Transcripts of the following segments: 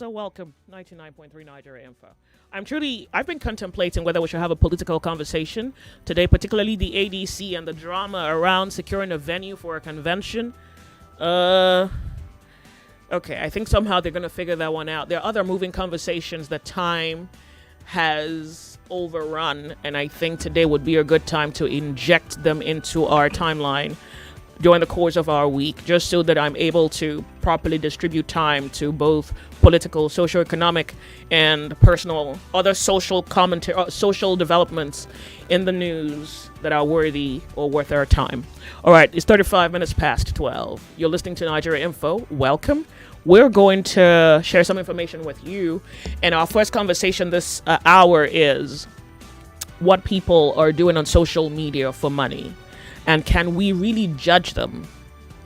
So welcome, 99.3 Nigeria Info. I've been contemplating whether we should have a political conversation today, particularly the ADC and the drama around securing a venue for a convention. Okay, I think somehow they're going to figure that one out. There are other moving conversations that time has overrun, and I think today would be a good time to inject them into our timeline during the course of our week, just so that I'm able to properly distribute time to both political, socioeconomic, and personal other social commentary, social developments in the news that are worthy or worth our time. All right, it's 35 minutes past 12. You're listening to Nigeria Info. Welcome. We're going to share some information with you, and our first conversation this hour is what people are doing on social media for money. And can we really judge them?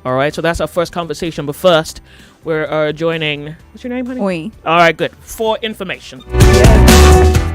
All right, so that's our first conversation. But first, we're joining... What's your name, honey? Oi. All right, good. For information.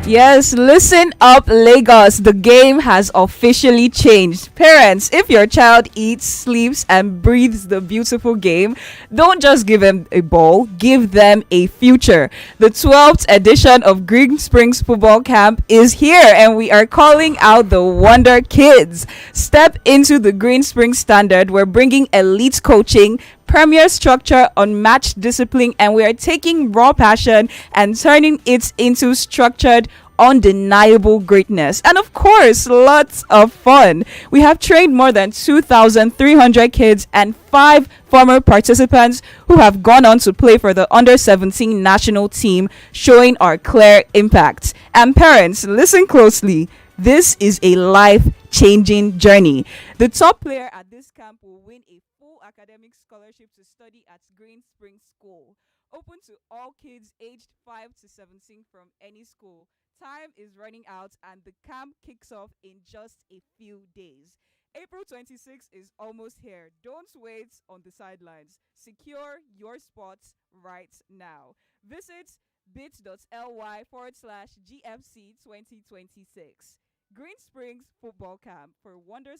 Yes, listen up, Lagos. The game has officially changed. Parents, if your child eats, sleeps, and breathes the beautiful game, don't just give them a ball, give them a future. The 12th edition of Green Springs Football Camp is here, and we are calling out the Wonder Kids. Step into the Green Springs Standard. We're bringing elite coaching, premier structure, unmatched discipline, and we are taking raw passion and turning it into structured, undeniable greatness. And of course, lots of fun. We have trained more than 2,300 kids and 5 former participants who have gone on to play for the under-17 national team, showing our clear impact. And parents, listen closely. This is a life-changing journey. The top player at this camp will win a full academic scholarship to study at Green Springs School, open to all kids aged 5 to 17 from any school. Time is running out and the camp kicks off in just a few days. April 26th is almost here. Don't wait on the sidelines. Secure your spots right now. Visit bit.ly/GFC 2026. Green Springs Football Camp for Wonder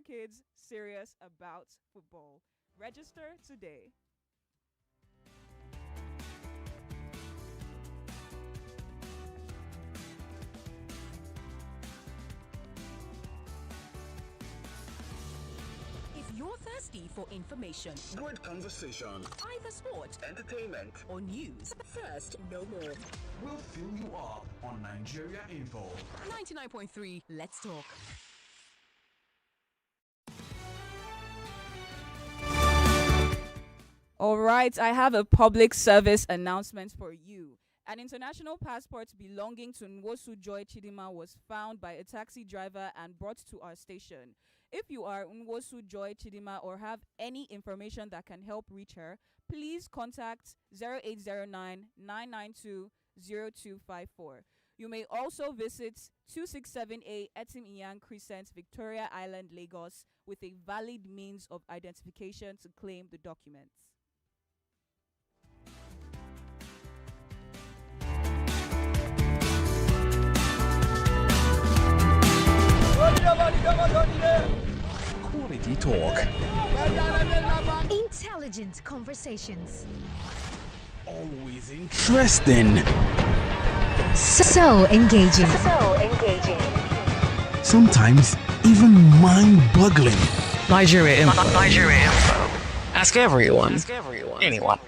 Kids serious about football. Register today. If you're thirsty for information, good conversation, either sport, entertainment, or news, first, no more. We'll fill you up on Nigeria Info. 99.3, let's talk. All right, I have a public service announcement for you. An international passport belonging to Nwosu Joy Chidima was found by a taxi driver and brought to our station. If you are Nwosu Joy Chidima or have any information that can help reach her, please contact 0809-992-0254. You may also visit 267A Etim Iyan Crescent, Victoria Island, Lagos, with a valid means of identification to claim the documents. Quality talk. Intelligent conversations. Always interesting. So engaging. Sometimes even mind-boggling. Nigeria Info. Nigeria Info. Ask everyone. Anyone.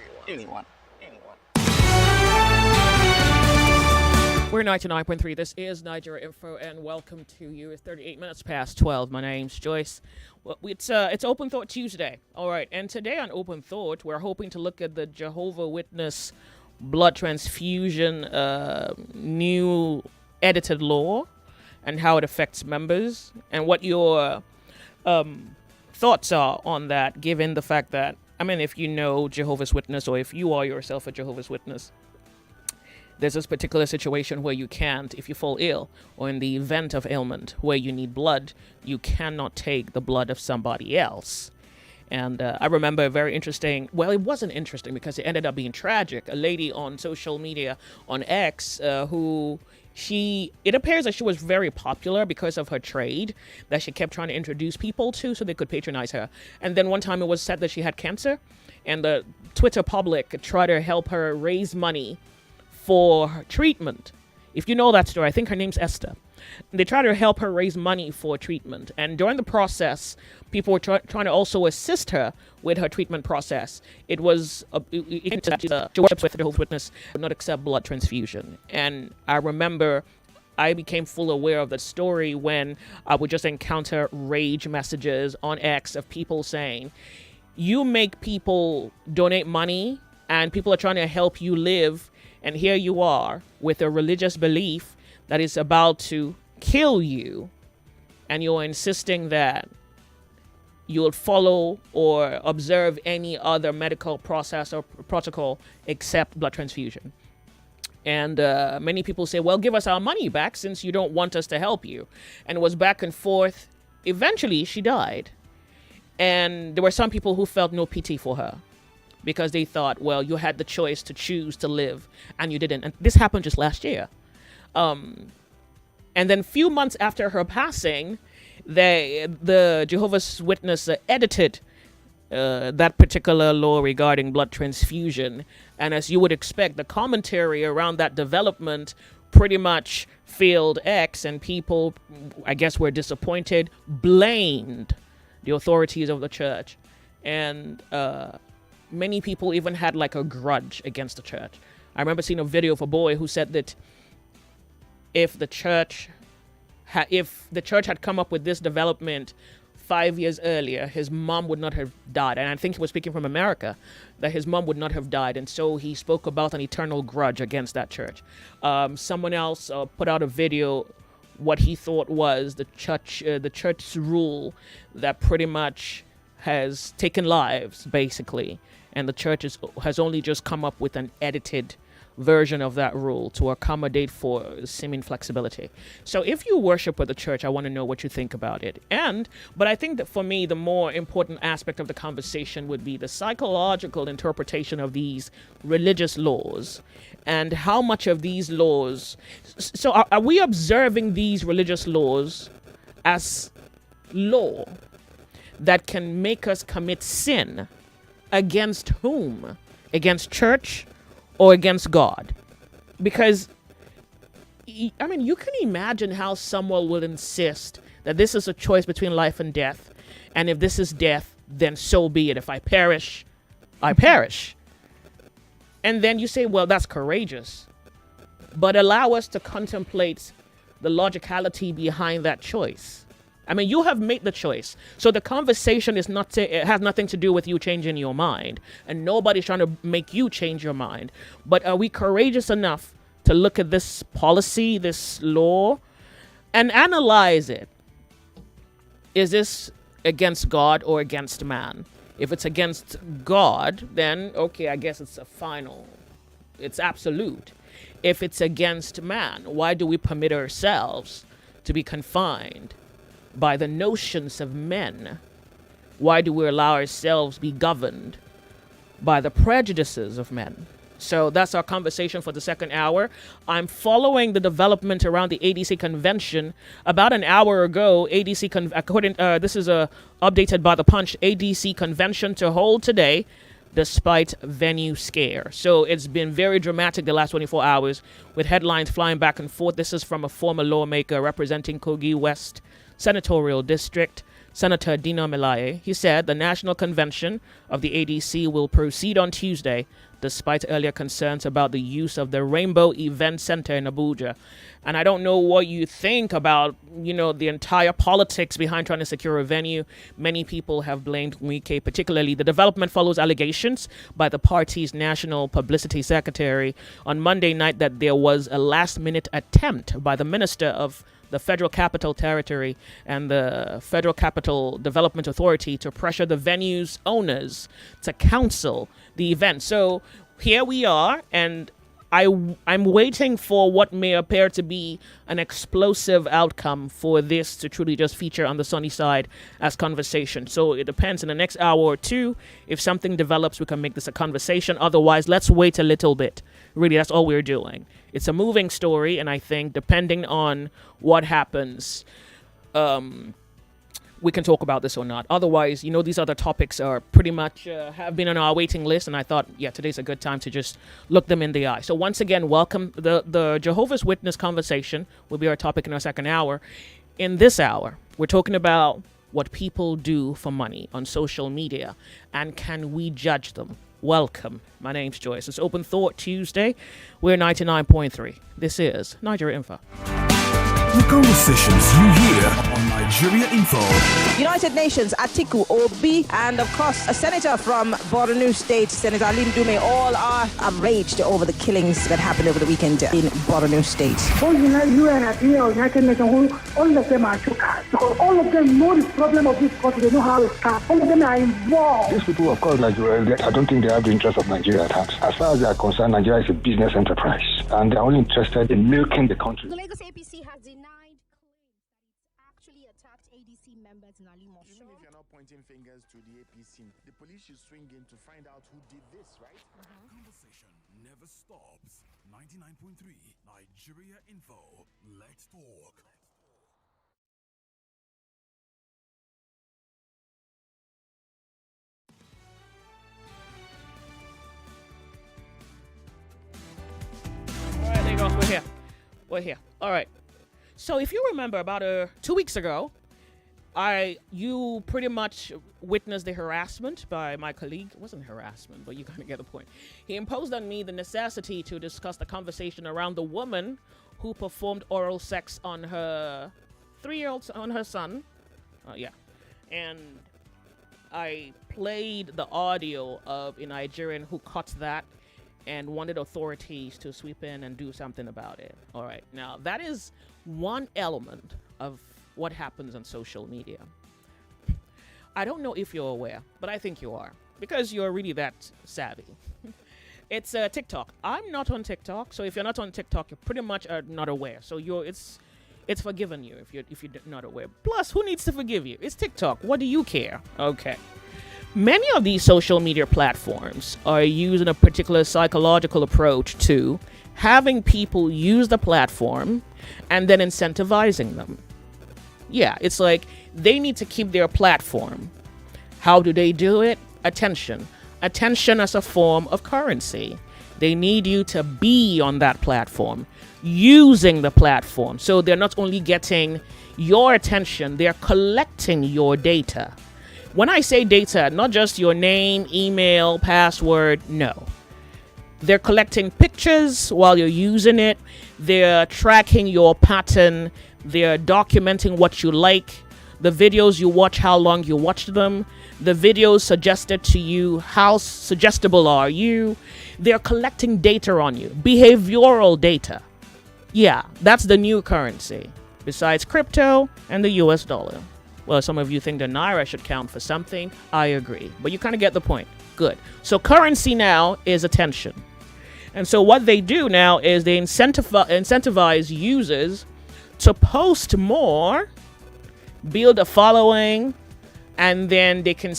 We're 99.3. This is Nigeria Info, and welcome to you. It's 38 minutes past 12. My name's Joyce. Well, it's Open Thought Tuesday. All right, and today on Open Thought, we're hoping to look at the Jehovah Witness blood transfusion new edited law and how it affects members, and what your thoughts are on that, given the fact that, I mean, if you know Jehovah's Witness, or if you are yourself a Jehovah's Witness, there's this particular situation where you can't, if you fall ill, or in the event of ailment where you need blood, you cannot take the blood of somebody else. And I remember a very interesting, well, it wasn't interesting because it ended up being tragic. A lady on social media on X it appears that she was very popular because of her trade that she kept trying to introduce people to so they could patronize her. And then one time it was said that she had cancer, and the Twitter public tried to help her raise money for her treatment. If you know that story, I think her name's Esther. They tried to help her raise money for treatment. And during the process, people were trying to also assist her with her treatment process. It was she worships with the Jehovah's Witness, would not accept blood transfusion. And I remember I became full aware of the story when I would just encounter rage messages on X of people saying, you make people donate money and people are trying to help you live. And here you are with a religious belief that is about to kill you, and you're insisting that you'll follow or observe any other medical process or protocol except blood transfusion. And many people say, well, give us our money back since you don't want us to help you. And it was back and forth. Eventually, she died. And there were some people who felt no pity for her because they thought, well, you had the choice to choose to live and you didn't. And this happened just last year. And then a few months after her passing, the Jehovah's Witness edited that particular law regarding blood transfusion. And as you would expect, the commentary around that development pretty much failed X, and people, I guess, were disappointed, blamed the authorities of the church. And many people even had like a grudge against the church. I remember seeing a video of a boy who said that if the church had come up with this development 5 years earlier, his mom would not have died. And I think he was speaking from America, that his mom would not have died. And so he spoke about an eternal grudge against that church. Someone else put out a video, what he thought was the church's rule that pretty much has taken lives, basically. And the church has only just come up with an edited version of that rule to accommodate for seeming flexibility. So if you worship with the church, I want to know what you think about it. But I think that for me, the more important aspect of the conversation would be the psychological interpretation of these religious laws and how much of these laws. So are we observing these religious laws as law that can make us commit sin against whom? Against church or against God? Because, I mean, you can imagine how someone will insist that this is a choice between life and death. And if this is death, then so be it. If I perish, I perish. And then you say, well, that's courageous. But allow us to contemplate the logicality behind that choice. I mean, you have made the choice. So the conversation is it has nothing to do with you changing your mind. And nobody's trying to make you change your mind. But are we courageous enough to look at this policy, this law, and analyze it? Is this against God or against man? If it's against God, then, okay, I guess it's it's absolute. If it's against man, why do we permit ourselves to be confined by the notions of men? Why do we allow ourselves be governed by the prejudices of men? So that's our conversation for the second hour. I'm following the development around the ADC convention. About an hour ago, this is updated by the Punch. ADC convention to hold today, despite venue scare. So it's been very dramatic the last 24 hours with headlines flying back and forth. This is from a former lawmaker representing Kogi West Senatorial District, Senator Dino Melaye. He said the national convention of the ADC will proceed on Tuesday, despite earlier concerns about the use of the Rainbow Event Center in Abuja. And I don't know what you think about, the entire politics behind trying to secure a venue. Many people have blamed Wike, particularly. The development follows allegations by the party's national publicity secretary on Monday night that there was a last-minute attempt by the minister of the Federal Capital Territory and the Federal Capital Development Authority to pressure the venue's owners to cancel the event. So here we are, and I'm waiting for what may appear to be an explosive outcome for this to truly just feature on the sunny side as conversation. So it depends. In the next hour or two, if something develops, we can make this a conversation. Otherwise, let's wait a little bit. Really, that's all we're doing. It's a moving story, and I think depending on what happens, we can talk about this or not. Otherwise, these other topics are pretty much have been on our waiting list, and I thought, today's a good time to just look them in the eye. So once again, welcome. The Jehovah's Witness conversation will be our topic in our second hour. In this hour, we're talking about what people do for money on social media, and can we judge them? Welcome. My name's Joyce. It's Open Thought Tuesday. We're 99.3. This is Nigeria Info. The conversations you hear on Nigeria Info. United Nations, Atiku, Obi, and of course a senator from Borno State, Senator Alim Dume, all are outraged over the killings that happened over the weekend in Borno State. Both UN and United Nations, all of them are shookers. Because all of them know the problem of this country, they know how it starts. All of them are involved. These people, of course, Nigeria, I don't think they have the interest of Nigeria at heart. As far as they are concerned, Nigeria is a business enterprise, and they are only interested in milking the country. The Lagos APC has denied claims that it actually attacked ADC members in Ali Moshow. Even if you're not pointing fingers to the APC, the police should swing in to find out who did this, right? Conversation never stops. 99.3 Nigeria Info. Let's talk. All right, Lagos, we're here. We're here. All right. So if you remember, about 2 weeks ago, you pretty much witnessed the harassment by my colleague. It wasn't harassment, but you kind of get the point. He imposed on me the necessity to discuss the conversation around the woman who performed oral sex on her 3-year-old, on her son. And I played the audio of a Nigerian who caught that and wanted authorities to sweep in and do something about it. All right. Now, that is one element of what happens on social media. I don't know if you're aware, but I think you are, because you're really that savvy. It's TikTok. I'm not on TikTok, so if you're not on TikTok, you pretty much are not aware. So it's forgiven you if you're not aware. Plus, who needs to forgive you? It's TikTok. What do you care? Okay. Many of these social media platforms are using a particular psychological approach to having people use the platform and then incentivizing them. Yeah, it's like they need to keep their platform. How do they do it? Attention. Attention as a form of currency. They need you to be on that platform, using the platform. So they're not only getting your attention, they're collecting your data. When I say data, not just your name, email, password, no. They're collecting pictures while you're using it. They're tracking your pattern. They're documenting what you like, the videos you watch, how long you watched them, the videos suggested to you, how suggestible are you. They're collecting data on you, behavioral data. Yeah, that's the new currency, besides crypto and the US dollar. Well, some of you think the Naira should count for something. I agree. But you kind of get the point. Good. So currency now is attention. And so what they do now is they incentivize users to post more, build a following, and then they can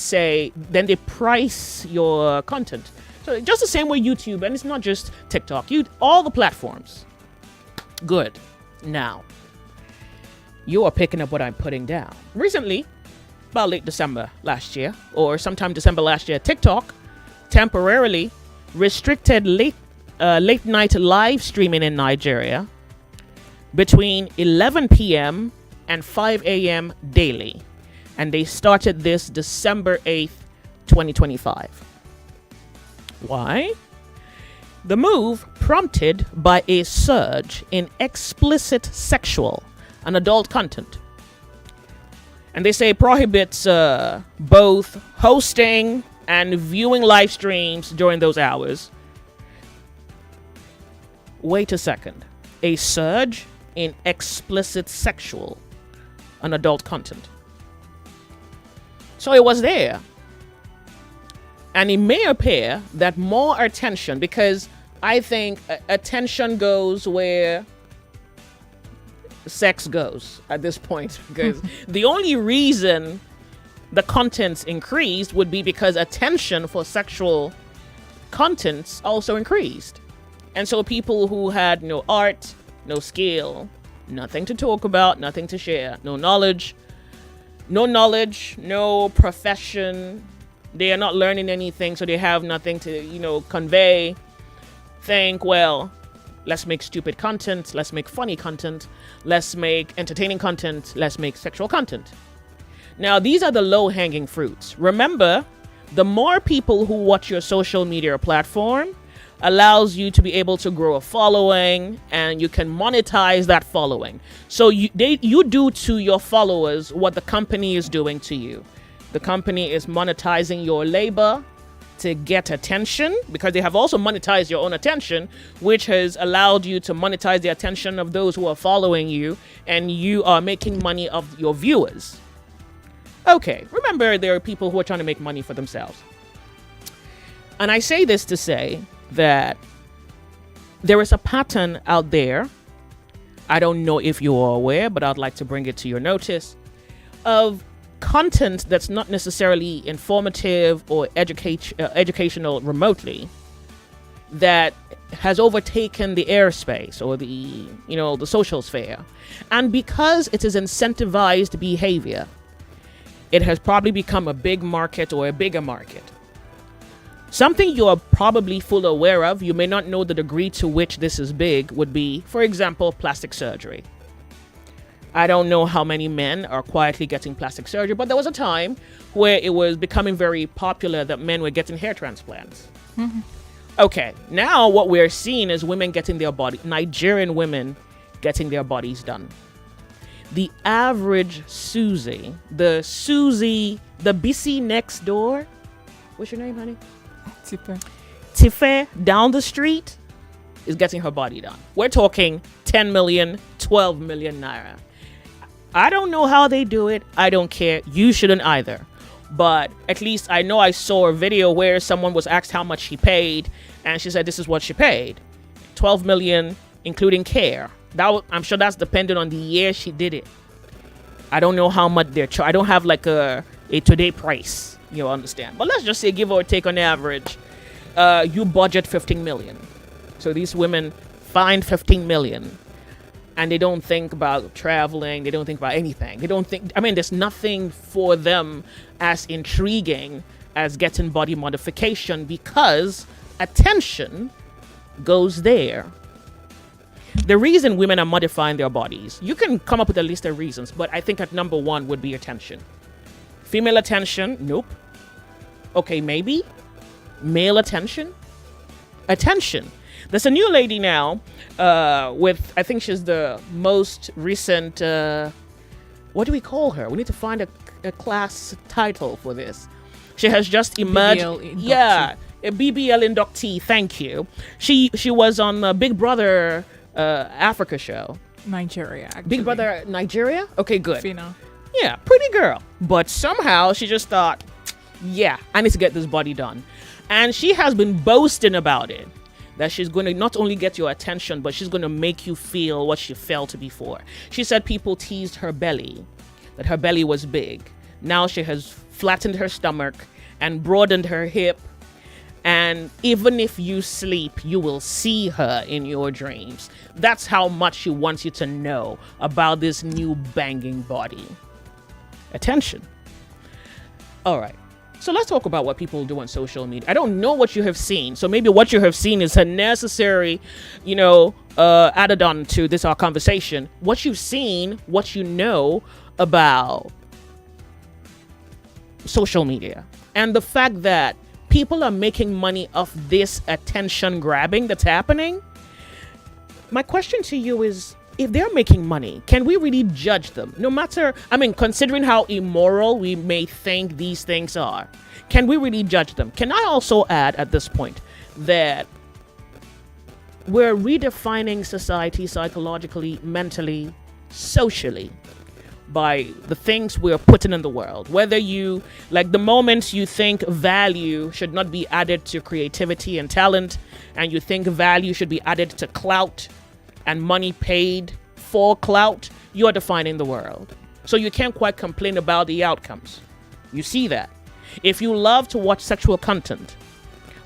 then they price your content. So just the same way YouTube, and it's not just TikTok, all the platforms. Good. Now, you are picking up what I'm putting down. Recently, about late December last year, or sometime December last year, TikTok temporarily restricted late night live streaming in Nigeria between 11 p.m. and 5 a.m. daily. And they started this December 8th, 2025. Why? The move prompted by a surge in explicit sexual and adult content. And they say prohibits both hosting and viewing live streams during those hours. Wait a second. A surge in explicit sexual and adult content. So it was there. And it may appear that more attention, because I think attention goes where sex goes at this point, because the only reason the contents increased would be because attention for sexual contents also increased. And so people who had no art, no skill, nothing to talk about, nothing to share, no knowledge, no profession, they are not learning anything, so they have nothing to, convey, think, well, let's make stupid content, let's make funny content, let's make entertaining content, let's make sexual content. Now, these are the low-hanging fruits. Remember, the more people who watch your social media platform allows you to be able to grow a following, and you can monetize that following. So you do to your followers what the company is doing to you. The company is monetizing your labor to get attention, because they have also monetized your own attention, which has allowed you to monetize the attention of those who are following you, and you are making money of your viewers. Okay, remember, there are people who are trying to make money for themselves. And I say this to say that there is a pattern out there. I don't know if you are aware, but I'd like to bring it to your notice, of content that's not necessarily informative or educational remotely, that has overtaken the airspace or the social sphere. And because it is incentivized behavior, it has probably become a big market or a bigger market. Something you are probably fully aware of, you may not know the degree to which this is big, would be, for example, plastic surgery. I don't know how many men are quietly getting plastic surgery, but there was a time where it was becoming very popular that men were getting hair transplants. Mm-hmm. Okay, now what we're seeing is Nigerian women getting their bodies done. The average Susie, the BC next door, what's your name, honey? Tife down the street is getting her body done. We're talking 10 million, 12 million naira. I don't know how they do it. I don't care. You shouldn't either. But at least I know I saw a video where someone was asked how much she paid, and she said this is what she paid. 12 million, including care. I'm sure that's dependent on the year she did it. I don't know how much they're I don't have like a today price, you understand. But let's just say, give or take on average, you budget 15 million. So these women find 15 million, and they don't think about traveling. They don't think about anything. There's nothing for them as intriguing as getting body modification, because attention goes there. The reason women are modifying their bodies, you can come up with a list of reasons, but I think at number one would be attention. Female attention, nope. Okay, maybe. Male attention? Attention. There's a new lady now with, I think she's the most recent, what do we call her? We need to find a class title for this. She has just emerged. Yeah, a BBL inductee, thank you. She was on Big Brother Africa show. Nigeria, actually. Big Brother Nigeria? Okay, good. Fina. Yeah, pretty girl. But somehow she just thought, yeah, I need to get this body done. And she has been boasting about it, that she's going to not only get your attention, but she's going to make you feel what she felt before. She said people teased her belly, that her belly was big. Now she has flattened her stomach and broadened her hip. And even if you sleep, you will see her in your dreams. That's how much she wants you to know about this new banging body. Attention. All right. So let's talk about what people do on social media. I don't know what you have seen. So maybe what you have seen is a necessary, added on to this our conversation. What you've seen, what you know about social media, and the fact that people are making money off this attention grabbing that's happening. My question to you is, if they're making money, can we really judge them? No matter, considering how immoral we may think these things are, can we really judge them? Can I also add at this point that we're redefining society psychologically, mentally, socially, by the things we're putting in the world. Whether you, like the moment you think value should not be added to creativity and talent, and you think value should be added to clout and money paid for clout, you are defining the world. So you can't quite complain about the outcomes. You see that. If you love to watch sexual content,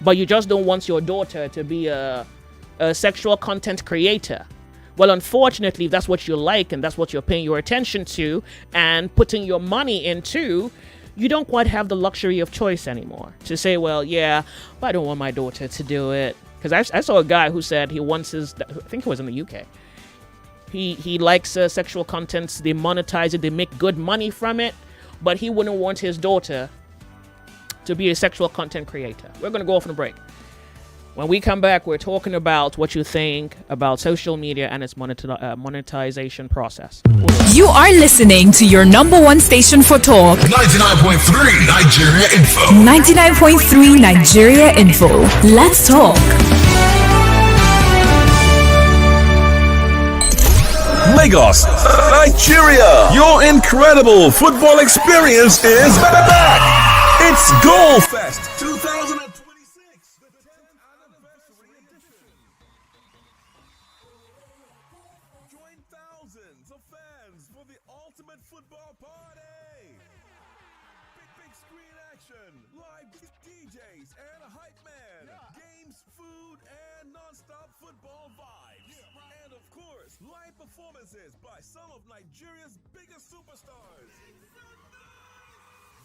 but you just don't want your daughter to be a sexual content creator, well, unfortunately, if that's what you like and that's what you're paying your attention to and putting your money into, you don't quite have the luxury of choice anymore to say, well, yeah, but I don't want my daughter to do it. Because I saw a guy who said he wants his, I think it was in the UK. He likes sexual contents. They monetize it. They make good money from it. But he wouldn't want his daughter to be a sexual content creator. We're going to go off on a break. When we come back, we're talking about what you think about social media and its monetization process. You are listening to your number one station for talk. 99.3 Nigeria Info. 99.3 Nigeria Info. Let's talk. Lagos, Nigeria. Your incredible football experience is back. It's Goal Fest 2026. The 10th anniversary edition. Join thousands of fans for the ultimate football party. Big screen action, live DJs and a hype man, games, food, and non-stop football vibes. And of course, live performances by some of Nigeria's biggest superstars.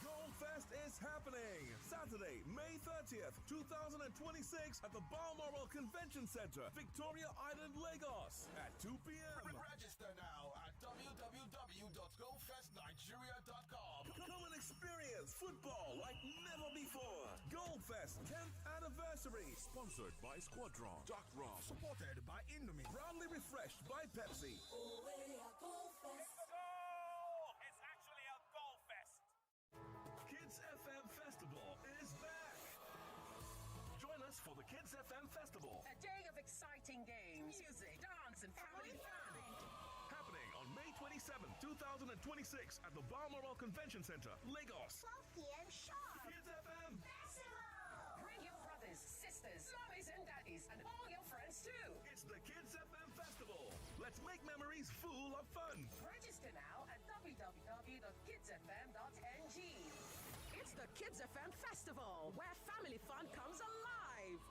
Goldfest is happening Saturday, May 30th, 2026 at the Balmoral Convention Center, Victoria Island, Lagos at 2 p.m. Register now at www.goldfestnigeria.com. Come and experience football like never before. Goldfest 10th anniversary. Sponsored by Squadron, Doc Rom. Supported by Indomie. Proudly refreshed by Pepsi. Kids FM Festival is back. Join us for the Kids FM Festival. A day of exciting games, music, dance, and family fun. Happening on May 27th, 2026 at the Balmoral Convention Center, Lagos. 12 p.m. sharp. Kids FM Festival. Bring your brothers, sisters, mommies, and daddies, and all your friends too. It's the Kids FM Festival. Let's make memories full of fun. Register now at www.kidsfm.ng. It's the Kids FM Festival, where family fun comes alive.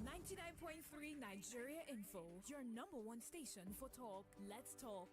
99.3 Nigeria Info, your number one station for talk. Let's talk.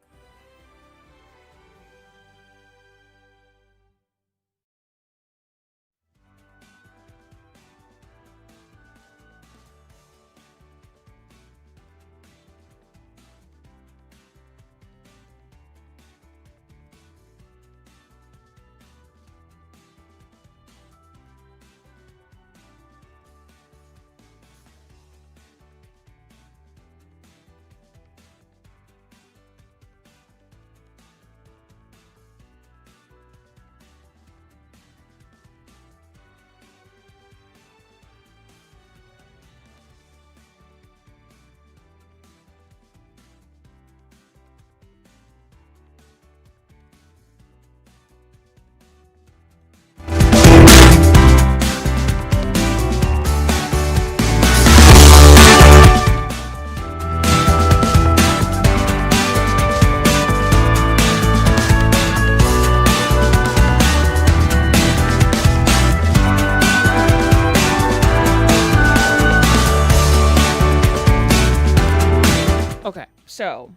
So,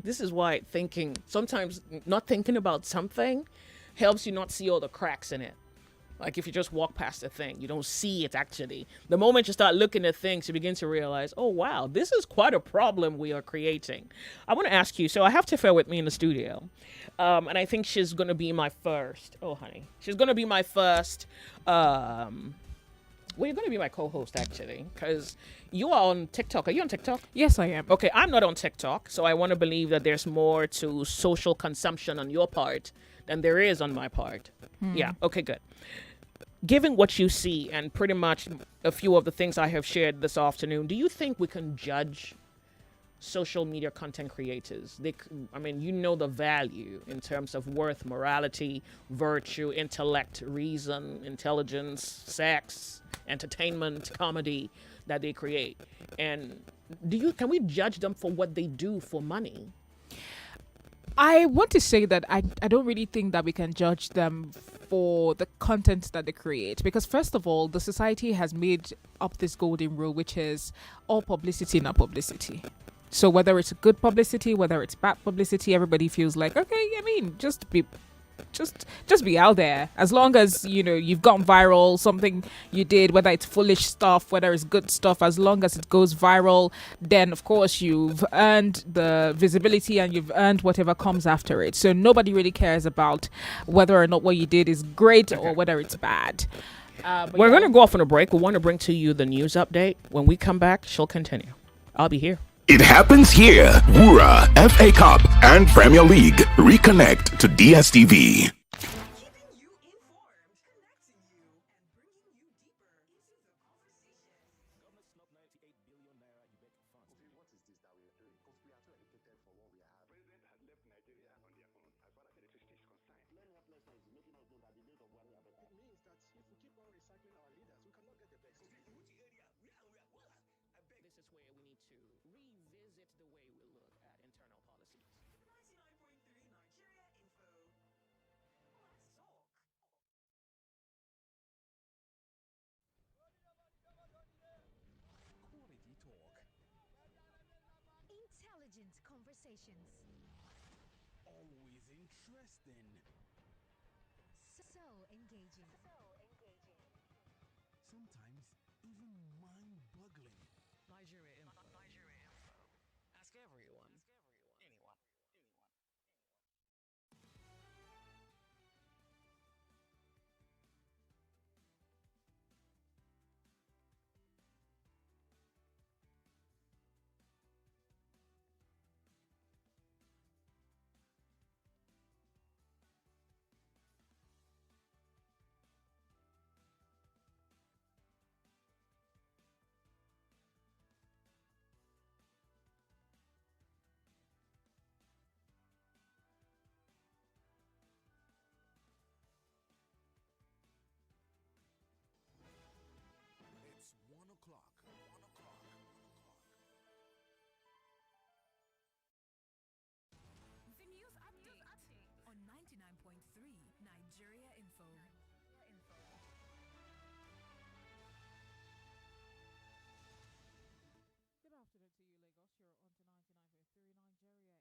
this is why sometimes not thinking about something helps you not see all the cracks in it. Like if you just walk past a thing, you don't see it actually. The moment you start looking at things, you begin to realize, oh, wow, this is quite a problem we are creating. I want to ask you, so I have Tifa with me in the studio. And I think she's going to be my first. Oh, honey. She's going to be my first. Well, you're going to be my co-host, actually, because you are on TikTok. Are you on TikTok? Yes, I am. Okay, I'm not on TikTok, so I want to believe that there's more to social consumption on your part than there is on my part. Yeah, okay, good. Given what you see and pretty much a few of the things I have shared this afternoon, do you think we can judge social media content creators. I mean, you know the value in terms of worth, morality, virtue, intellect, reason, intelligence, sex, entertainment, comedy that they create. And can we judge them for what they do for money? I want to say that I don't really think that we can judge them for the content that they create, because first of all, the society has made up this golden rule, which is all publicity, not publicity. So whether it's good publicity, whether it's bad publicity, everybody feels like, okay, I mean, just be out there. As long as, you've gone viral, something you did, whether it's foolish stuff, whether it's good stuff, as long as it goes viral, then of course you've earned the visibility and you've earned whatever comes after it. So nobody really cares about whether or not what you did is great or whether it's bad. We're going to go off on a break. We want to bring to you the news update. When we come back, she'll continue. I'll be here. It happens here. Wura, FA Cup, and Premier League reconnect to DSTV. Intelligent conversations. Always interesting. So engaging. Sometimes even mind-boggling. Nigeria Info. Ask everyone. Anyone. It's 1 o'clock. The news update on 99.3 Nigeria Info. Good afternoon to you, Lagos. You're on to 99.3 Nigeria Info. I am Buluwati Fejigene with the news. A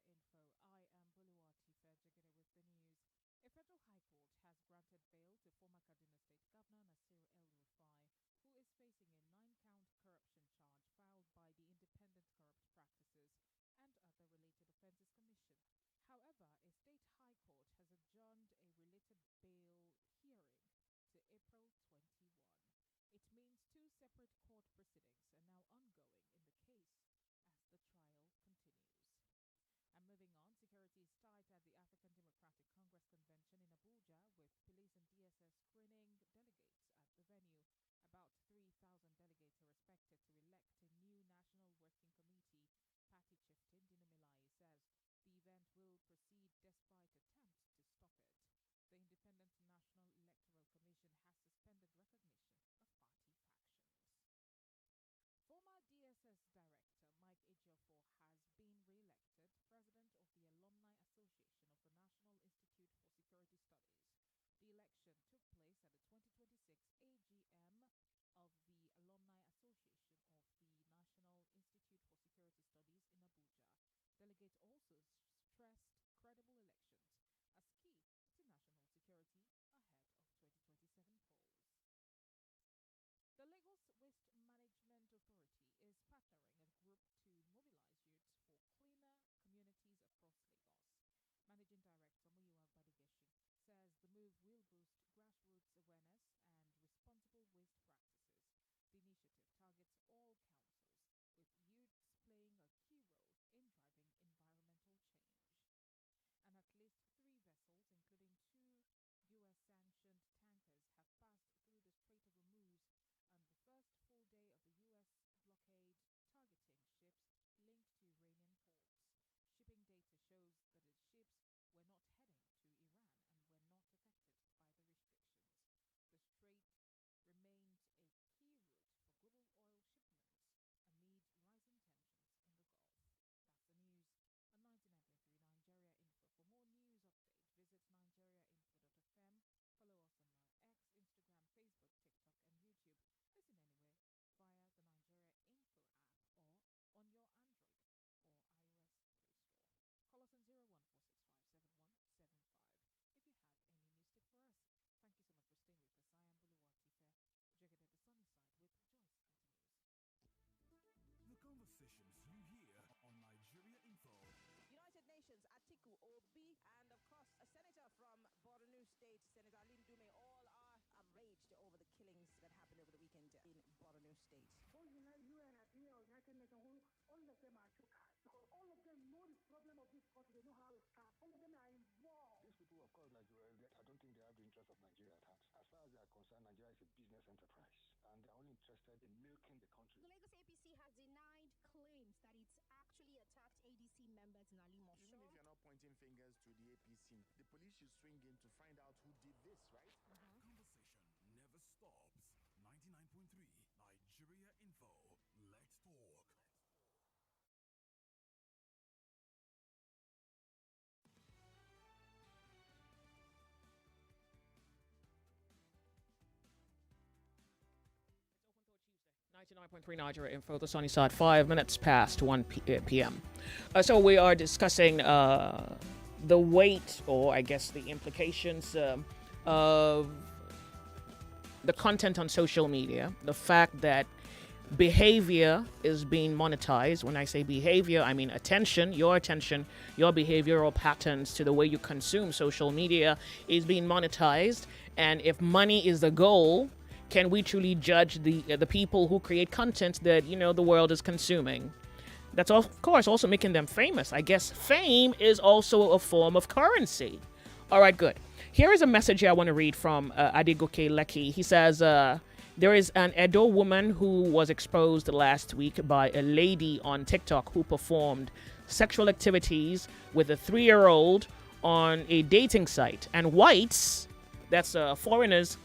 federal high court has granted bail to former Kaduna State Governor Nasir El-Rufai, who is facing a 9-count corruption charge filed by the Independent Corrupt Practices and Other Related Offences Commission. However, a state high court has adjourned a related bail hearing to April 21. It means 2 separate court proceedings are now ongoing in the case as the trial continues. And moving on, security is tight at the African Democratic Congress Convention in Abuja, with police and DSS screening delegates at the venue. About 3,000 delegates are expected to elect a new National Working Committee. Party chieftain Dino Melaye says the event will proceed despite attempts to stop it. The Independent National Electoral Commission has suspended recognition of party factions. Former DSS Director Mike Ejiofor has been re-elected President of the Alumni Association of the National Institute for Security Studies. The election took place at the 2026 AGM of the Alumni Association of the National Institute for Security Studies in Abuja. Delegates also stressed credible elections as key to national security ahead of 2027 polls. The Lagos Waste Management Authority is partnering a group to mobilize youths for cleaner communities across Lagos. Managing Director Muyiwa Badigeshi says the move will boost grassroots awareness and responsible waste practices. The initiative targets all councils, with youths playing a key role in driving environmental change. And at least 3 vessels, including 2 U.S.-sanctioned tankers, have passed through the Strait of Hormuz on the first full day of the U.S. blockade, targeting ships linked to Iranian State, Senator Lindume, all are outraged over the killings that happened over the weekend in Borno State. All United Nations, all of them are chokers. Because all of them know the problem of this country. They know how it starts. All of them are involved. These people, of course, I don't think they have the interest of Nigeria at heart. As far as they are concerned, Nigeria is a business enterprise, and they're only interested in milking the country. The Lagos APC has denied claims that it's actually attacked ADC members in Alimo. Even if you're not pointing fingers to the APC, the police should swing in to find out who did this, right? Conversation never stops. 99.3 Nigeria Info. Let's talk. Tuesday, 99.3 Nigeria Info, the sunny side, 5 minutes past 1 p.m. So we are discussing the weight, or I guess the implications of the content on social media, the fact that behavior is being monetized. When I say behavior, I mean attention, your behavioral patterns to the way you consume social media is being monetized. And if money is the goal, can we truly judge the people who create content that, the world is consuming? That's, of course, also making them famous. I guess fame is also a form of currency. All right, good. Here is a message here I want to read from Adegoke Lekki. He says, there is an Edo woman who was exposed last week by a lady on TikTok who performed sexual activities with a 3-year-old on a dating site. And whites, that's foreigners,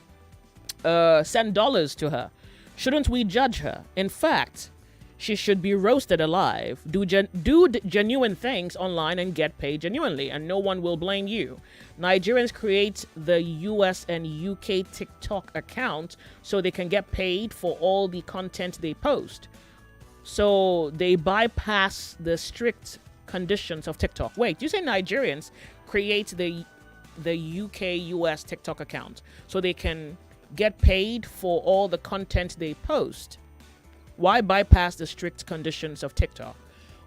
send dollars to her. Shouldn't we judge her? In fact, she should be roasted alive. Do genuine things online and get paid genuinely, and no one will blame you. Nigerians create the US and UK TikTok account so they can get paid for all the content they post. So they bypass the strict conditions of TikTok. Wait, you say Nigerians create the UK US TikTok account so they can get paid for all the content they post? Why bypass the strict conditions of TikTok?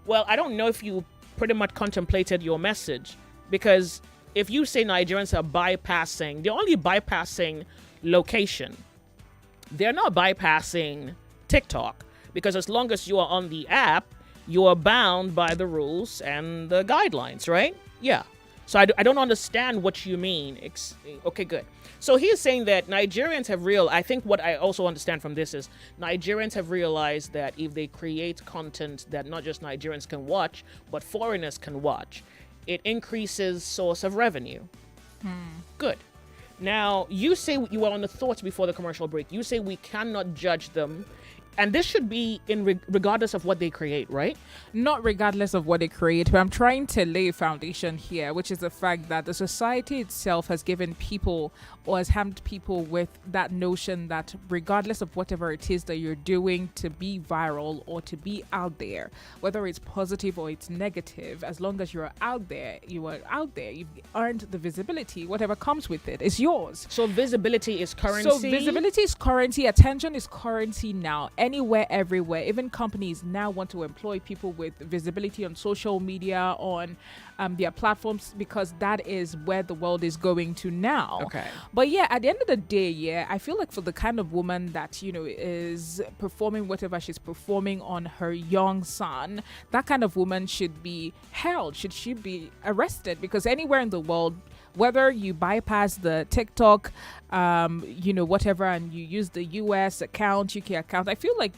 Well, I don't know if you pretty much contemplated your message, because if you say Nigerians are bypassing, they're only bypassing location. They're not bypassing TikTok, because as long as you are on the app, you are bound by the rules and the guidelines, right? Yeah. So I don't understand what you mean. Okay, good. So he is saying that Nigerians have I think what I also understand from this is Nigerians have realized that if they create content that not just Nigerians can watch, but foreigners can watch, it increases source of revenue. Good. Now, you say you were on the thoughts before the commercial break. You say we cannot judge them. And this should be regardless of what they create, right? Not regardless of what they create, but I'm trying to lay a foundation here, which is the fact that the society itself has given people, or has harmed people with that notion that regardless of whatever it is that you're doing to be viral or to be out there, whether it's positive or it's negative, as long as you're out there, you are out there. You've earned the visibility. Whatever comes with it is yours. So visibility is currency? So visibility is currency. Attention is currency now. Anywhere, everywhere. Even companies now want to employ people with visibility on social media, on their platforms, because that is where the world is going to now. Okay. But yeah, at the end of the day, I feel like for the kind of woman that, is performing whatever she's performing on her young son, that kind of woman should be held, she be arrested, because anywhere in the world, whether you bypass the TikTok, whatever, and you use the US account, UK account, I feel like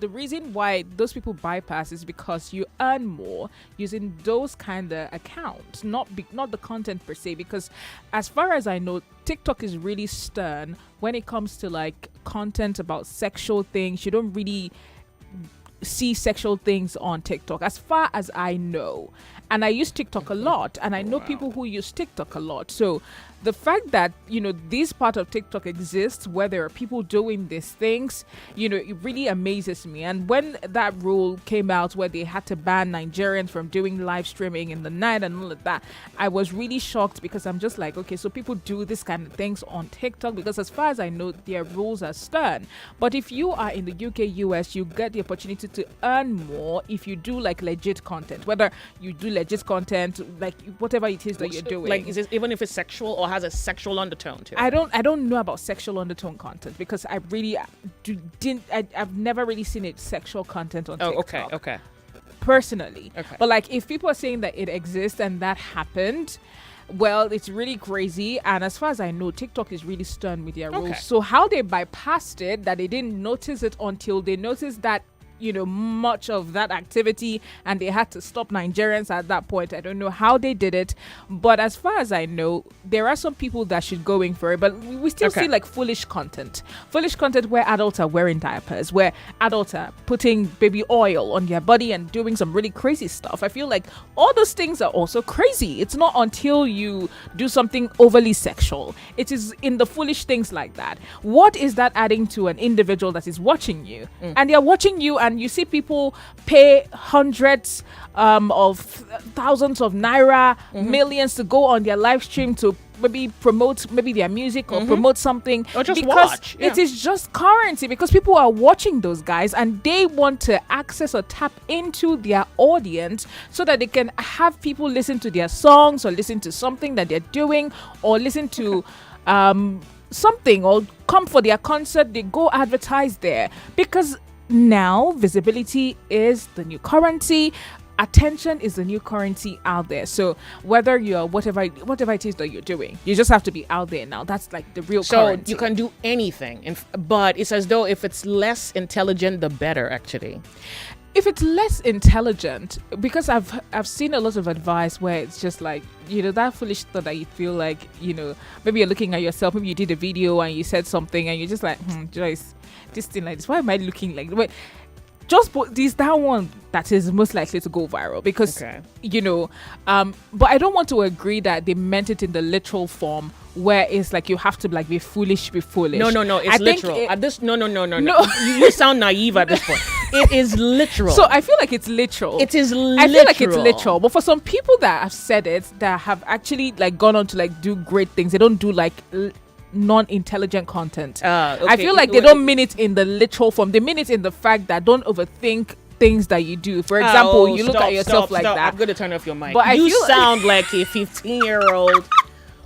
the reason why those people bypass is because you earn more using those kind of accounts, not the content per se. Because as far as I know, TikTok is really stern when it comes to like content about sexual things. You don't really see sexual things on TikTok, as far as I know. And I use TikTok a lot, and I know people who use TikTok a lot. So the fact that, this part of TikTok exists where there are people doing these things, it really amazes me. And when that rule came out where they had to ban Nigerians from doing live streaming in the night and all of that, I was really shocked, because I'm just like, okay, so people do this kind of things on TikTok, because as far as I know, their rules are stern. But if you are in the UK, US, you get the opportunity to earn more if you do like legit content, whether you do legit content, like whatever it is that you're doing. Like, is it even if it's sexual or has a sexual undertone to it? I don't know about sexual undertone content because I really I've never really seen it sexual content on TikTok. Okay. Personally. Okay. But like if people are saying that it exists and that happened, well, it's really crazy. And as far as I know, TikTok is really stern with their rules. So how they bypassed it, that they didn't notice it until they noticed that, you know, much of that activity, and they had to stop Nigerians at that point. I don't know how they did it, but as far as I know, there are some people that should go in for it, but we still see like foolish content where adults are wearing diapers, where adults are putting baby oil on their body and doing some really crazy stuff. I feel like all those things are also crazy. It's not until you do something overly sexual. It is in the foolish things like that. What is that adding to an individual that is watching you? And they're watching you, and you see people pay hundreds of thousands of naira, millions to go on their live stream to maybe promote their music or promote something, or just because watch. It is just currency, because people are watching those guys and they want to access or tap into their audience so that they can have people listen to their songs or listen to something that they're doing or listen to something or come for their concert. They go advertise there because now visibility is the new currency. Attention is the new currency out there. So whether you're whatever it is that you're doing, you just have to be out there now. That's like the real currency. So you can do anything, but it's as though if it's less intelligent, the better, actually. If it's less intelligent, because I've seen a lot of advice where it's just like, you know, that foolish thought that you feel like, you know, maybe you're looking at yourself, maybe you did a video and you said something and you're just like, Joyce, this thing like this, why am I looking like this? Just put that one that is most likely to go viral because, you know, but I don't want to agree that they meant it in the literal form where it's like you have to like be foolish. No, it's literal. No. You sound naive at this point. It is literal. So I feel like it's literal. It is literal. I feel like it's literal. But for some people that have said it, that have actually like gone on to like do great things, they don't do like non-intelligent content. I feel like they don't mean it in the literal form. They mean it in the fact that don't overthink things that you do. For example, you look at yourself like that. I'm going to turn off your mic. But you sound like a 15-year-old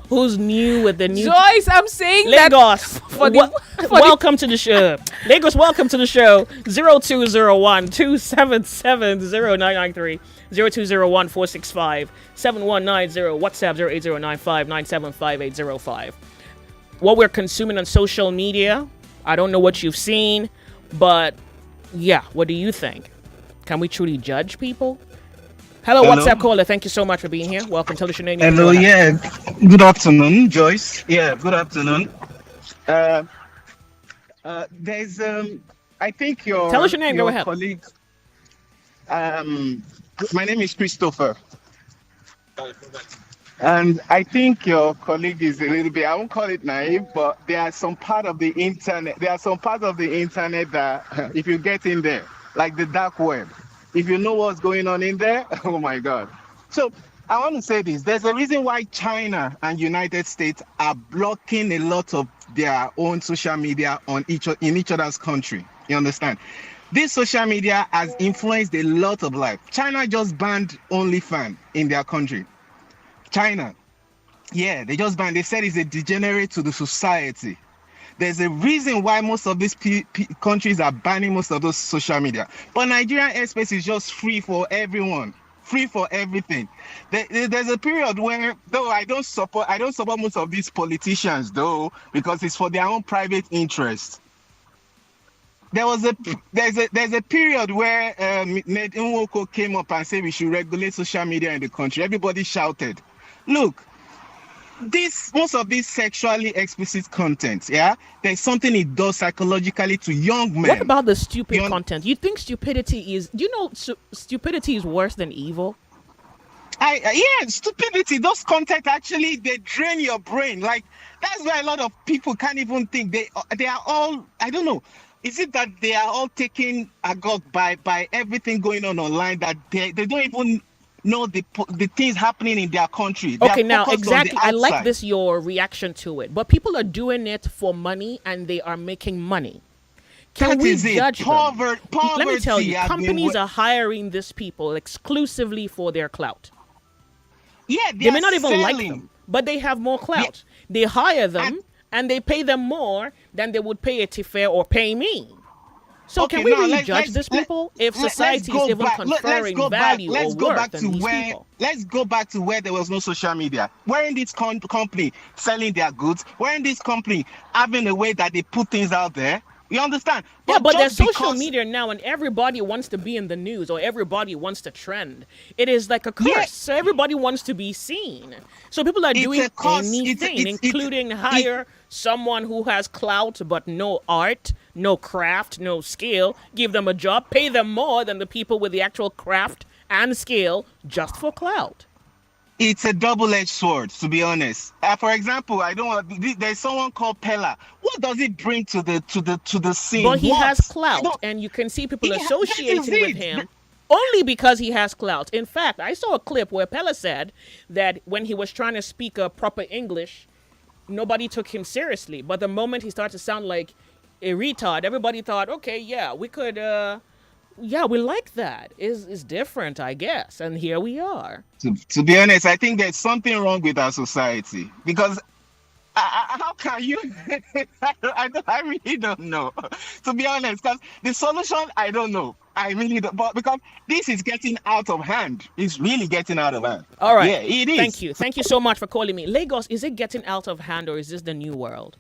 who's new with the new... Joyce, I'm saying Lagos, welcome to the show. Lagos, welcome to the show. 0201-277-0993. 0201-465-7190. WhatsApp 08095-975-805. What we're consuming on social media, I don't know what you've seen, but yeah, what do you think? Can we truly judge people? Hello, WhatsApp caller. Thank you so much for being here. Welcome. Tell us your name. Hello, yeah. Good afternoon, Joyce. Yeah, good afternoon. There's I think your tell us your name. Go ahead. Colleague. My name is Christopher. And I think your colleague is a little bit, I won't call it naive, but there are some part of the internet that if you get in there, like the dark web, if you know what's going on in there, oh my God. So I want to say this, there's a reason why China and United States are blocking a lot of their own social media in each other's country. You understand? This social media has influenced a lot of life. China just banned OnlyFans in their country. China, yeah, they just banned. They said it's a degenerate to the society. There's a reason why most of these countries are banning most of those social media. But Nigerian airspace is just free for everyone, free for everything. There's a period where, though I don't support most of these politicians, though, because it's for their own private interest. There's a period where Ned Nwoko came up and said we should regulate social media in the country. Everybody shouted. Look, most of this sexually explicit content, yeah, there's something it does psychologically to young men. What about the stupid content? You think stupidity is worse than evil? Yeah, stupidity. Those content actually they drain your brain. Like that's why a lot of people can't even think. They are all, I don't know. Is it that they are all taken agog by everything going on online that they don't even know the things happening in their country? Okay, now exactly. I like your reaction to it, but people are doing it for money and they are making money. Can we judge them? Poverty. Let me tell you, companies are hiring these people exclusively for their clout. Yeah, They may not even like selling. them, but they have more clout. They hire them and they pay them more than they would pay a Tife or pay me. So Okay, can we now really judge these people if society is even conferring value or worth on these people? Let's go back to where there was no social media. Weren't this company selling their goods? Weren't this company having a way that they put things out there? You understand? Yeah, but there's just social because- media now, and everybody wants to be in the news or everybody wants to trend. It is like a curse. So everybody wants to be seen. So people are It's doing a curse. anything, including hire someone who has clout but no art, no craft, no skill, give them a job, pay them more than the people with the actual craft and skill just for clout. It's a double-edged sword, to be honest. For example, there's someone called Pella. What does it bring to the scene? But he What? has clout, and you can see people associating with him only because he has clout. In fact, I saw a clip where Pella said that when he was trying to speak a proper English, nobody took him seriously. But the moment he started to sound like a retard, everybody thought, okay, yeah, we could, yeah, we like that. It's different, I guess. And here we are. To be honest, I think there's something wrong with our society because how can you? I really don't know. To be honest, because the solution, I don't know. I really don't. But because this is getting out of hand. It's really getting out of hand. All right. Yeah, it is. Thank you. Thank you so much for calling me. Lagos, is it getting out of hand or is this the new world?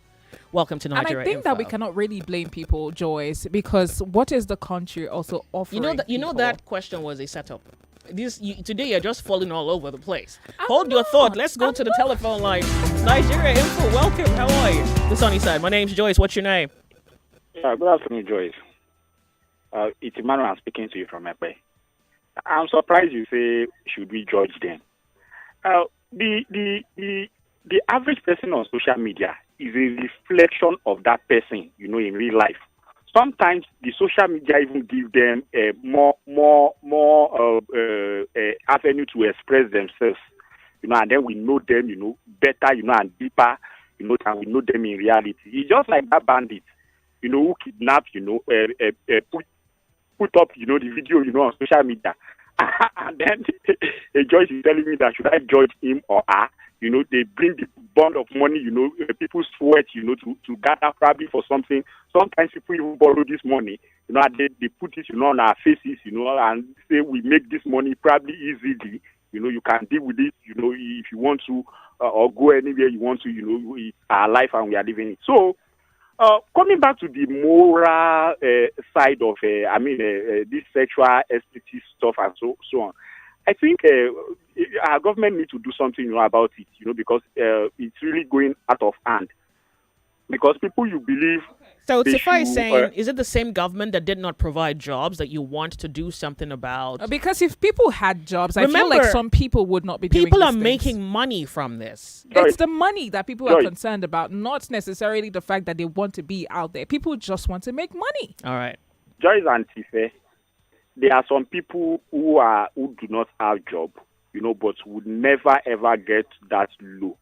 Welcome to Nigeria. And I think that we cannot really blame people, Joyce, because what is the country also offering? You know that question was a setup. Today you're just falling all over the place. Hold your thought. Let's go to the telephone line. Nigeria Info, welcome. How are you? The sunny side. My name's Joyce. What's your name? Yeah, good afternoon, Joyce. It's Emmanuel. I'm speaking to you from Epe. I'm surprised you say should we judge them. The average person on social media is a reflection of that person, in real life. Sometimes the social media even give them more avenue to express themselves, and then we know them, better, and deeper, than we know them in reality. It's just like that bandit, who kidnapped, put up, the video, on social media, and then Joyce is telling me that should I judge him or her? They bring the bond of money, people sweat, to gather probably for something. Sometimes people even borrow this money, and they put it, on our faces, and say we make this money probably easily. You can deal with it, if you want to, or go anywhere you want to, it's our life and we are living it. So, coming back to the moral side of, this sexual explicit stuff and so on, I think our government needs to do something about it, because it's really going out of hand. Because people you believe... So Tifa is saying, is it the same government that did not provide jobs that you want to do something about? Because if people had jobs, I feel like some people would not be doing People are these making things. money from this. It's the money that people are concerned about, not necessarily the fact that they want to be out there. People just want to make money. All right. Joyce and Tifa, there are some people who do not have job, but would never ever get that low,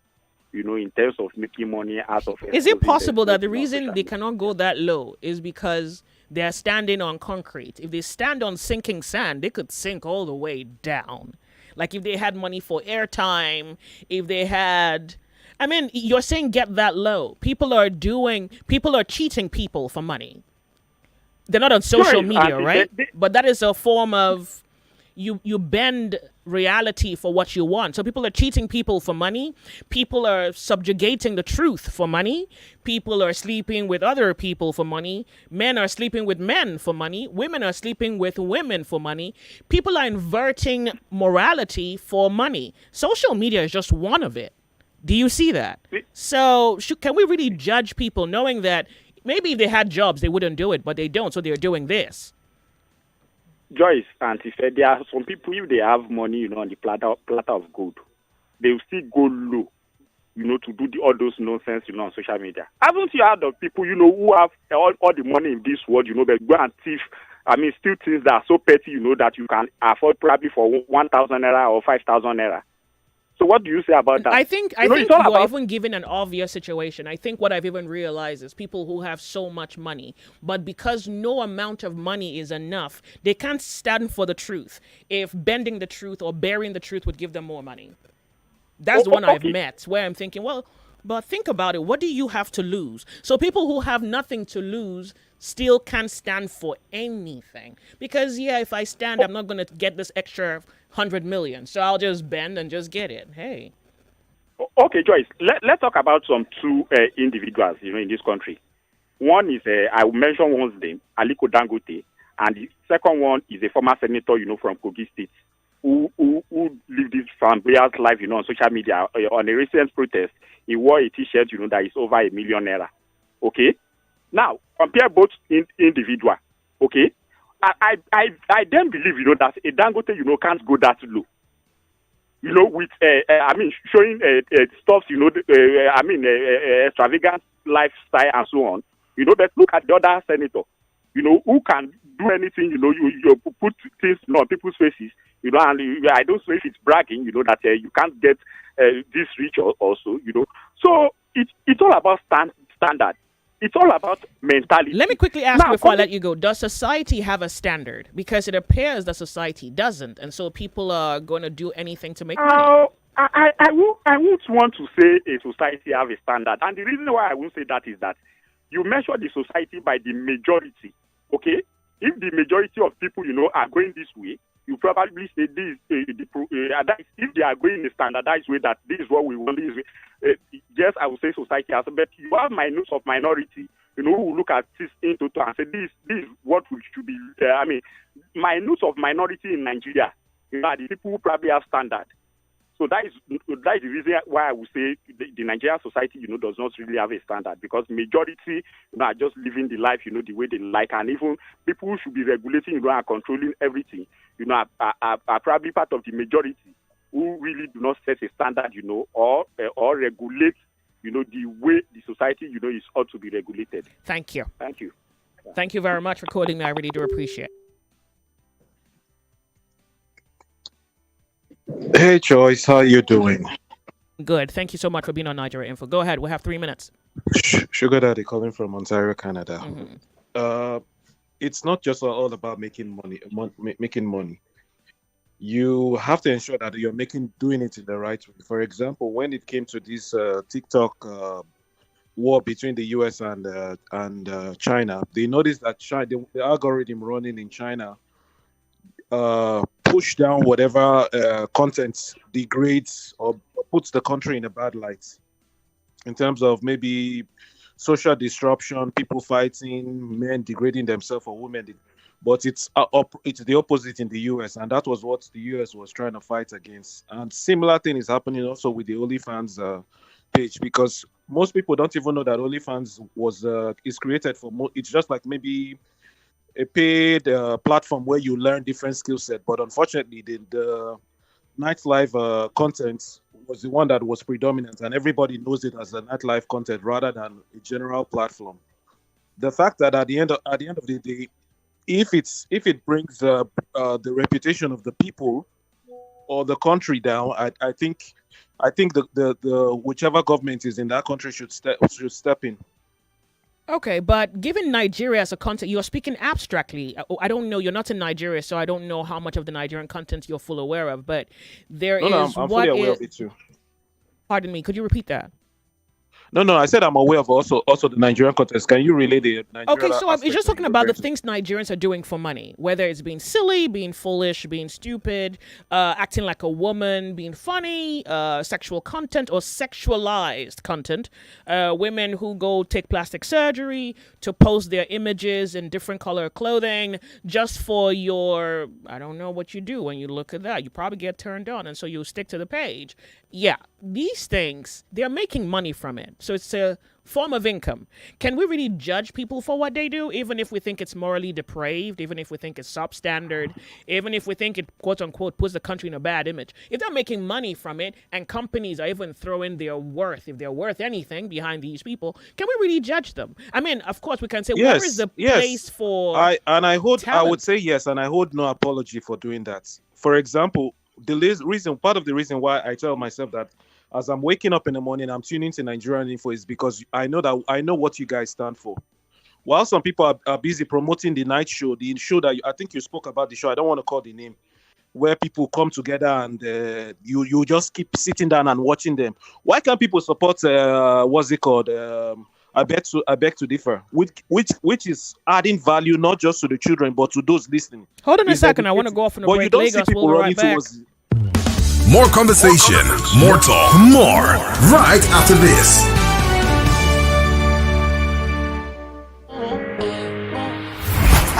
in terms of making money out of it. Is it possible that the reason they cannot go that low is because they're standing on concrete? If they stand on sinking sand, they could sink all the way down. Like if they had money for airtime, if they had... you're saying get that low. People are cheating people for money. They're not on social media, right? But that is a form of you bend reality for what you want. So people are cheating people for money. People are subjugating the truth for money. People are sleeping with other people for money. Men are sleeping with men for money. Women are sleeping with women for money. People are inverting morality for money. Social media is just one of it. Do you see that? So can we really judge people knowing that maybe if they had jobs, they wouldn't do it, but they don't, so they're doing this? Joyce and Tifa, there are some people, if they have money, on the platter of gold, they will still go low, to do all those nonsense, on social media. Haven't you heard of people, who have all the money in this world, but go and thief, steal things that are so petty, that you can afford probably for 1,000 naira or 5,000 naira. So what do you say about that? I think you're even given an obvious situation. I think what I've even realized is people who have so much money, but because no amount of money is enough, they can't stand for the truth if bending the truth or burying the truth would give them more money. That's the one I've Okay. met where I'm thinking, well, but think about it. What do you have to lose? So people who have nothing to lose still can't stand for anything. Because, yeah, if I stand, I'm not going to get this extra 100 million. So I'll just bend and just get it. Hey. Okay, Joyce. Let's talk about some two individuals, in this country. One is I will mention one's name, Aliko Dangote, and the second one is a former senator, from Kogi State, who lived this flamboyant life, on social media. On a recent protest, he wore a T-shirt, that is over $1 million. Okay. Now compare both individual. Okay. I then believe, that a Dangote, can't go that low. With showing stuff, extravagant lifestyle and so on. But look at the other senator, who can do anything, you put things on people's faces, and I don't know if it's bragging, that you can't get this rich also, So it's all about standard. It's all about mentality. Let me quickly ask you before I let you go. Does society have a standard? Because it appears that society doesn't. And so people are going to do anything to make money. I won't want to say a society have a standard. And the reason why I won't say that is that you measure the society by the majority. Okay? If the majority of people, are going this way, you probably say this. If they are going in a standardized way, that this is what we want. Yes, I would say society has. But you have minutes of minority, who will look at this in total and say this is what we should be. Minutes of minority in Nigeria, are the people who probably have standard. So that is the reason why I would say the Nigerian society, does not really have a standard, because majority, are just living the life, the way they like, and even people who should be regulating, and controlling everything, are probably part of the majority who really do not set a standard, or regulate, the way the society, is ought to be regulated. Thank you. Thank you. Thank you very much for quoting me. I really do appreciate it. Hey Joyce, how you doing? Good. Thank you so much for being on Nigeria Info. Go ahead. We have 3 minutes. Sugar Daddy calling from Ontario, Canada. Mm-hmm. It's not just all about making money. You have to ensure that you're doing it in the right way. For example, when it came to this TikTok war between the US and China, they noticed that the algorithm running in China push down whatever content degrades or puts the country in a bad light in terms of maybe social disruption, people fighting, men degrading themselves or women. But it's the opposite in the US, and that was what the US was trying to fight against. And similar thing is happening also with the OnlyFans page, because most people don't even know that OnlyFans is created for it's just like maybe a paid platform where you learn different skill set, but unfortunately the nightlife content was the one that was predominant, and everybody knows it as a nightlife content rather than a general platform. The fact that at the end of the day, if it brings the reputation of the people or the country down, I think the whichever government is in that country should step in. Okay, but given Nigeria as a content, you're speaking abstractly. I don't know. You're not in Nigeria, so I don't know how much of the Nigerian content you're full aware of. But I'm fully aware of it too. Pardon me. Could you repeat that? No, I said I'm aware of also the Nigerian context. Can you relay the Nigerian? Okay, so I'm just talking about the things Nigerians are doing for money, whether it's being silly, being foolish, being stupid, acting like a woman, being funny, sexual content or sexualized content, women who go take plastic surgery to post their images in different color clothing just for your, I don't know what you do when you look at that. You probably get turned on, and so you stick to the page. Yeah, these things, they're making money from it. So it's a form of income. Can we really judge people for what they do, even if we think it's morally depraved, even if we think it's substandard, even if we think it, quote unquote, puts the country in a bad image? If they're making money from it and companies are even throwing their worth, if they're worth anything, behind these people, can we really judge them? I mean, of course, we can say, where is the place for talent? I would say yes, and I hold no apology for doing that. For example, part of the reason why I tell myself that as I'm waking up in the morning, I'm tuning to Nigerian Info is because I know what you guys stand for. While some people are busy promoting the night show, the show that I think you spoke about, the show, I don't want to call the name. where people come together and you just keep sitting down and watching them. Why can't people support what's it called? I beg to differ. Which is adding value not just to the children but to those listening. Hold on a second. I want to go off on a but break. you don't Lagos, see people we'll be running right back. towards. More conversation, more talk, more right after this.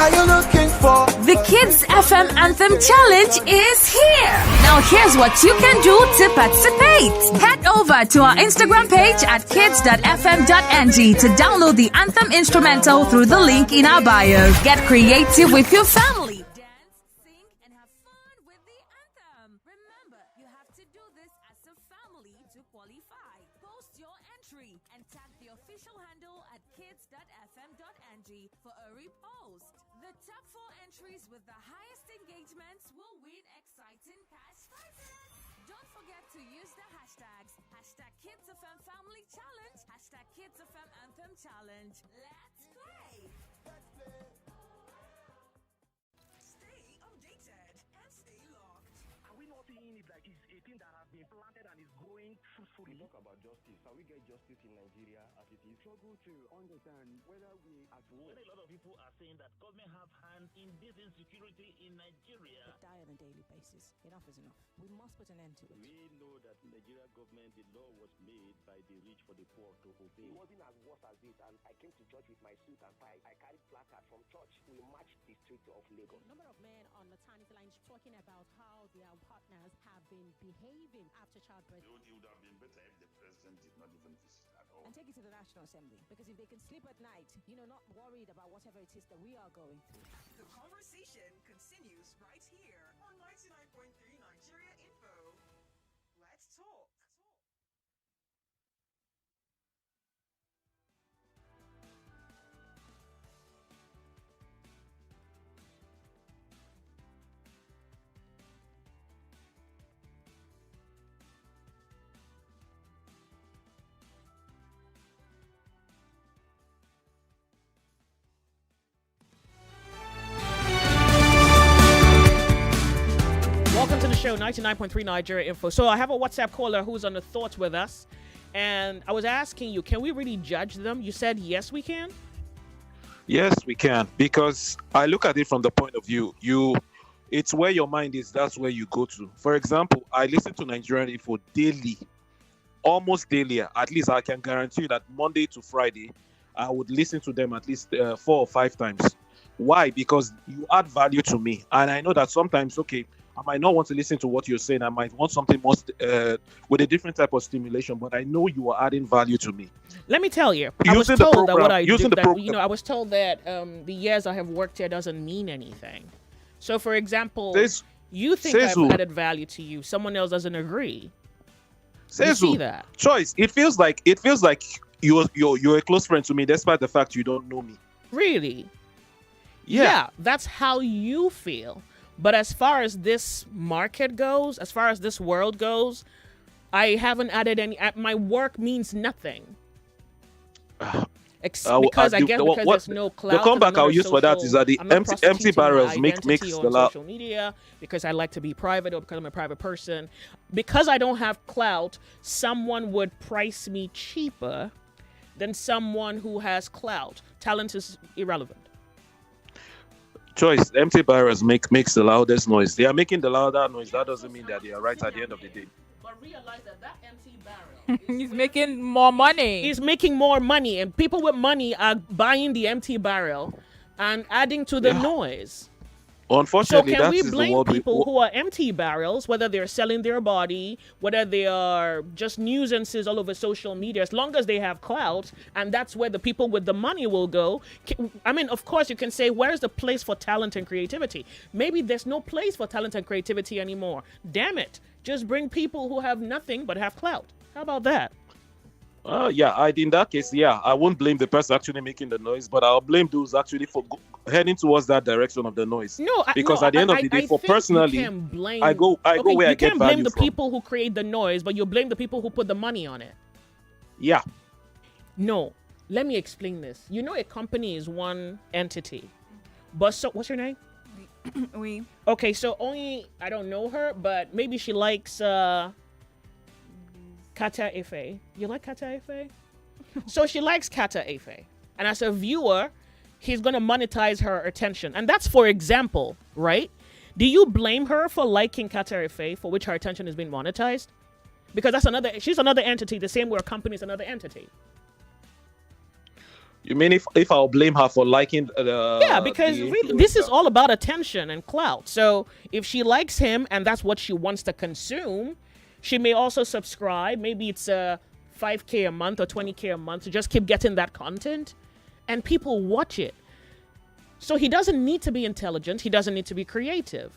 Are you looking for? The Kids FM Anthem Challenge is here. Now here's what you can do to participate. Head over to our Instagram page at kids.fm.ng to download the Anthem instrumental through the link in our bio. Get creative with your family. Dance, sing, and have fun with the anthem. Remember, you have to do this as a family to qualify. Post your entry and tag the official handle at kids.fm.ng for a repost. The top 4 entries with the highest engagements will win exciting cash prizes. Don't forget to use the hashtags #KidsFMFamilyChallenge, #KidsFMAnthem Challenge. Let's play. Stay updated and stay locked. Are we not seeing it like it's a thing that has been planted and is growing fruitfully? We talk about justice. Can we get justice in Nigeria as it is? Struggle to understand whether we at war. A lot of people are saying that government have hand in this insecurity in Nigeria. We die on a daily basis. Enough is enough. We must put an end to it. We know that Nigeria government, the law was made by the rich for the poor to obey. It wasn't as worse as this, and I came to church with my suit and tie. I carried placard from church. We marched the streets of Lagos. A number of men on maternity lines talking about how their partners have been behaving after childbirth. It would have been better if the president did not even visit at all. And take it to the National Assembly. Because if they can sleep at night, not worried about whatever it is that we are going through. The conversation continues right here on 99.3 Nigeria Info. Let's talk. Welcome to the show, 99.3 Nigeria Info. So I have a WhatsApp caller who's on the thoughts with us. And I was asking you, can we really judge them? You said yes, we can? Yes, we can. Because I look at it from the point of view, it's where your mind is, that's where you go to. For example, I listen to Nigerian Info daily, almost daily. At least I can guarantee you that Monday to Friday, I would listen to them at least 4 or 5 times. Why? Because you add value to me. And I know that sometimes, okay, I might not want to listen to what you're saying. I might want something more with a different type of stimulation, but I know you are adding value to me. Let me tell you, I was told that what I do, I was told that the years I have worked here doesn't mean anything. So, for example, you think I've added value to you. Someone else doesn't agree. You see that? Choice. It feels like you're a close friend to me, despite the fact you don't know me. Really? Yeah, that's how you feel. But as far as this market goes, as far as this world goes, I haven't added any. My work means nothing. Because there's no clout. The comeback I'll use for that is that the empty barrels makes the loud. Social media, because I like to be private, or because I'm a private person. Because I don't have clout, someone would price me cheaper than someone who has clout. Talent is irrelevant. Choice. Empty barrels makes the loudest noise. They are making the louder noise. That doesn't mean that they are right at the end of the day. But realize that empty barrel he's making more money. He's making more money, and people with money are buying the empty barrel and adding to the noise. Unfortunately, so can we blame people who are empty barrels, whether they're selling their body, whether they are just nuisances all over social media, as long as they have clout, and that's where the people with the money will go? I mean, of course, you can say, where's the place for talent and creativity? Maybe there's no place for talent and creativity anymore. Damn it. Just bring people who have nothing but have clout. How about that? In that case, I won't blame the person actually making the noise, but I'll blame those actually for heading towards that direction of the noise. Because at the end of the day, I go where I get value. You can't blame the people who create the noise, but you blame the people who put the money on it. Yeah. No, let me explain this. A company is one entity, but what's your name? We. Okay, so only I don't know her, but maybe she likes Kata Efe. You like Kata Efe? So she likes Kata Efe. And as a viewer, he's going to monetize her attention. And that's for example, right? Do you blame her for liking Kata Efe, for which her attention is being monetized? Because she's another entity, the same way a company is another entity. You mean if I'll blame her for liking yeah, because really, this is all about attention and clout. So if she likes him and that's what she wants to consume, she may also subscribe. Maybe it's $5K a month or $20K a month to just keep getting that content, and people watch it. So he doesn't need to be intelligent. He doesn't need to be creative,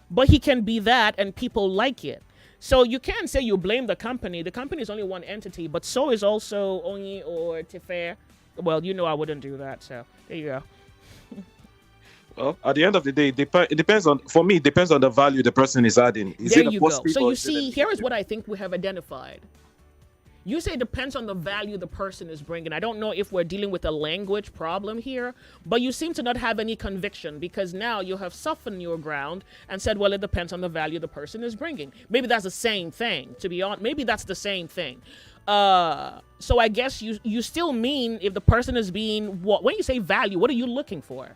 but he can be that, and people like it. So you can't say you blame the company. The company is only one entity, but so is also Onyi or Tefe. Well, I wouldn't do that. So there you go. Well, at the end of the day, it depends on. For me, it depends on the value the person is adding. Is there it you a go. positive So or you is it a see, here is negative? what I think we have identified. You say it depends on the value the person is bringing. I don't know if we're dealing with a language problem here, but you seem to not have any conviction, because now you have softened your ground and said, well, it depends on the value the person is bringing. Maybe that's the same thing, to be honest. Maybe that's the same thing. So I guess you still mean if the person is being what? When you say value, what are you looking for?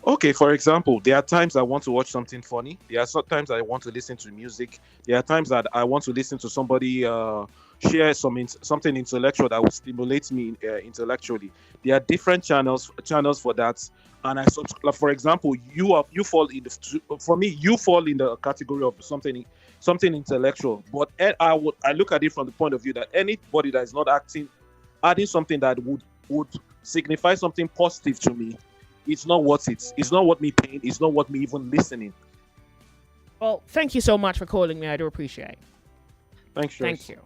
Okay, for example, there are times I want to watch something funny. There are sometimes I want to listen to music. There are times that I want to listen to somebody share something intellectual that will stimulate me intellectually. There are different channels for that. And for example, you fall in you fall in the category of something intellectual. But I look at it from the point of view that anybody that is not adding something that would signify something positive to me, it's not worth it. It's not worth me paying. It's not worth me even listening. Well, thank you so much for calling me. I do appreciate it. Thanks, Joyce. Thank you.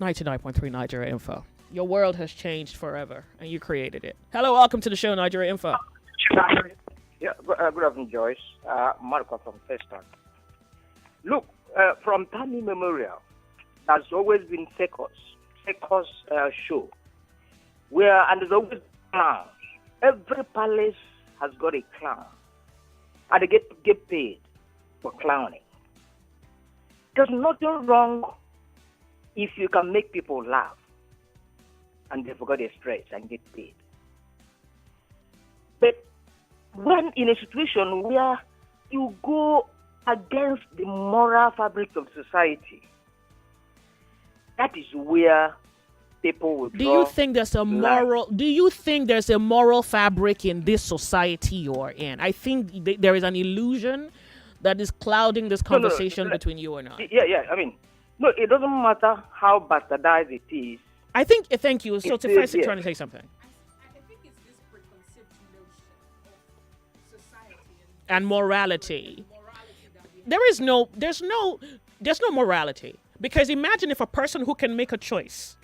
99.3 Nigeria Info. Your world has changed forever, and you created it. Hello, welcome to the show, Nigeria Info. Yeah, good afternoon, Joyce. Marco from Feston. Look, from time immemorial, there's always been circus show, and there's always clowns. Every palace has got a clown, and they get paid for clowning. There's nothing wrong if you can make people laugh and they forget their stress and get paid. But when in a situation where you go against the moral fabric of society, that is where people will Do you think there's a moral fabric in this society you're in? I think there is an illusion that is clouding this conversation between you and I. Yeah. I mean, no, it doesn't matter how bastardized it is. I think, thank you. So, Tefai is trying to say something. I think it's this preconceived notion of society and morality. There's no morality. Because imagine if a person who can make a choice,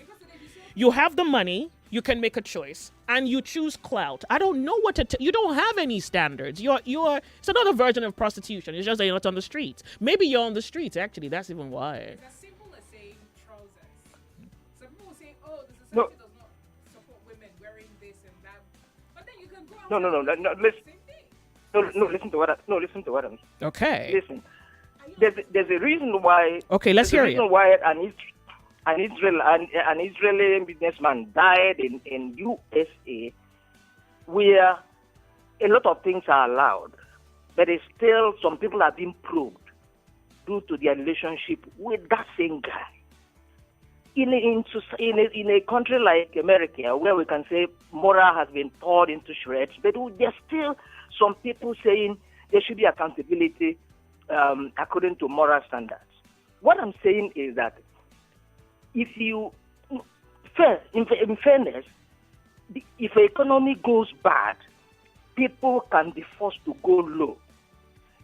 you have the money, you can make a choice, and you choose clout. I don't know what to you don't have any standards. It's another version of prostitution. It's just that you're not on the streets. Maybe you're on the streets, actually. That's even why. It's as simple as saying trousers. Some people say, oh, the society does not support women wearing this and that. But then you can go out listen to what I'm saying. Okay. Listen. There's a reason why. Okay, let's hear you. Why an Israeli businessman died in USA, where a lot of things are allowed, but it's still some people are being probed due to their relationship with that same guy. In a country like America, where we can say moral has been torn into shreds, but there's still some people saying there should be accountability according to moral standards. What I'm saying is that if you, first, in fairness, if the economy goes bad, people can be forced to go low.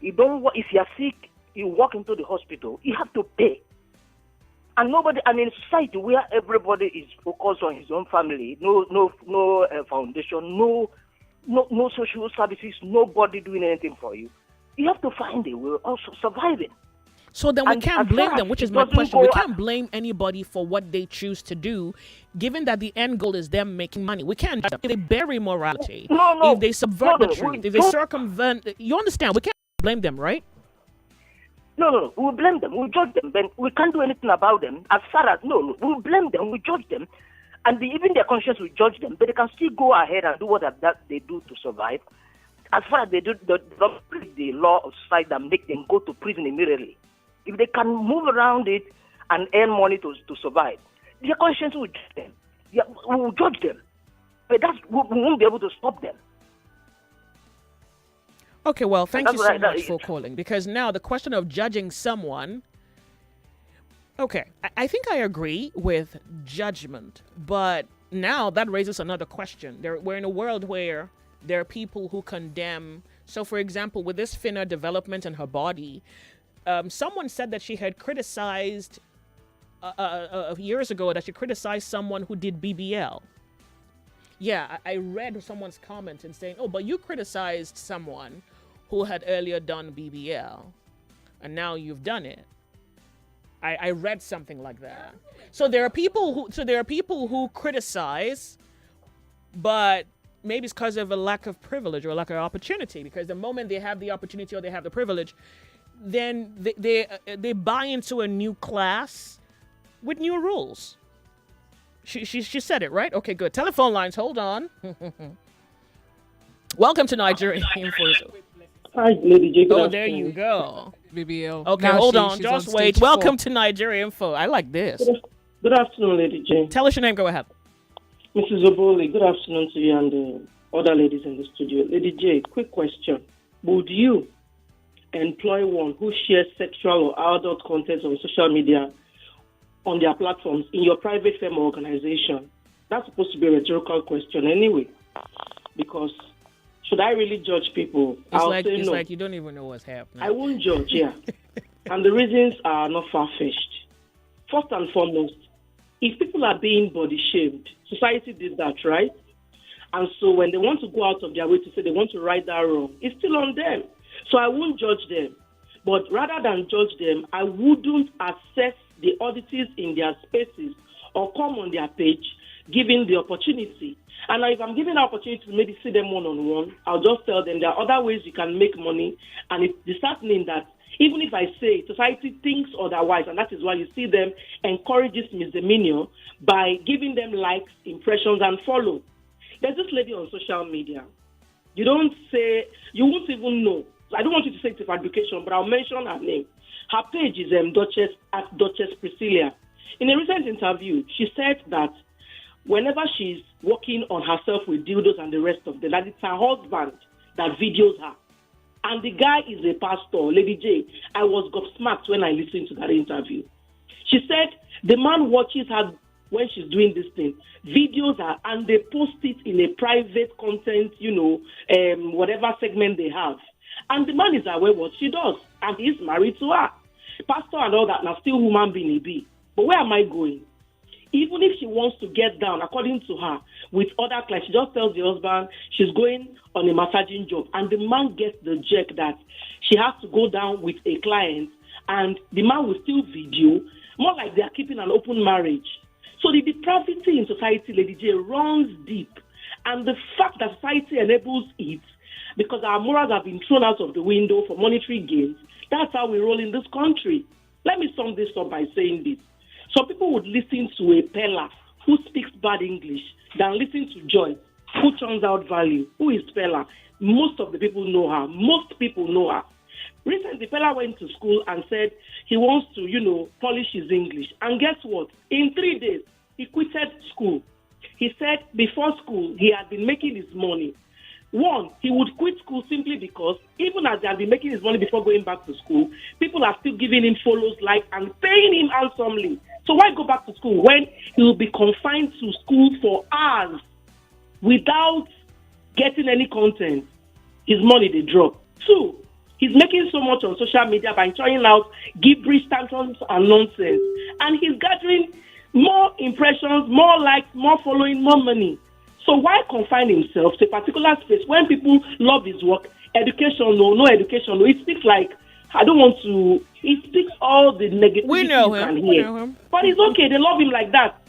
If you are sick, you walk into the hospital, you have to pay. And in a society where everybody is focused on his own family, no foundation, no social services, nobody doing anything for you, you have to find a way of surviving. So then we And can't as blame far them, as which it is my doesn't question. We go can't blame anybody for what they choose to do, given that the end goal is them making money. We can't judge them. If they bury morality, No, if they subvert the we truth, if they don't. circumvent, you understand? We can't blame them, right? No. We blame them. We judge them. Then we can't do anything about them. As far as we blame them. We judge them, and even their conscience will judge them. But they can still go ahead and do what that they do to survive. As far as they do the law of society that make them go to prison immediately, if they can move around it and earn money to survive, their conscience will judge them. Yeah, we will judge them, but we won't be able to stop them. Okay, well, thank That's you so right, much for calling, because now the question of judging someone, okay, I think I agree with judgment, but now that raises another question. We're in a world where there are people who condemn. So, for example, with this Finna development in her body, someone said that she had criticized years ago that she criticized someone who did BBL. Yeah, I read someone's comment and saying, oh, but you criticized someone who had earlier done BBL, and now you've done it. I read something like that. So there are people who criticize, but maybe it's because of a lack of privilege or a lack of opportunity. Because the moment they have the opportunity or they have the privilege, then they buy into a new class with new rules. She said it, right? Okay, good. Telephone lines, hold on. Welcome to Nigeria Info. Hi, Lady J. Oh, there you go. BBL. Okay, Now hold on. she's Just on wait. stage Welcome 4. to Nigeria Info. I like this. Good afternoon, Lady J. Tell us your name. Go ahead. Mrs. Oboli, good afternoon to you and the other ladies in the studio. Lady J, quick question. Would you employ one who shares sexual or adult content on social media on their platforms in your private firm or organization? That's supposed to be a rhetorical question anyway. Because should I really judge people? It's I'll say no. like you don't even know what's happening. I won't judge, yeah. And the reasons are not far-fetched. First and foremost, if people are being body shamed, society did that, right? And so when they want to go out of their way to say they want to right that wrong, it's still on them. So I won't judge them. But rather than judge them, I wouldn't assess the oddities in their spaces or come on their page, giving the opportunity. And if I'm given an opportunity to maybe see them one-on-one, I'll just tell them there are other ways you can make money. And it's disheartening that even if I say society thinks otherwise, and that is why you see them encourage this misdemeanor by giving them likes, impressions, and follow. There's this lady on social media. You won't even know. I don't want you to say it's a fabrication, but I'll mention her name. Her page is Duchess Priscilla. In a recent interview, she said that whenever she's working on herself with dildos and the rest of them, that it's her husband that videos her. And the guy is a pastor, Lady J. I was gobsmacked when I listened to that interview. She said the man watches her when she's doing this thing, videos her, and they post it in a private content, whatever segment they have. And the man is aware what she does, and he's married to her. Pastor and all that, now still human being he be. But where am I going? Even if she wants to get down, according to her, with other clients, she just tells the husband she's going on a massaging job. And the man gets the jerk that she has to go down with a client, and the man will still video, more like they are keeping an open marriage. So the depravity in society, Lady J, runs deep. And the fact that society enables it, because our morals have been thrown out of the window for monetary gains, that's how we roll in this country. Let me sum this up by saying this. Some people would listen to a Pella who speaks bad English than listen to Joyce, who turns out value. Who is Pella? Most of the people know her. Most people know her. Recently, Pella went to school and said he wants to, polish his English. And guess what? In 3 days, he quitted school. He said before school, he had been making his money. One, he would quit school simply because even as he had been making his money before going back to school, people are still giving him follows, likes, and paying him handsomely. So why go back to school when he will be confined to school for hours without getting any content? His money, they drop. Two, he's making so much on social media by trying out gibberish, tantrums, and nonsense. And he's gathering more impressions, more likes, more following, more money. So why confine himself to a particular space when people love his work? Education, no education, no. It speaks like, it speaks all the negativity We know you him. can We hear. know him. But it's okay. They love him like that.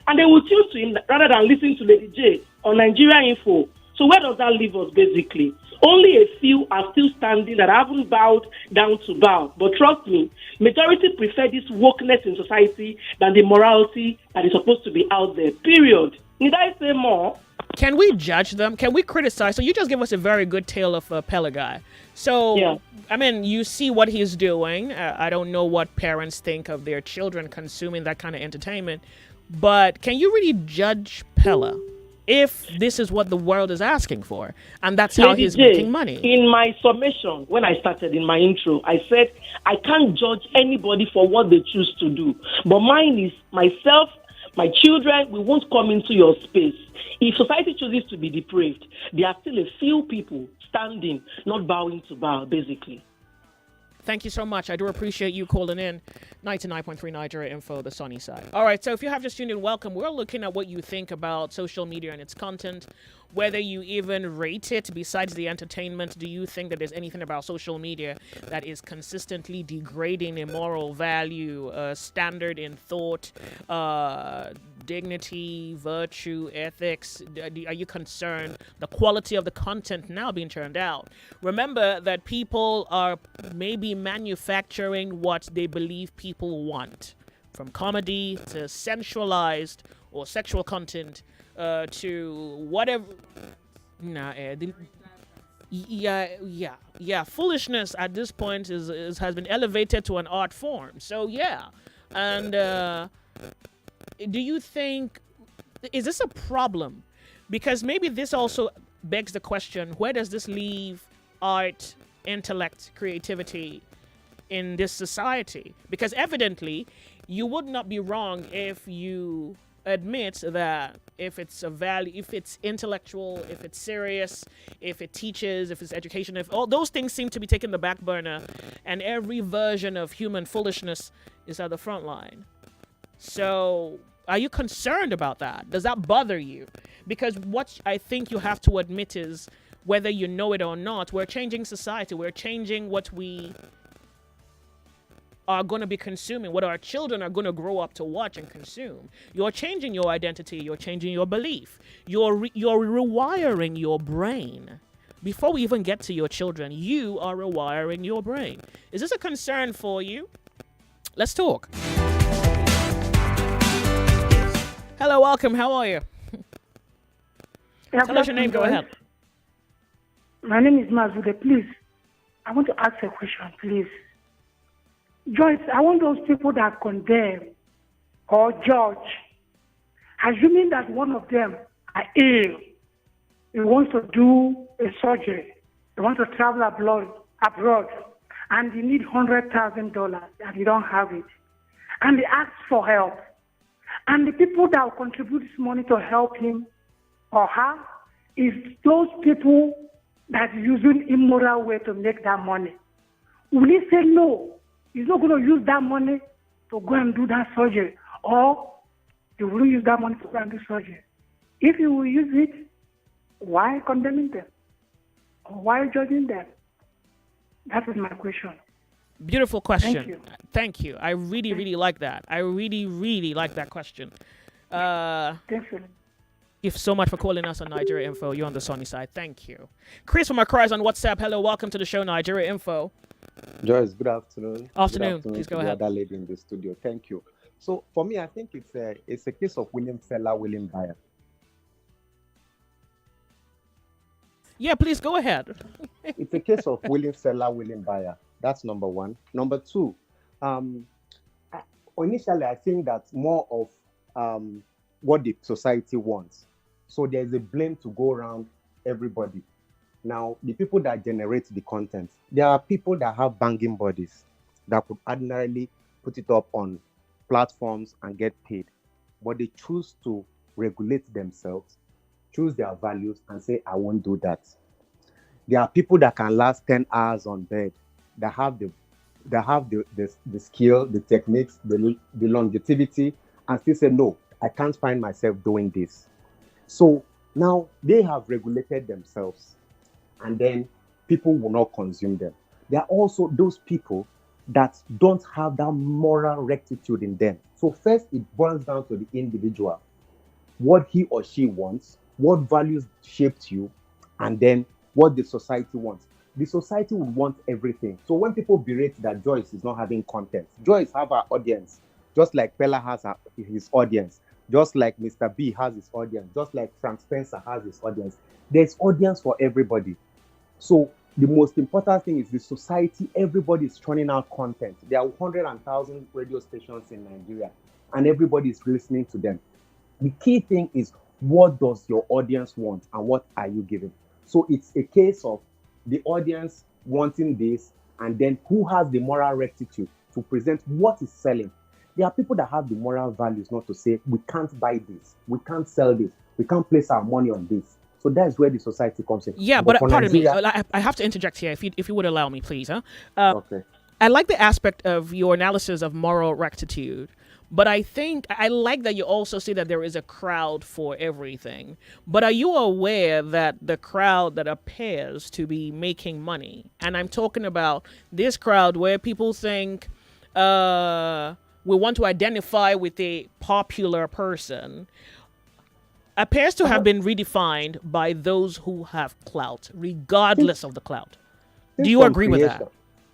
And they will tune to him rather than listen to Lady J on Nigeria Info. So where does that leave us, basically? Only a few are still standing that haven't bowed down to bow. But trust me, majority prefer this wokeness in society than the morality that is supposed to be out there. Period. Need I say more? Can we judge them? Can we criticize? So you just give us a very good tale of a Pella guy. So, Yeah. I mean, you see what he's doing. I don't know what parents think of their children consuming that kind of entertainment. But can you really judge Pella if this is what the world is asking for? And that's how Lady he's J, making money. In my summation, when I started in my intro, I said I can't judge anybody for what they choose to do. But mine is myself, my children, we won't come into your space. If society chooses to be depraved, there are still a few people standing, not bowing to bow, basically. Thank you so much. I do appreciate you calling in. 99.3 Nigeria Info, the sunny side. All right, so if you have just tuned in, welcome. We're looking at what you think about social media and its content, whether you even rate it besides the entertainment. Do you think that there's anything about social media that is consistently degrading a moral value, standard in thought, dignity, virtue, ethics? Are you concerned the quality of the content now being turned out? Remember that people are maybe manufacturing what they believe people want, from comedy to sensualized or sexual content to whatever. Yeah. Foolishness at this point has been elevated to an art form. So yeah, and do you think, is this a problem? Because maybe this also begs the question: where does this leave art, intellect, creativity in this society? Because evidently, you would not be wrong if you admit that if it's a value, if it's intellectual, if it's serious, if it teaches, if it's education, if all those things seem to be taking the back burner, and every version of human foolishness is at the front line. So, are you concerned about that? Does that bother you? Because what I think you have to admit is, whether you know it or not, we're changing society. We're changing what we are going to be consuming, what our children are going to grow up to watch and consume. You're changing your identity. You're changing your belief. You're rewiring your brain. Before we even get to your children, you are rewiring your brain. Is this a concern for you? Let's talk. Hello, welcome. How are you? Tell us your name. Go ahead. My name is Mazude. Please, I want to ask a question, please. Joyce, I want those people that condemn or judge, assuming that one of them are ill, he wants to do a surgery, he wants to travel abroad, and he need $100,000 and he don't have it, and he asks for help, and the people that will contribute this money to help him or her is those people that using immoral way to make that money. Will he say no? He's not going to use that money to go and do that surgery, or he will use that money to go and do surgery. If he will use it, why condemning them? Or why judging them? That is my question. Beautiful question. Thank you. Thank you. I really like that. I really like that question. Thank you. Thank you so much for calling us on Nigeria Info. You're on the sunny side. Thank you. Chris from Accra is on WhatsApp. Hello, welcome to the show, Nigeria Info. Joyce, good afternoon. Afternoon. Good afternoon Please go to ahead. the other lady in the studio. Thank you. So for me, I think it's a case of willing seller, willing buyer. Yeah, please go ahead. It's a case of willing seller, willing buyer. That's number one. Number two, initially I think that's more of what the society wants. So there's a blame to go around everybody. Now, the people that generate the content, there are people that have banging bodies that could ordinarily put it up on platforms and get paid. But they choose to regulate themselves, choose their values, and say, I won't do that. There are people that can last 10 hours on bed, that have the skill, the techniques, the longevity, and still say, no, I can't find myself doing this. So now they have regulated themselves, and then people will not consume them. There are also those people that don't have that moral rectitude in them. So first, it boils down to the individual, what he or she wants, what values shaped you, and then what the society wants. The society would want everything. So when people berate that Joyce is not having content, Joyce have her audience, just like Pella has his audience, just like Mr. B has his audience, just like Frank Spencer has his audience. There's audience for everybody. So the most important thing is the society. Everybody is churning out content. There are 100,000 radio stations in Nigeria, and everybody is listening to them. The key thing is, what does your audience want and what are you giving? So it's a case of the audience wanting this, and then who has the moral rectitude to present what is selling. There are people that have the moral values not to say, we can't buy this, we can't sell this, we can't place our money on this. So that's where the society comes in. Yeah, but pardon me, I have to interject here, if you would allow me, please. Okay. I like the aspect of your analysis of moral rectitude, but I think I like that you also see that there is a crowd for everything. But are you aware that the crowd that appears to be making money, and I'm talking about this crowd where people think we want to identify with a popular person, appears to have been redefined by those who have clout, regardless of the clout. Do you agree with that?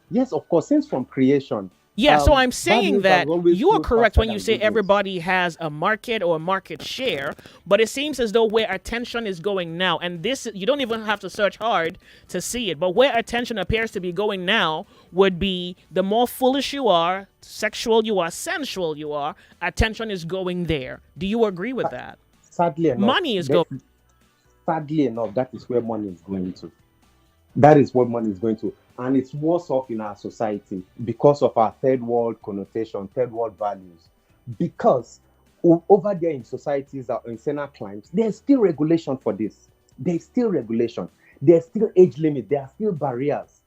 Yes, of course, since from creation. Yeah, so I'm saying that you are moved correct faster when you than say business. everybody has a market or a market share, but it seems as though where attention is going now, and this, you don't even have to search hard to see it, but where attention appears to be going now would be the more foolish you are, sexual you are, sensual you are, attention is going there. Do you agree with that? Sadly enough, Money is going. Sadly enough, that is where money is going to. That is what money is going to. And it's worse off in our society because of our third world connotation, third world values. Because over there in societies or in certain climes, there's still regulation for this. There's still regulation. There's still age limit. There are still barriers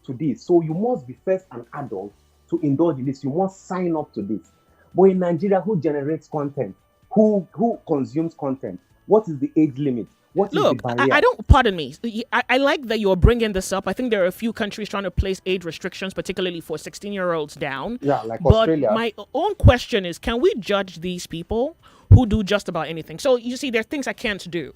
to this. So you must be first an adult to indulge in this. You must sign up to this. But in Nigeria, who generates content? Who consumes content? What is the age limit? What is Look, the barrier? I don't, pardon me. I like that you're bringing this up. I think there are a few countries trying to place age restrictions, particularly for 16-year-olds down. Yeah, like but Australia. my own question is, can we judge these people who do just about anything? So you see, there are things I can't do.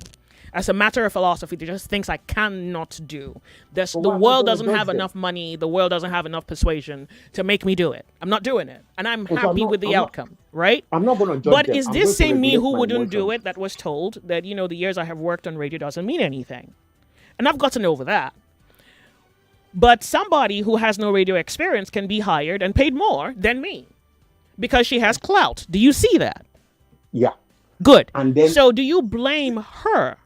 As a matter of philosophy, there are just things I cannot do. The world doesn't have enough money. The world doesn't have enough persuasion to make me do it. I'm not doing it. And I'm happy with the outcome, right? I'm not going to judge But them. is I'm this going to same me regulate who my wouldn't do emotions. it that was told that, the years I have worked on radio doesn't mean anything? And I've gotten over that. But somebody who has no radio experience can be hired and paid more than me because she has clout. Do you see that? Yeah. Good. And then, so do you blame her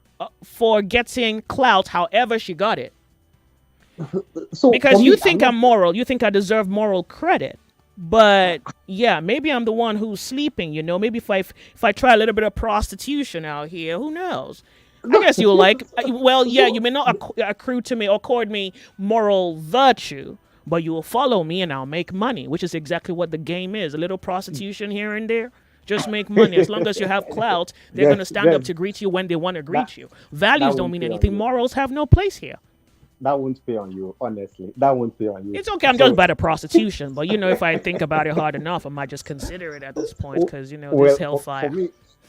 for getting clout however she got it? so Because for you me, think I'm moral, you think I deserve moral credit. But yeah, maybe I'm the one who's sleeping, maybe if I try a little bit of prostitution out here, who knows? I guess you'll you may not accrue to me or accord me moral virtue, but you will follow me and I'll make money, which is exactly what the game is. A little prostitution here and there. Just make money. As long as you have clout, they're going to stand up to greet you when they want to greet you. Values don't mean anything. Morals have no place here. That won't pay on you, honestly. That won't pay on you. It's okay. I'm just bad at prostitution, but if I think about it hard enough, I might just consider it at this point because this hellfire.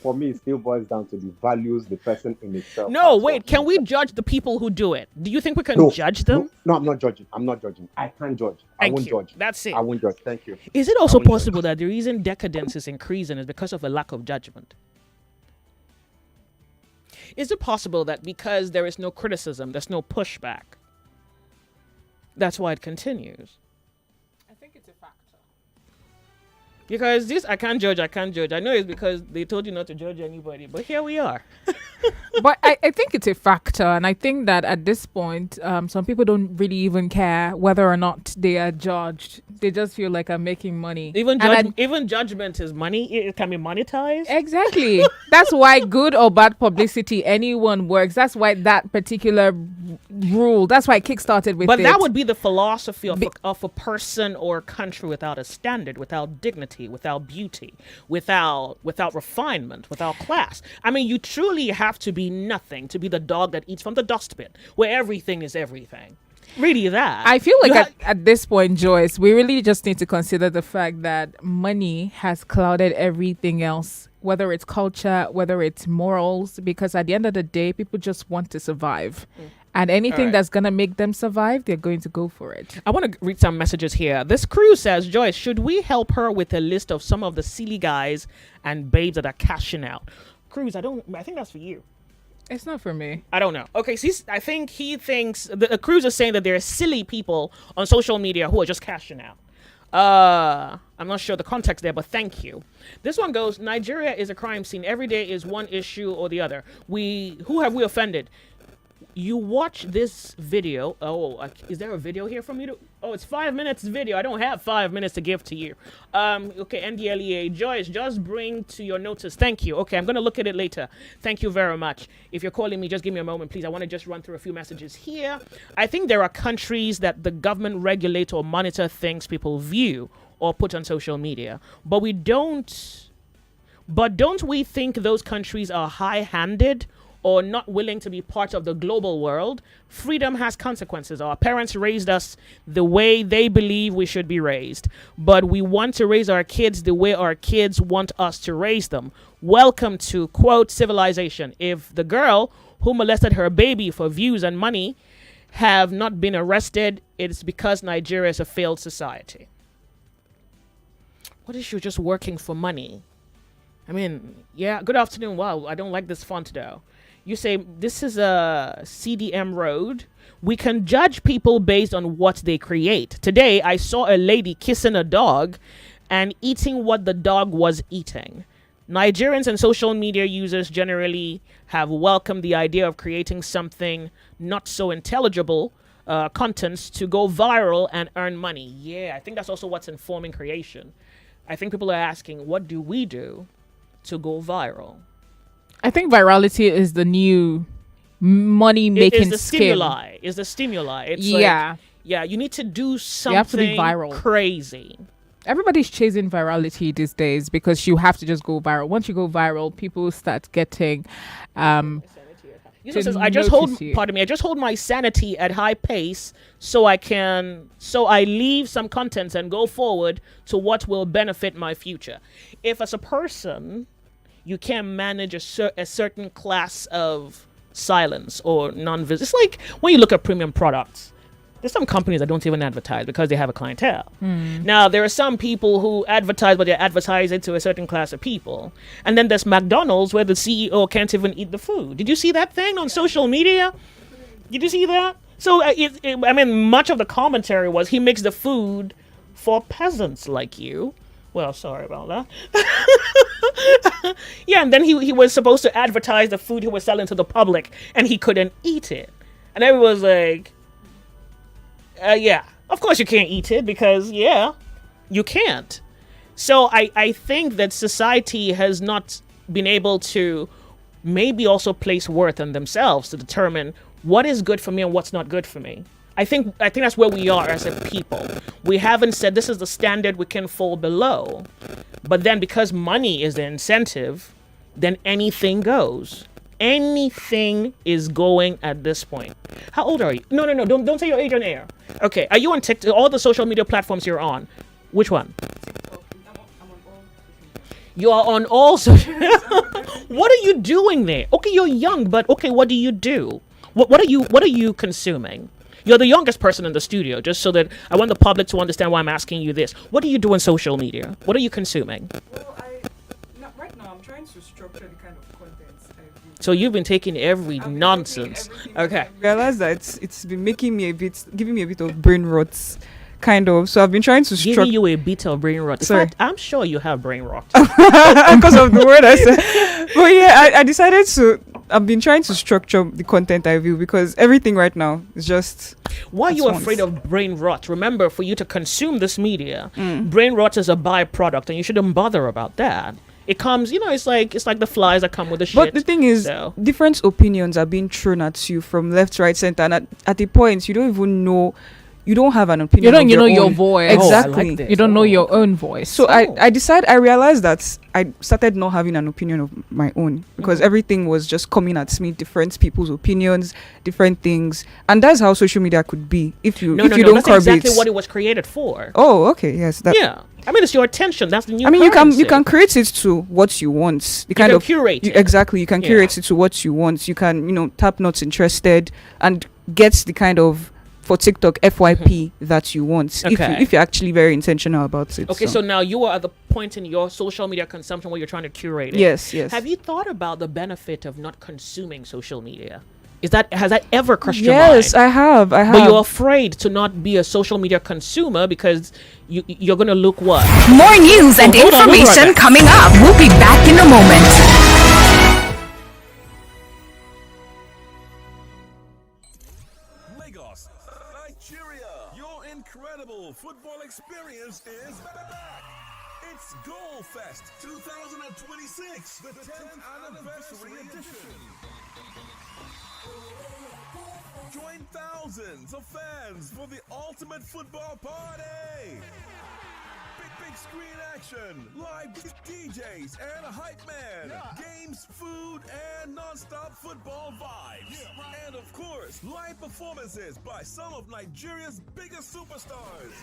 For me, it still boils down to the values the person in itself. No, wait. Can we judge the people who do it? Do you think we can judge them? No, I'm not judging. I can't judge. I won't judge. That's it. I won't judge. Thank you. Is it also possible that the reason decadence is increasing is because of a lack of judgment? Is it possible that because there is no criticism, there's no pushback, that's why it continues? I think it's a factor. Because I can't judge. I know it's because they told you not to judge anybody, but here we are. But I think it's a factor, and I think that at this point, some people don't really even care whether or not they are judged. They just feel like I'm making money. Even judgment is money. It can be monetized. Exactly. That's why good or bad publicity, anyone works. That's why that particular rule. That's why it kickstarted with. But that would be the philosophy of a person or a country without a standard, without dignity, without beauty, without refinement, without class. I mean, you truly have to be nothing to be the dog that eats from the dustbin, where everything is everything. really that. I feel like You at this point, Joyce, we really just need to consider the fact that money has clouded everything else, whether it's culture, whether it's morals, because at the end of the day, people just want to survive. And anything Alright. that's going to make them survive, they're going to go for it. I want to read some messages here. This crew says, Joyce, should we help her with a list of some of the silly guys and babes that are cashing out? Cruz, I think that's for you. It's not for me. I don't know. Okay, so I think he thinks the Cruz is saying that there are silly people on social media who are just cashing out. I'm not sure the context there, but thank you. This one goes, Nigeria is a crime scene. Every day is one issue or the other. Who have we offended? You watch this video. Is there a video here from you? It's 5 minutes video. I don't have 5 minutes to give to you. Okay, NDLEA. Joyce, just bring to your notice. Thank you. Okay, I'm going to look at it later. Thank you very much. If you're calling me, just give me a moment, please. I want to just run through a few messages here. I think there are countries that the government regulate or monitor things people view or put on social media. But don't we think those countries are high-handed or not willing to be part of the global world? Freedom has consequences. Our parents raised us the way they believe we should be raised, but we want to raise our kids the way our kids want us to raise them. Welcome to, quote, civilization. If the girl who molested her baby for views and money have not been arrested, it's because Nigeria is a failed society. What if you're just working for money? I mean, yeah, good afternoon. Wow, I don't like this font though. You say, this is a CDM road. We can judge people based on what they create. Today, I saw a lady kissing a dog and eating what the dog was eating. Nigerians and social media users generally have welcomed the idea of creating something not so intelligible, contents to go viral and earn money. Yeah, I think that's also what's informing creation. I think people are asking, what do we do to go viral? I think virality is the new money-making skill. It's the stimuli. It's you need to do something you have to be viral. Crazy. Everybody's chasing virality these days because you have to just go viral. Once you go viral, people start getting Says, I just hold my sanity at high pace so I leave some contents and go forward to what will benefit my future. If as a person you can't manage a certain class of silence or non-vis. It's like when you look at premium products. There's some companies that don't even advertise because they have a clientele. Now, there are some people who advertise, but they're advertising to a certain class of people. And then there's McDonald's where the CEO can't even eat the food. Did you see that thing on social media? Did you see that? So, much of the commentary was he makes the food for peasants like you. Well, sorry about that. Yeah, and then he was supposed to advertise the food he was selling to the public, and he couldn't eat it. And everyone was like, yeah, of course you can't eat it because, yeah, you can't. So I think that society has not been able to maybe also place worth on themselves to determine what is good for me and what's not good for me. I think that's where we are as a people. We haven't said this is the standard we can fall below. But then because money is the incentive, then anything goes. Anything is going at this point. How old are you? No, don't say your age on air. Okay, are you on TikTok? All the social media platforms you're on. Which one? You are on all social. What are you doing there? Okay, you're young, but okay, what do you do? What are you consuming? You're the youngest person in the studio, just so that I want the public to understand why I'm asking you this. What do you do on social media? What are you consuming? Well, right now I'm trying to structure the kind of content I do. So you've been taking every nonsense. Okay. I realized that it's been giving me a bit of brain rot, kind of. So I've been trying to giving you a bit of brain rot. Sorry. In fact, I'm sure you have brain rot because of the word I said. But yeah, I decided to. I've been trying to structure the content I view because everything right now is just. Why are you afraid of brain rot? Remember, for you to consume this media, brain rot is a byproduct, and you shouldn't bother about that. It comes, it's like the flies that come with the shit. But the thing is, different opinions are being thrown at you from left, right, center, and at a point you don't even know you don't have an opinion. You don't of know your own. voice. Exactly. You don't know your own voice. So I realized that I started not having an opinion of my own because everything was just coming at me, different people's opinions, different things, and that's how social media could be if you don't that's curb exactly it. what it was created for. Oh, okay, yes. Yeah, I mean it's your attention. That's the new. I mean, currency. you can create it to what you want. You can curate it. Exactly, you can curate it to what you want. You can tap not interested and get the kind of for TikTok FYP that you want if you're actually very intentional about it. Okay, so now you are at the point in your social media consumption where you're trying to curate it. Yes. Have you thought about the benefit of not consuming social media? Has that ever crossed your mind? Yes, I have. But you're afraid to not be a social media consumer because you're going to look what? More news and information coming up. We'll be back in a moment. Lagos, Nigeria, your incredible football experience is back. It's Goal Fest 2026, the 10th anniversary edition. Join thousands of fans for the ultimate football party. Big screen action, live DJs and a hype man, games, food, and non-stop football vibes. And of course, live performances by some of Nigeria's biggest superstars.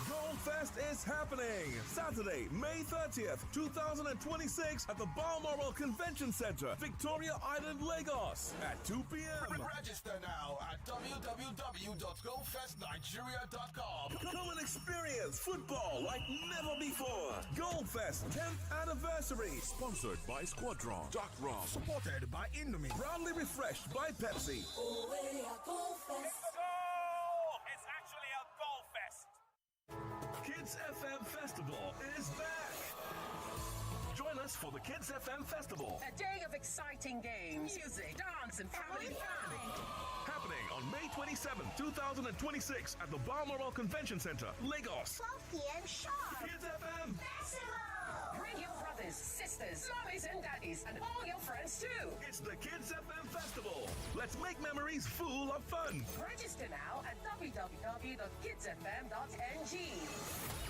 Gold Fest is happening Saturday, May 30th, 2026 at the Balmoral Convention Center, Victoria Island, Lagos at 2 p.m. Register now at www.goldfestnigeria.com. Come and experience football like never before. Gold Fest 10th anniversary. Sponsored by Squadron. Dark Rum. Supported by Indomie. Proudly refreshed by Pepsi. It's actually a Gold Fest. Kids FM Festival is back. Join us for the Kids FM Festival. A day of exciting games, music, dance, and family fun. Happening on May 27, 2026 at the Balmoral Convention Center, Lagos. 12 p.m. sharp. Kids FM Festival. Bring your brothers, sisters, mommies, and daddies, and all your friends too. It's the Kids FM Festival. Let's make memories full of fun. Register now at www.kidsfm.ng.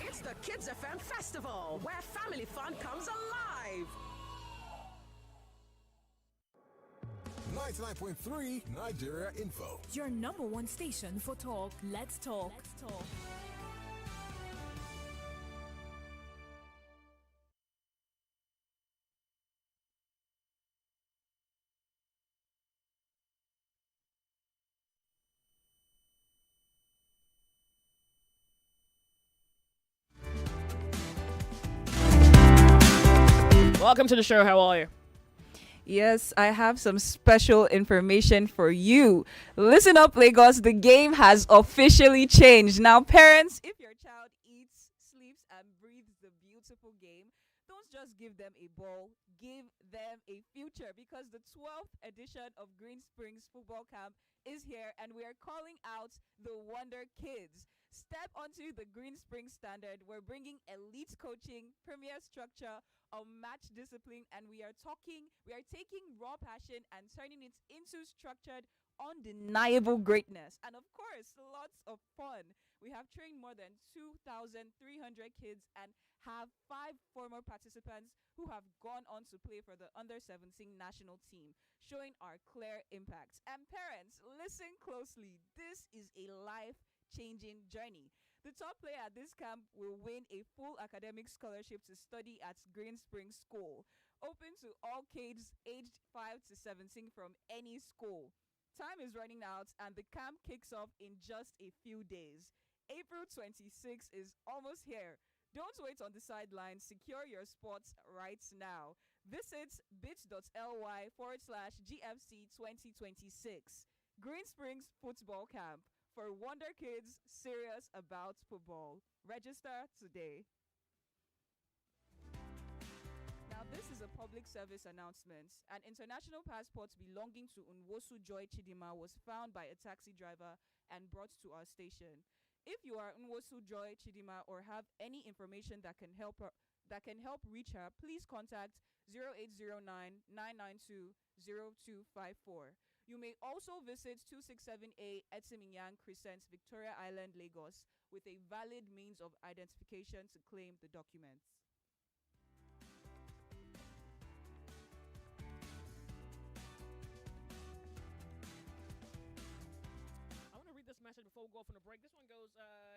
It's the Kids FM Festival, where family fun comes alive. 99.3 Nigeria Info. Your number one station for talk. Let's talk. Welcome to the show. How are you? Yes, I have some special information for you. Listen up, Lagos. The game has officially changed. Now, parents, if your child eats, sleeps, and breathes the beautiful game, don't just give them a ball, give them a future, because the 12th edition of Green Springs Football Camp is here, and we are calling out the Wonder Kids. Step onto the Green Springs standard. We're bringing elite coaching, premier structure, unmatched discipline, and we are taking raw passion and turning it into structured, undeniable greatness. And of course, lots of fun. We have trained more than 2,300 kids and have 5 former participants who have gone on to play for the under-17 national team, showing our clear impact. And parents, listen closely. This is a life-changing journey. The top player at this camp will win a full academic scholarship to study at Green Springs School, open to all kids aged 5 to 17 from any school. Time is running out and the camp kicks off in just a few days. April 26 is almost here. Don't wait on the sidelines. Secure your spots right now. Visit bit.ly/GFC 2026. Green Springs Football Camp. For Wonder Kids serious about football. Register today. Now, this is a public service announcement. An international passport belonging to Nwosu Joy Chidima was found by a taxi driver and brought to our station. If you are Nwosu Joy Chidima or have any information that can help reach her, please contact 0809 992 0254. You may also visit 267A Etiminyang Crescent, Victoria Island, Lagos, with a valid means of identification to claim the documents. I want to read this message before we go off on a break. This one goes,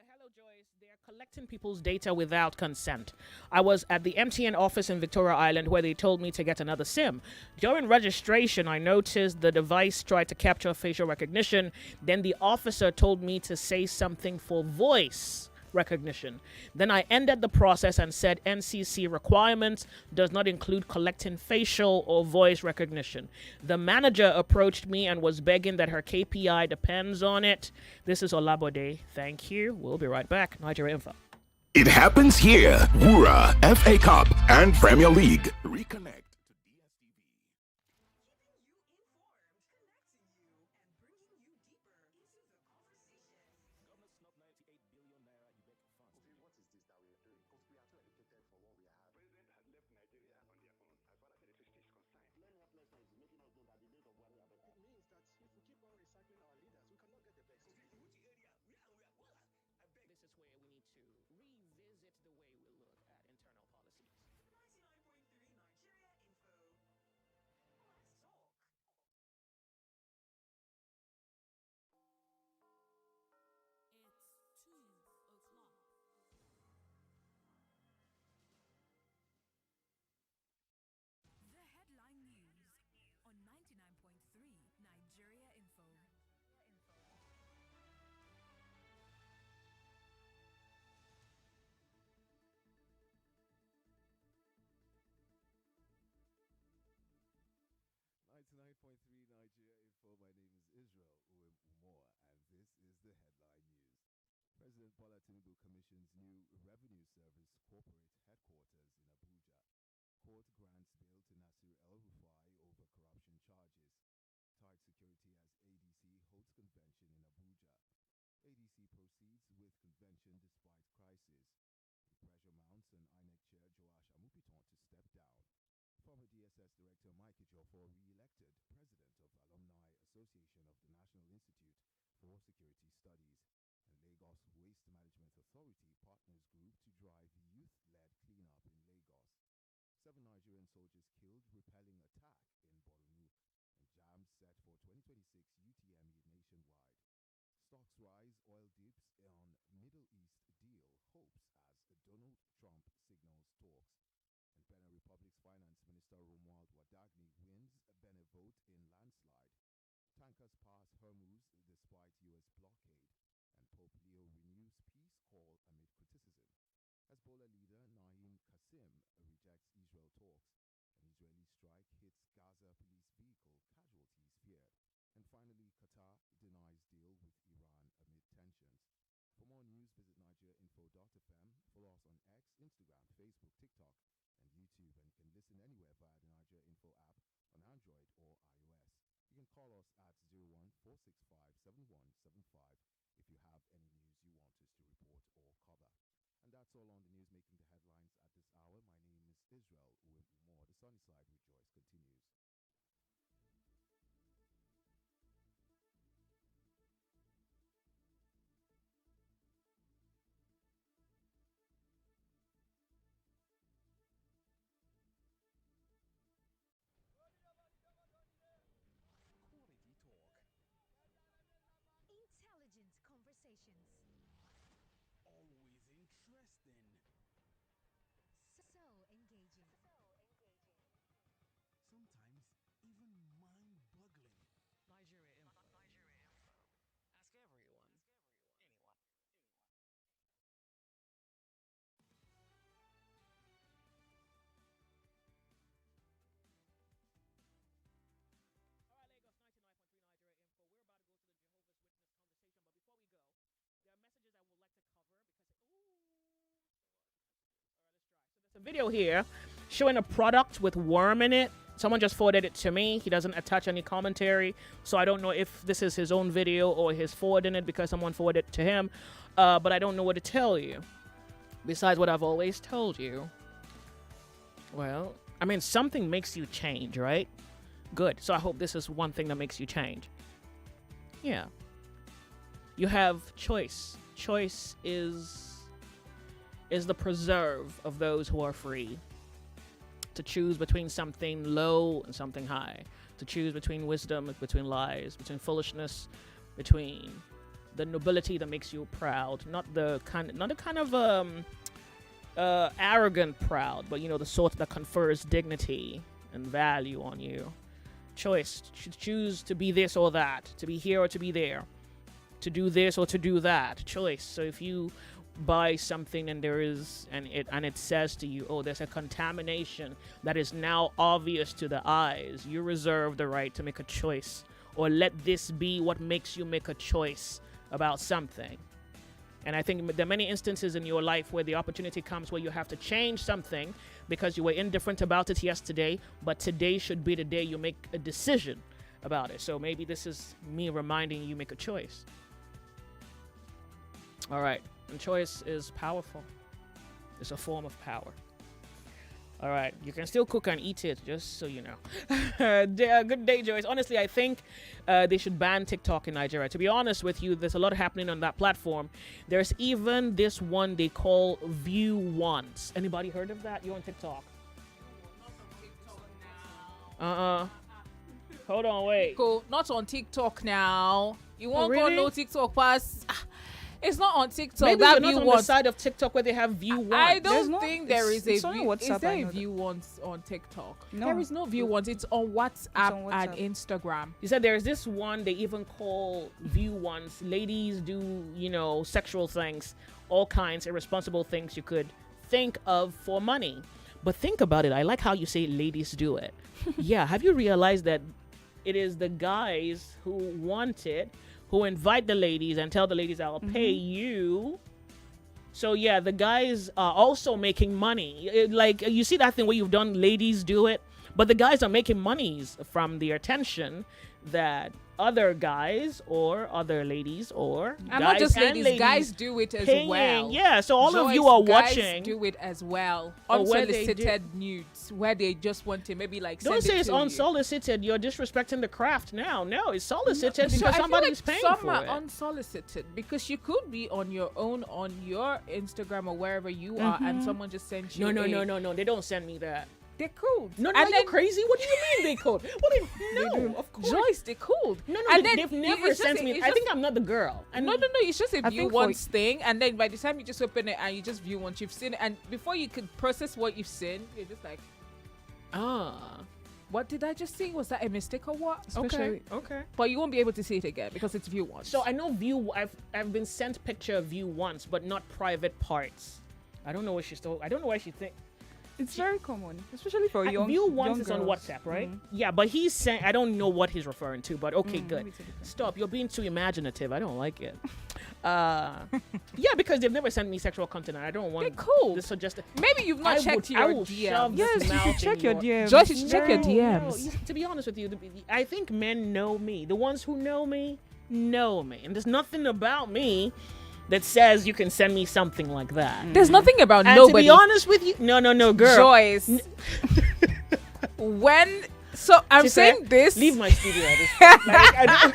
hello, Joyce. They are collecting people's data without consent. I was at the MTN office in Victoria Island where they told me to get another SIM. During registration, I noticed the device tried to capture facial recognition. Then the officer told me to say something for voice recognition. Then I ended the process and said NCC requirements does not include collecting facial or voice recognition. The manager approached me and was begging that her KPI depends on it. This is Olabode. Thank you. We'll be right back. Nigeria Info. It happens here. Wura, FA Cup, and Premier League. Reconnect. This is where we need to revisit the way we look at internal policies. 99.3 Nigeria Info. Let's talk. It's 2:00. The headline news on 99.3 Nigeria Info. Nigeria Info. My name is Israel Onyemuwa, and this is the headline news. President Bola Tinubu commissions new Revenue Service corporate headquarters in Abuja. Court grants bail to Nasir El-Rufai over corruption charges. Tight security as ADC holds convention in Abuja. ADC proceeds with convention despite crisis. And pressure mounts on INEC chair Joash Amupiton to step down. Former DSS Director Mike Ejiofor re-elected President of Alumni Association of the National Institute for Security Studies. And Lagos Waste Management Authority partners group to drive youth-led cleanup in Lagos. 7 Nigerian soldiers killed repelling attack in Borno. And jam set for 2026 UTME nationwide. Stocks rise, oil dips on Middle East deal hopes as Donald Trump signals talks. And Benin Republic's Finance Minister Romuald Wadagni wins a Benin vote in landslide. Tankers pass Hormuz despite U.S. blockade. And Pope Leo renews peace call amid criticism. Hezbollah leader Naim Qassem rejects Israel talks. An Israeli strike hits Gaza police vehicle, casualties feared. And finally, Qatar denies deal with Iran amid tensions. For more news, visit nigeriainfo.fm. Follow us on X, Instagram, Facebook, TikTok, and YouTube, and can listen anywhere via the Nigeria Info app on Android or iOS. You can call us at 01-465-7175 if you have any news you want us to report or cover. And that's all on the news making the headlines at this hour. My name is Israel Onyemuwa. The Sunny Side with Joyce continues. Quality talk. Intelligent conversations. Always interesting. So engaging. Sometimes even mind-boggling. Nigeria Info. Ask everyone. Anyone. All right, Lagos 99.3 Nigeria Info. We're about to go to the Jehovah's Witness conversation, but before we go, there are messages I would like to cover because let's try. So there's a video here showing a product with worm in it. Someone just forwarded it to me. He doesn't attach any commentary, so I don't know if this is his own video or he's forwarding it because someone forwarded it to him. But I don't know what to tell you besides what I've always told you. Well, I mean, something makes you change, right? Good. So I hope this is one thing that makes you change. Yeah. You have choice. Choice is the preserve of those who are free. To choose between something low and something high. To choose between wisdom and between lies, between foolishness, between the nobility that makes you proud, not the kind of arrogant proud, but the sort that confers dignity and value on you. Choice. Choose to be this or that, to be here or to be there, to do this or to do that. Choice. So if you buy something and it says to you, oh, there's a contamination that is now obvious to the eyes, you reserve the right to make a choice, or let this be what makes you make a choice about something. And I think there are many instances in your life where the opportunity comes where you have to change something because you were indifferent about it yesterday, but today should be the day you make a decision about it. So maybe this is me reminding you make a choice. All right. And choice is powerful. It's a form of power. All right. You can still cook and eat it, just so you know. Good day, Joyce. Honestly, I think they should ban TikTok in Nigeria. To be honest with you, there's a lot happening on that platform. There's even this one they call View Once. Anybody heard of that? You're on TikTok. Hold on, wait. Cool. Not on TikTok now. You won't really? go no TikTok pass. It's not on TikTok. Maybe that you're not on the side of TikTok where they have View Once. I don't think there is a it's only view. WhatsApp, Is there I a know View Once on TikTok? No. There is no View Once. It's on WhatsApp, and Instagram. You said there's this one they even call View Once. Ladies do, sexual things, all kinds, irresponsible things you could think of for money. But think about it. I like how you say ladies do it. Yeah, have you realized that it is the guys who want it, who invite the ladies and tell the ladies, I'll pay you. So yeah, the guys are also making money. Like, you see that thing where you've done ladies do it, but the guys are making monies from the attention that other guys or other ladies or And guys not just and ladies, guys do it as paying. well. Yeah, so all of Joyce, you are guys watching. do it as well. Or where they Unsolicited nudes, where they just want to maybe like Don't send say it it's to you. unsolicited. You're disrespecting the craft now. No, it's solicited So I because feel somebody's like paying some for are it. unsolicited because you could be on your own on your Instagram or wherever you are, and someone just sends you. No. They don't send me that. They could. No, And you then- crazy? What do you mean they could? No, of course. Joyce, they could. No, And they, then they've never it's just sent a- me. it's I just- think I'm not the girl. And No. It's just a I view think for- once thing, and then by the time you just open it and you just view once, you've seen it, and before you could process what you've seen, you're just like, what did I just see? Was that a mistake or what? Okay. But you won't be able to see it again because it's view once. So I know I've been sent picture of view once, but not private parts. I don't know what she's told. I don't know why she think. It's very common, especially for young. View once young is on girls. WhatsApp, right? Mhm. Yeah, but he's saying I don't know what he's referring to, but okay, Let good. me take it. Stop. You're being too imaginative. I don't like it. Yeah, because they've never sent me sexual content, and I don't want. Cool. To suggest. Maybe you've not checked your will DMs. shove this Yes, you mouth should in check your DMs. Joyce, you should check your No, DMs. to be honest with you, I think men know me. The ones who know me, and there's nothing about me that says you can send me something like that. There's nothing about And nobody. to be honest with you, no, girl. Joyce. So I'm She saying said, this. Leave my studio at this point. Like, I don't,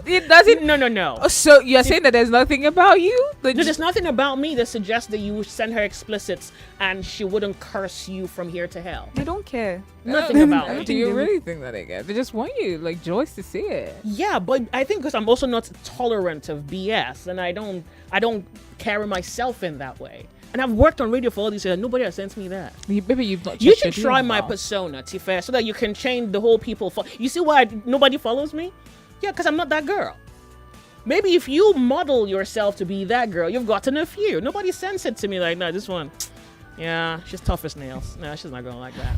It doesn't. No. So you're saying that there's nothing about you? No, there's nothing about me that suggests that you would send her explicits and she wouldn't curse you from here to hell. They don't care. Nothing about me. Do you really think that they get? They just want you, like Joyce, to see it. Yeah, but I think because I'm also not tolerant of BS, and I don't carry myself in that way. And I've worked on radio for all these years. Nobody has sent me that. Maybe you've not. You checked should your try DMs my now. persona, Tifa, so that you can change the whole people. You see why nobody follows me? Yeah, because I'm not that girl. Maybe if you model yourself to be that girl, you've gotten a few. Nobody sends it to me like, no, this one, yeah, she's tough as nails. No, she's not going like that.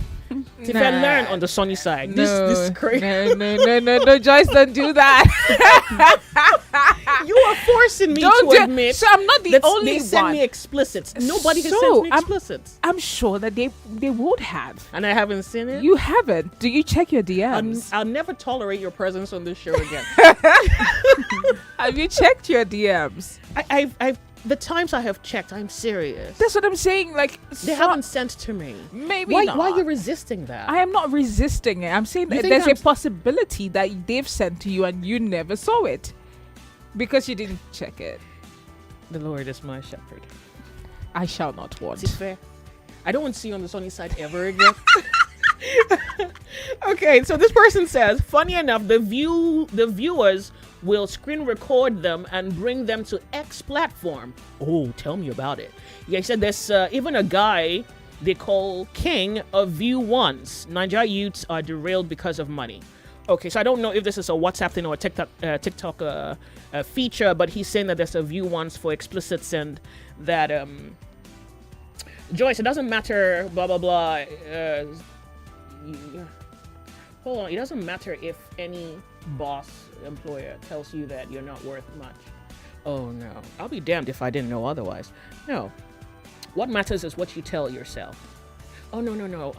Tifa, Nah. learn on the sunny side. This is crazy. No, Joyce, don't do that. You are forcing me Don't to do- admit. So I'm not the that only they send one. me explicits. Nobody has So, sent me I'm- explicits. I'm sure that they would have. And I haven't seen it. You haven't. Do you check your DMs? I'll never tolerate your presence on this show again. Have you checked your DMs? I've The times I have checked, I'm serious. That's what I'm saying. Like, They haven't sent to me. Maybe Why not. are you resisting that? I am not resisting it. I'm saying You that think there's I'm a possibility that they've sent to you and you never saw it because you didn't check it. The Lord is my shepherd. I shall not want. Is it fair? I don't want to see you on the sunny side ever again. Okay, so this person says, funny enough, the viewers will screen record them and bring them to X platform. Oh, tell me about it. Yeah, he said there's even a guy they call King of View Once. Nigeria youths are derailed because of money. Okay, so I don't know if this is a WhatsApp thing or a TikTok feature, but he's saying that there's a View Once for explicits and that Joyce, it doesn't matter, blah blah blah. Hold on, it doesn't matter if any boss employer tells you that you're not worth much. Oh no, I'll be damned if I didn't know otherwise. No, what matters is what you tell yourself. Oh no.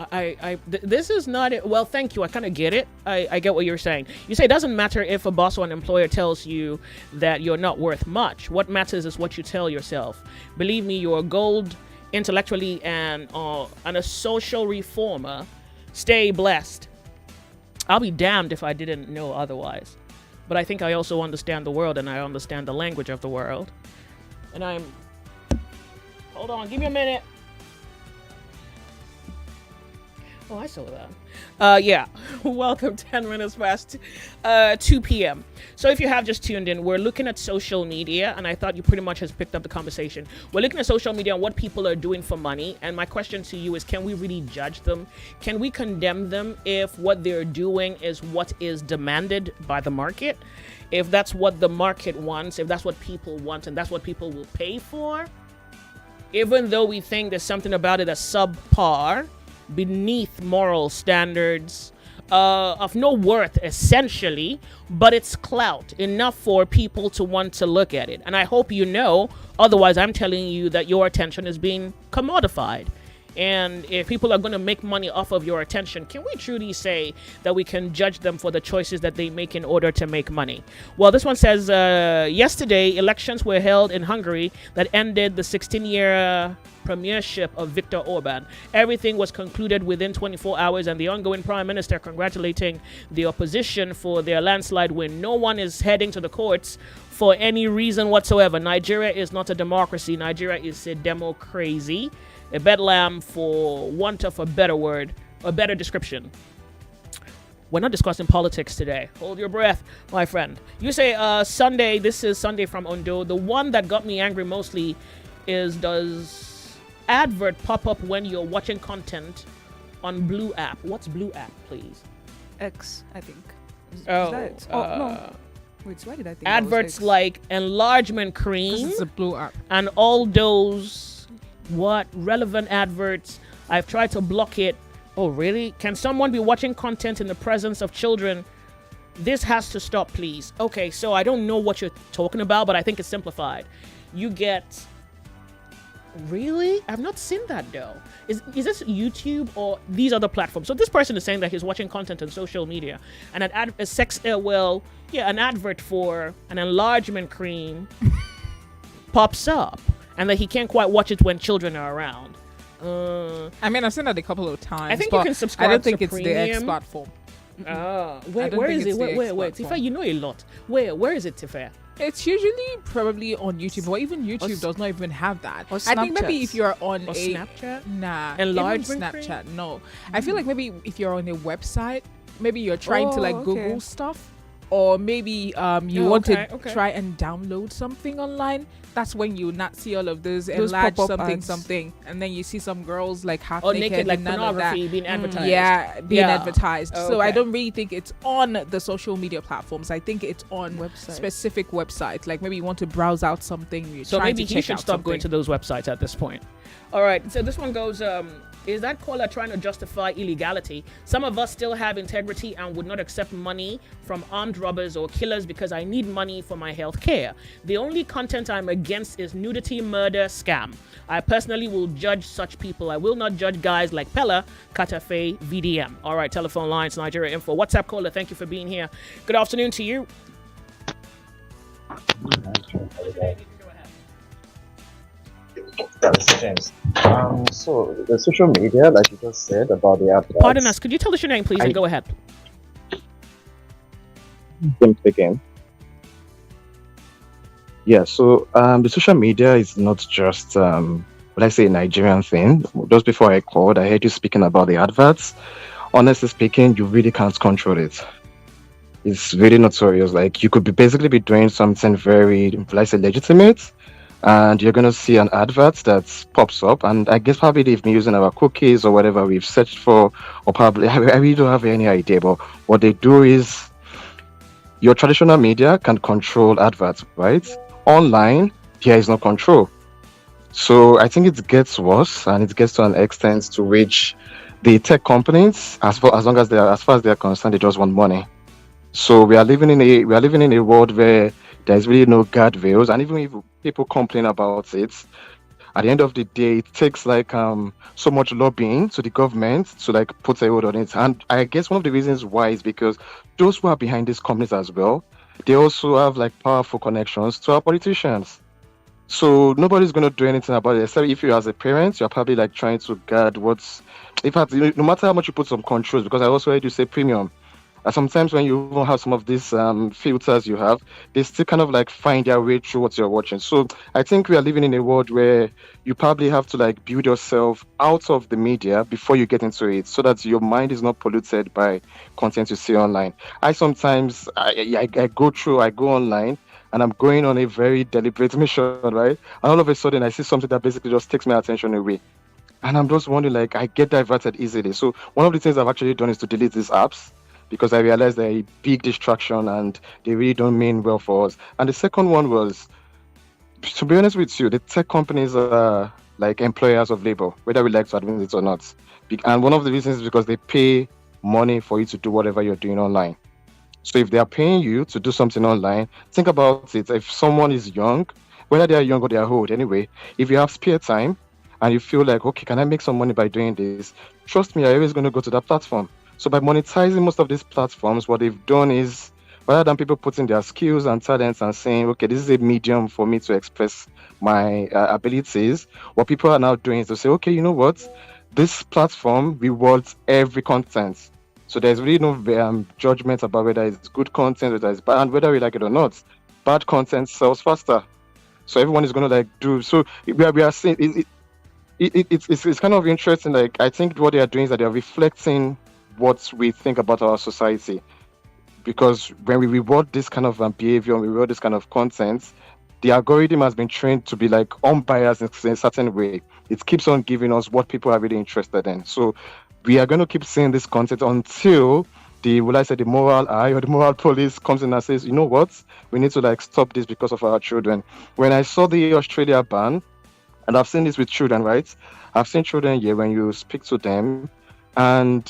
This is not it. Well, thank you. I kind of get it. I get what you're saying. You say it doesn't matter if a boss or an employer tells you that you're not worth much. What matters is what you tell yourself. Believe me, you're gold intellectually and a social reformer. Stay blessed. I'll be damned if I didn't know otherwise. But I think I also understand the world and I understand the language of the world. And hold on, give me a minute. Oh, I saw that. Yeah. Welcome, 10 minutes past 2 p.m. So if you have just tuned in, we're looking at social media, and I thought you pretty much has picked up the conversation. We're looking at social media and what people are doing for money, and my question to you is, can we really judge them? Can we condemn them if what they're doing is what is demanded by the market? If that's what the market wants, if that's what people want, and that's what people will pay for? Even though we think there's something about it that's subpar, beneath moral standards, of no worth essentially, but it's clout enough for people to want to look at it. And I hope you know, otherwise I'm telling you that your attention is being commodified. And if people are going to make money off of your attention, can we truly say that we can judge them for the choices that they make in order to make money? Well, this one says, yesterday, elections were held in Hungary that ended the 16-year premiership of Viktor Orban. Everything was concluded within 24 hours, and the ongoing prime minister congratulating the opposition for their landslide win. No one is heading to the courts for any reason whatsoever. Nigeria is not a democracy. Nigeria is a demo-crazy. A bedlam, for want of a better word, a better description. We're not discussing politics today. Hold your breath, my friend. You say Sunday. This is Sunday from Ondo. The one that got me angry mostly is, does advert pop up when you're watching content on Blue app? What's Blue app, please? X, I think. Is Oh, that it? No. Wait, so why did I think that was adverts X? like enlargement cream It's a Blue app. and all those relevant adverts. I've tried to block it. Oh, really? Can someone be watching content in the presence of children? This has to stop, please. Okay, so I don't know what you're talking about, but I think it's simplified. You get... Really? I've not seen that, though. Is this YouTube or these other platforms? So this person is saying that he's watching content on social media, and an an advert for an enlargement cream pops up, and that he can't quite watch it when children are around. I mean, I've seen that a couple of times. I think you but can subscribe I don't think to it's the X premium. platform. Where is it? Wait. Tifa, you know a lot. Where is it, Tifa? It's usually probably on YouTube, or even YouTube does not even have that. Or I think maybe Snapchat. if you're on Or a Snapchat? nah, Enlargement even cream? Snapchat, no. I feel like maybe if you're on a website, maybe you're trying to like Oh, Google okay. stuff, or maybe you Oh, want okay, to okay. try and download something online. That's when you not see all of those Those enlarge pop-up something ads. something, and then you see some girls like half Or naked, naked, like and none of that. pornography being advertised. Yeah, being Yeah. advertised. So I Okay. don't really think it's on the social media platforms. I think it's on Websites. specific websites. Like maybe you want to browse out something. You're So trying maybe to he check should out stop going to something. those websites at this point. All right. So this one goes, is that caller trying to justify illegality? Some of us still have integrity and would not accept money from armed robbers or killers because I need money for my health care. The only content I'm against is nudity, murder, scam. I personally will judge such people. I will not judge guys like Pella, Katafe, VDM. All right. Telephone lines, Nigeria Info. WhatsApp caller, thank you for being here. Good afternoon to you. Yeah, Mr. James. So the social media, like you just said about the Pardon adverts, us. Could you tell us your name, please, and I go ahead? James again. Yeah, so the social media is not just what I say a Nigerian thing. Just before I called, I heard you speaking about the adverts. Honestly speaking, you really can't control it. It's really notorious. Like you could be basically be doing something very, let's say, legitimate, and you're gonna see an advert that pops up. And I guess probably they've been using our cookies or whatever we've searched for, or probably I really don't have any idea. But what they do is your traditional media can control adverts, right? Online, there is no control. So I think it gets worse, and it gets to an extent to which the tech companies, as long as they are, as far as they are concerned, they just want money. So we are living in a world where there's really no guardrails, and even if people complain about it, at the end of the day, it takes like so much lobbying to the government to like put a hold on it. And I guess one of the reasons why is because those who are behind these companies as well, they also have like powerful connections to our politicians. So nobody's gonna do anything about it, except if you, as a parent, you're probably like trying to guard what's. In fact, no matter how much you put some controls, because I also heard you say premium. Sometimes when you even have some of these filters you have, they still kind of like find their way through what you're watching. So I think we are living in a world where you probably have to like build yourself out of the media before you get into it, so that your mind is not polluted by content you see online. I sometimes I go through, I go online. And I'm going on a very deliberate mission, right? And all of a sudden, I see something that basically just takes my attention away. And I'm just wondering, like, I get diverted easily. So one of the things I've actually done is to delete these apps because I realized they're a big distraction and they really don't mean well for us. And the second one was, to be honest with you, the tech companies are like employers of labor, whether we like to admit it or not. And one of the reasons is because they pay money for you to do whatever you're doing online. So if they are paying you to do something online, think about it. If someone is young, whether they are young or they are old, anyway, if you have spare time and you feel like, okay, can I make some money by doing this? Trust me, you're always going to go to that platform. So by monetizing most of these platforms, what they've done is rather than people putting their skills and talents and saying, okay, this is a medium for me to express my abilities, what people are now doing is to say, okay, you know what? This platform rewards every content. So there's really no judgment about whether it's good content, whether it's bad, and whether we like it or not. Bad content sells faster. So everyone is going to like do. So we are seeing it's kind of interesting. Like I think what they are doing is that they are reflecting what we think about our society. Because when we reward this kind of behavior, we reward this kind of content, the algorithm has been trained to be like unbiased in a certain way. It keeps on giving us what people are really interested in. So we are going to keep seeing this content until the, will I say, the moral eye or the moral police comes in and says, you know what, we need to like stop this because of our children. When I saw the Australia ban, and I've seen this with children, right? I've seen children here when you speak to them, and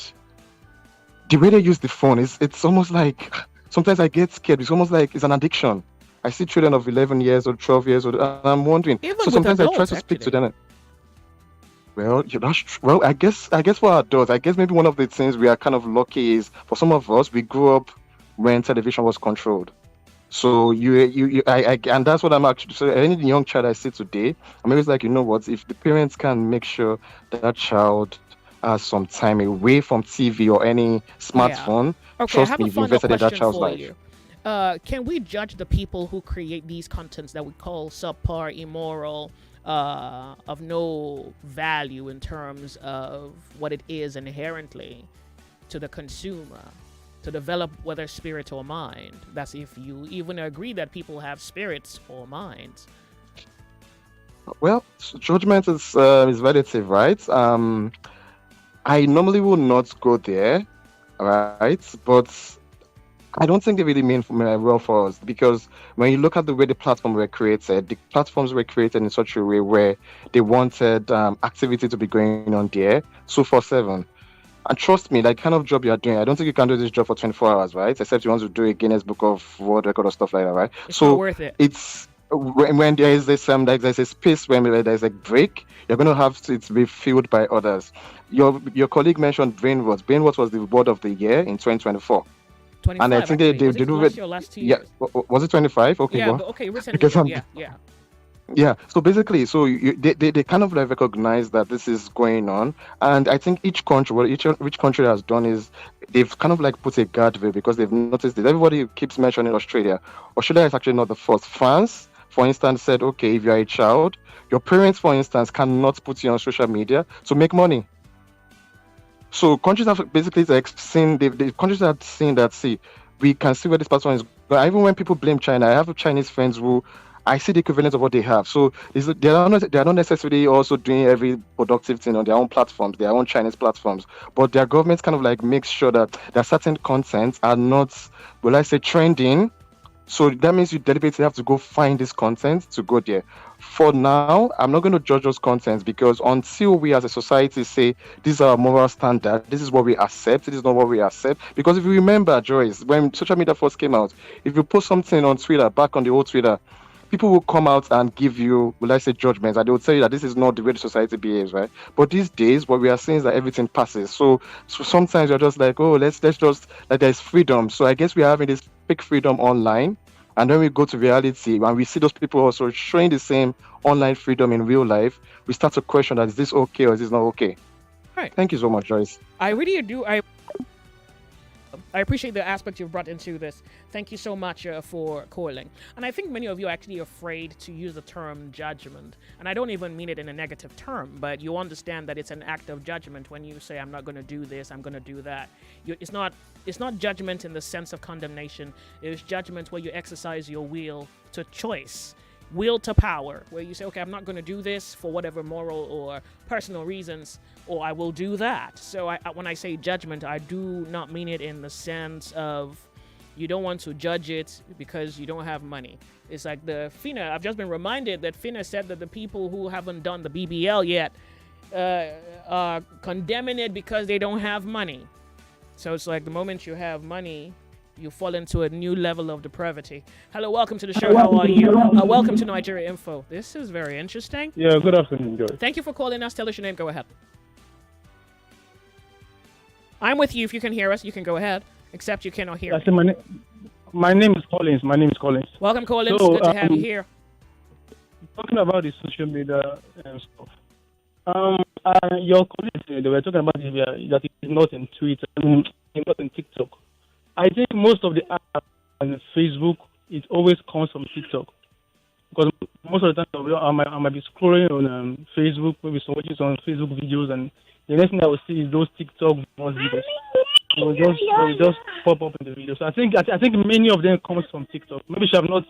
the way they use the phone is it's almost like sometimes I get scared. It's almost like it's an addiction. I see children of 11 years or 12 years old, and I'm wondering. Even So with sometimes I try adults, to speak to actually. them. Well, well, I guess for adults, I guess maybe one of the things we are kind of lucky is for some of us, we grew up when television was controlled. So and that's what I'm actually. So any young child I see today, I'm always like, you know what? If the parents can make sure that child has some time away from TV or any Yeah. smartphone, Okay, I trust have me, a you've final invested in that question child's for life. you. Can we judge the people who create these contents that we call subpar, immoral, of no value in terms of what it is inherently to the consumer to develop whether spirit or mind? That's if you even agree that people have spirits or minds. Well, judgment is relative, right? I normally will not go there, right? But I don't think they really mean for me well for us because when you look at the way the platform were created, the platforms were created in such a way where they wanted activity to be going on there 2/7. And trust me, like kind of job you are doing, I don't think you can do this job for 24 hours, right? Except you want to do a Guinness Book of World Record or stuff like that, right? It's not So worth it. it's when there is this like there's a space where there's a break, you're going to have to it be filled by others. Your colleague mentioned Brainwatch. Brainwatch was the word of the year in 2024. And I 25 think they, actually. they, Was they it do last it. year or last 2 Yeah, years? was it 25? Okay, Yeah, well, but okay, recent because year. I'm Yeah, yeah. Yeah, so basically, they kind of like recognize that this is going on, and I think each country, what each country has done is they've kind of like put a guardrail because they've noticed this. Everybody keeps mentioning Australia. Australia is actually not the first. France, for instance, said, okay, if you are a child, your parents, for instance, cannot put you on social media to make money. So countries have basically like seen the countries have seen that, see, we can see where this person is going. Even when people blame China, I have Chinese friends who I see the equivalent of what they have. So they are not necessarily also doing every productive thing on their own platforms, their own Chinese platforms, but their governments kind of like makes sure that there are certain contents are not, will I say, trending. So that means you deliberately have to go find this content to go there. For now, I'm not going to judge those contents because until we as a society say this is our moral standard, this is what we accept, this is not what we accept. Because if you remember, Joyce, when social media first came out, if you post something on Twitter, back on the old Twitter, people will come out and give you, will I say, judgments, and they will tell you that this is not the way the society behaves, right? But these days, what we are seeing is that everything passes. So sometimes you're just like, oh, let's just like there's freedom. So I guess we are having this big freedom online, and when we go to reality and we see those people also showing the same online freedom in real life, we start to question that is this okay or is this not okay? Right. Thank you so much, Joyce. I really do. I appreciate the aspect you've brought into this. Thank you so much for calling. And I think many of you are actually afraid to use the term judgment. And I don't even mean it in a negative term, but you understand that it's an act of judgment when you say, I'm not going to do this, I'm going to do that. It's not judgment in the sense of condemnation. It's judgment where you exercise your will to choice. Will to power, where you say, okay, I'm not going to do this for whatever moral or personal reasons, or I will do that. So when I say judgment, I do not mean it in the sense of you don't want to judge it because you don't have money. It's like the FINA. I've just been reminded that FINA said that the people who haven't done the BBL yet are condemning it because they don't have money. So it's like the moment you have money, you fall into a new level of depravity. Hello, welcome to the show. How are you? Welcome to Nigeria Info. This is very interesting. Yeah, good afternoon, Joyce. Thank you for calling us. Tell us your name. Go ahead. I'm with you. If you can hear us, you can go ahead. Except you cannot hear me. My name is Collins. Welcome, Collins. Good to have you here. Talking about the social media and stuff. Your colleagues, they were talking about that it is not in Twitter, not in TikTok. I think most of the apps on Facebook, it always comes from TikTok. Because most of the time, I might be scrolling on Facebook, maybe some watching some Facebook videos, and the next thing I will see is those TikTok videos. It will just pop up in the video. So I think many of them comes from TikTok. Maybe you have not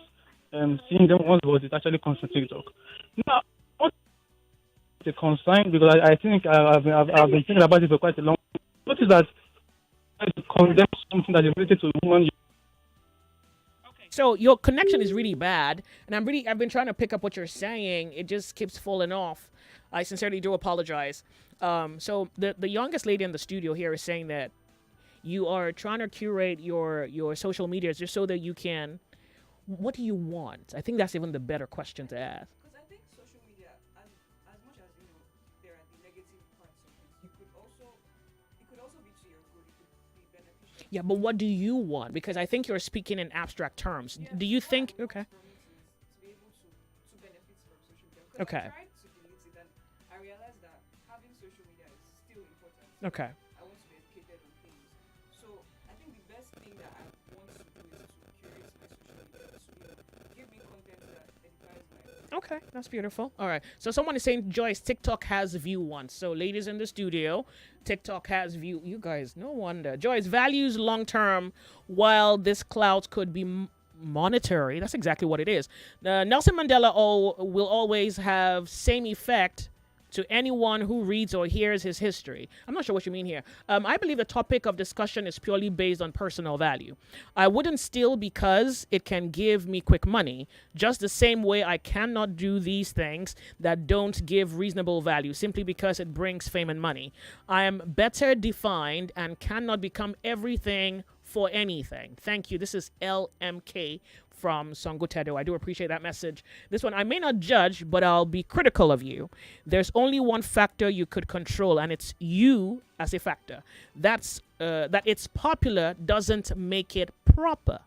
seen them once, but it actually comes from TikTok. Now, what's the concern? Because I think I've been thinking about it for quite a long time. What is that? To condemn something that is related to a woman. So your connection is really bad, and I've been trying to pick up what you're saying. It just keeps falling off. I sincerely do apologize. So the youngest lady in the studio here is saying that you are trying to curate your social media just so that you can. What do you want? I think that's even the better question to ask. Because I think social media, as much as there are the negative parts of it, it could also be to your good. It could be beneficial. Yeah, but what do you want? Because I think you're speaking in abstract terms. Yeah, do you think? Okay. To be able to benefit from social media. Okay. I tried to delete it, and I realized that having social media is still important. Okay. I want to be educated on things. So I think the best thing that I want to do is to curate my social media to give me content that edifies my. Okay, that's beautiful. All right. So someone is saying, Joyce, TikTok has view once. So ladies in the studio, TikTok has view. You guys, no wonder. Joyce, values long term, while this clout could be monetary. That's exactly what it is. Nelson Mandela will always have same effect to anyone who reads or hears his history. I'm not sure what you mean here. I believe the topic of discussion is purely based on personal value. I wouldn't steal because it can give me quick money, just the same way I cannot do these things that don't give reasonable value simply because it brings fame and money. I am better defined and cannot become everything for anything. Thank you. This is LMK from Songotedo. I do appreciate that message. This one, I may not judge, but I'll be critical of you. There's only one factor you could control, and it's you as a factor. That it's popular doesn't make it proper.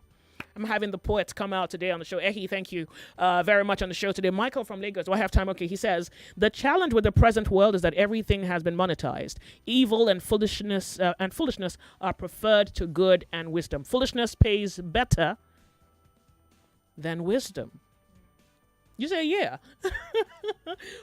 I'm having the poets come out today on the show. Ehi, thank you very much on the show today. Michael from Lagos, do I have time? Okay, he says, the challenge with the present world is that everything has been monetized. Evil and foolishness are preferred to good and wisdom. Foolishness pays better than wisdom. You say, yeah.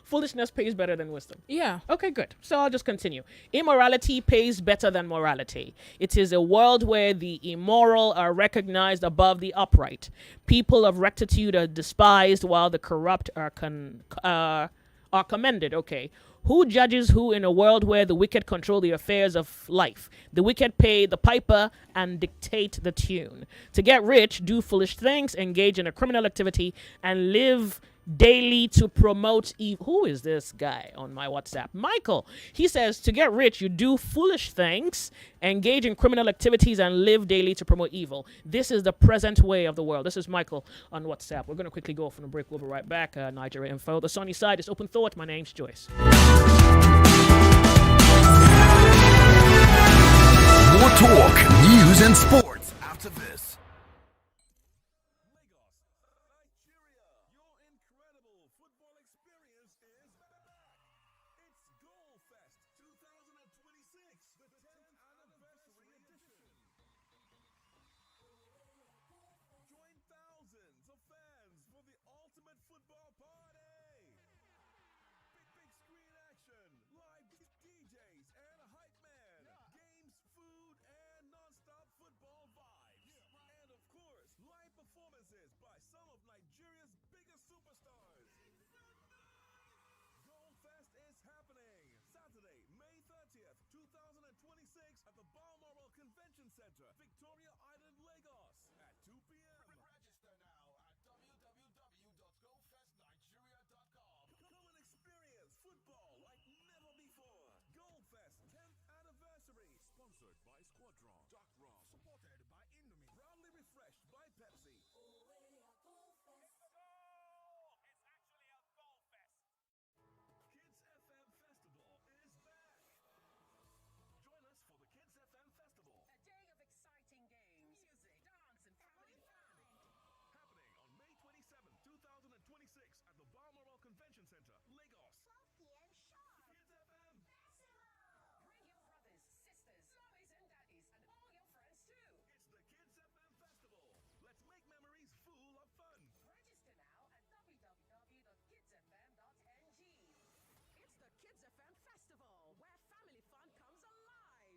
Foolishness pays better than wisdom. Yeah. Okay, good. So I'll just continue. Immorality pays better than morality. It is a world where the immoral are recognized above the upright. People of rectitude are despised while the corrupt are commended. Okay. Who judges who in a world where the wicked control the affairs of life? The wicked pay the piper and dictate the tune. To get rich, do foolish things, engage in a criminal activity, and live daily to promote evil. Who is this guy on my WhatsApp? Michael. He says, to get rich, you do foolish things, engage in criminal activities, and live daily to promote evil. This is the present way of the world. This is Michael on WhatsApp. We're going to quickly go off on a break. We'll be right back. Nigeria Info. The sunny side is Open Thought. My name's Joyce. More talk, news, and sports after this. Performances by some of Nigeria's biggest superstars. Goldfest is happening Saturday, May 30th, 2026 at the Balmoral Convention Center, Victoria Island, Lagos at 2 p.m. Register now at www.goldfestnigeria.com. Come and experience football like never before. Goldfest 10th anniversary. Sponsored by Squadron, Dark Rum, supported by Indomie, proudly refreshed by Pepsi. At the Balmoral Convention Center, Lagos. 12 p.m. sharp. Kids FM Festival. Bring your brothers, sisters, mommies and daddies, and all your friends too. It's the Kids FM Festival. Let's make memories full of fun. Register now at www.kidsfm.ng. It's the Kids FM Festival, where family fun comes alive.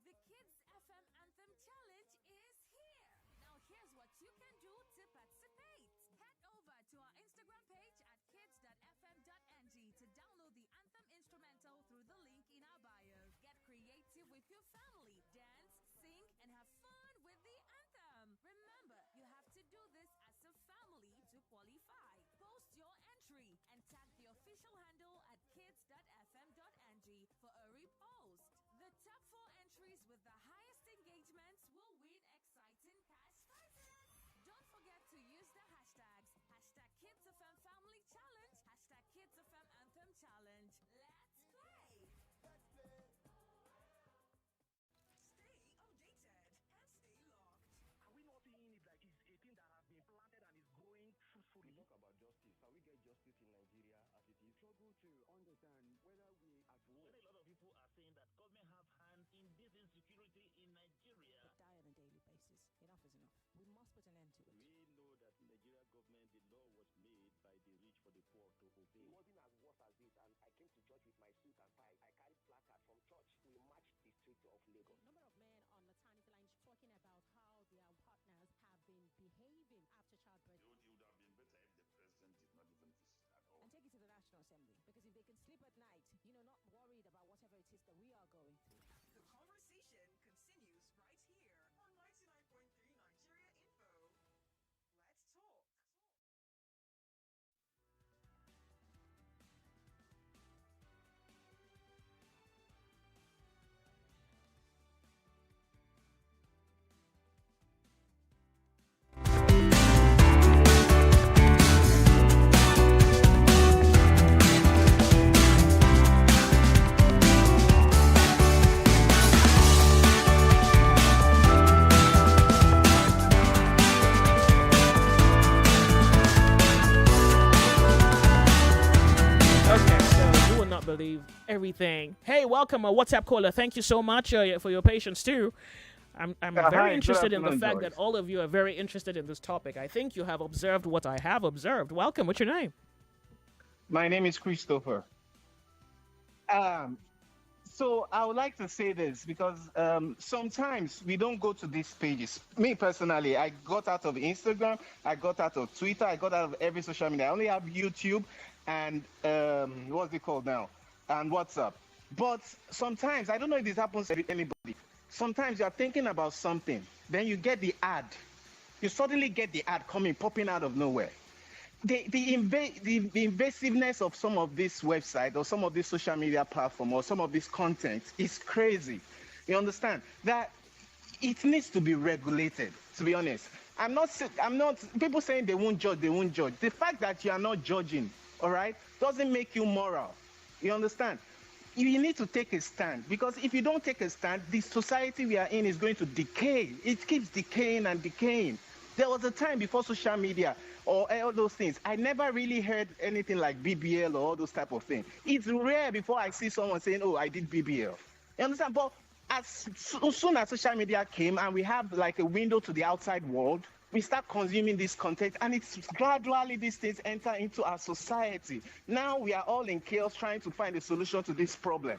The Kids FM Anthem Challenge is here. Now here's what you can do to participate. Head over to our Instagram page at kids.fm.ng to download the Anthem instrumental through the link in our bio. Get creative with your family, dance, sing, and have fun with the anthem. Remember, you have to do this as a family to qualify. Post your entry and tag the official handle at kids.fm.ng for a repost. The top 4 entries with the highest engagements will win exciting cash prizes. Don't forget to use the hashtags #KidsFMFamilyChallenge, #KidsFMAnthemChallenge. Let's play! Stay updated and stay locked. Are we not seeing it like it's a thing that has been planted and is growing fruitfully? We talk about justice. Can we get justice in Nigeria as it is? Struggle to understand whether we at war. A lot of people are saying that government have hand in this insecurity in Nigeria. They die on a daily basis. Enough is enough. We must put an end to it. We know that Nigeria government, the law was made by the rich for the poor to obey. It wasn't as worse as this, and I came to church with my suit and tie. I carried placard from church. We marched the streets of Lagos. Number of men on maternity line talking about how their partners have been behaving after childbirth. It would have been better if the president did not even visit at all. And take it to the National Assembly. Because if they can sleep at night, not worried about whatever it is that we are going through. The conversation continues right here on 99.3 Nigeria Info. Let's talk. everything. Hey, welcome, a WhatsApp caller. Thank you so much for your patience too. I'm Hi, very good interested in the afternoon, fact Joyce. that all of you are very interested in this topic. I think you have observed what I have observed. Welcome. What's your name? My name is Christopher. Um, so I would like to say this because sometimes we don't go to these pages. Me personally, I got out of Instagram, I got out of Twitter, I got out of every social media. I only have YouTube and what's it called now? And WhatsApp. But sometimes, I don't know if this happens to anybody. Sometimes you're thinking about something, then you get the ad. You suddenly get the ad coming, popping out of nowhere. The invasiveness of some of this website or some of this social media platform or some of this content is crazy. You understand that it needs to be regulated, to be honest. I'm not people saying they won't judge, they won't judge. The fact that you are not judging, all right, doesn't make you moral. You understand? You need to take a stand, because if you don't take a stand, the society we are in is going to decay. It keeps decaying and decaying. There was a time before social media or all those things, I never really heard anything like BBL or all those type of things. It's rare before I see someone saying, oh, I did BBL. You understand? But as soon as social media came and we have like a window to the outside world, we start consuming this content, and it's gradually these things enter into our society. Now we are all in chaos trying to find a solution to this problem.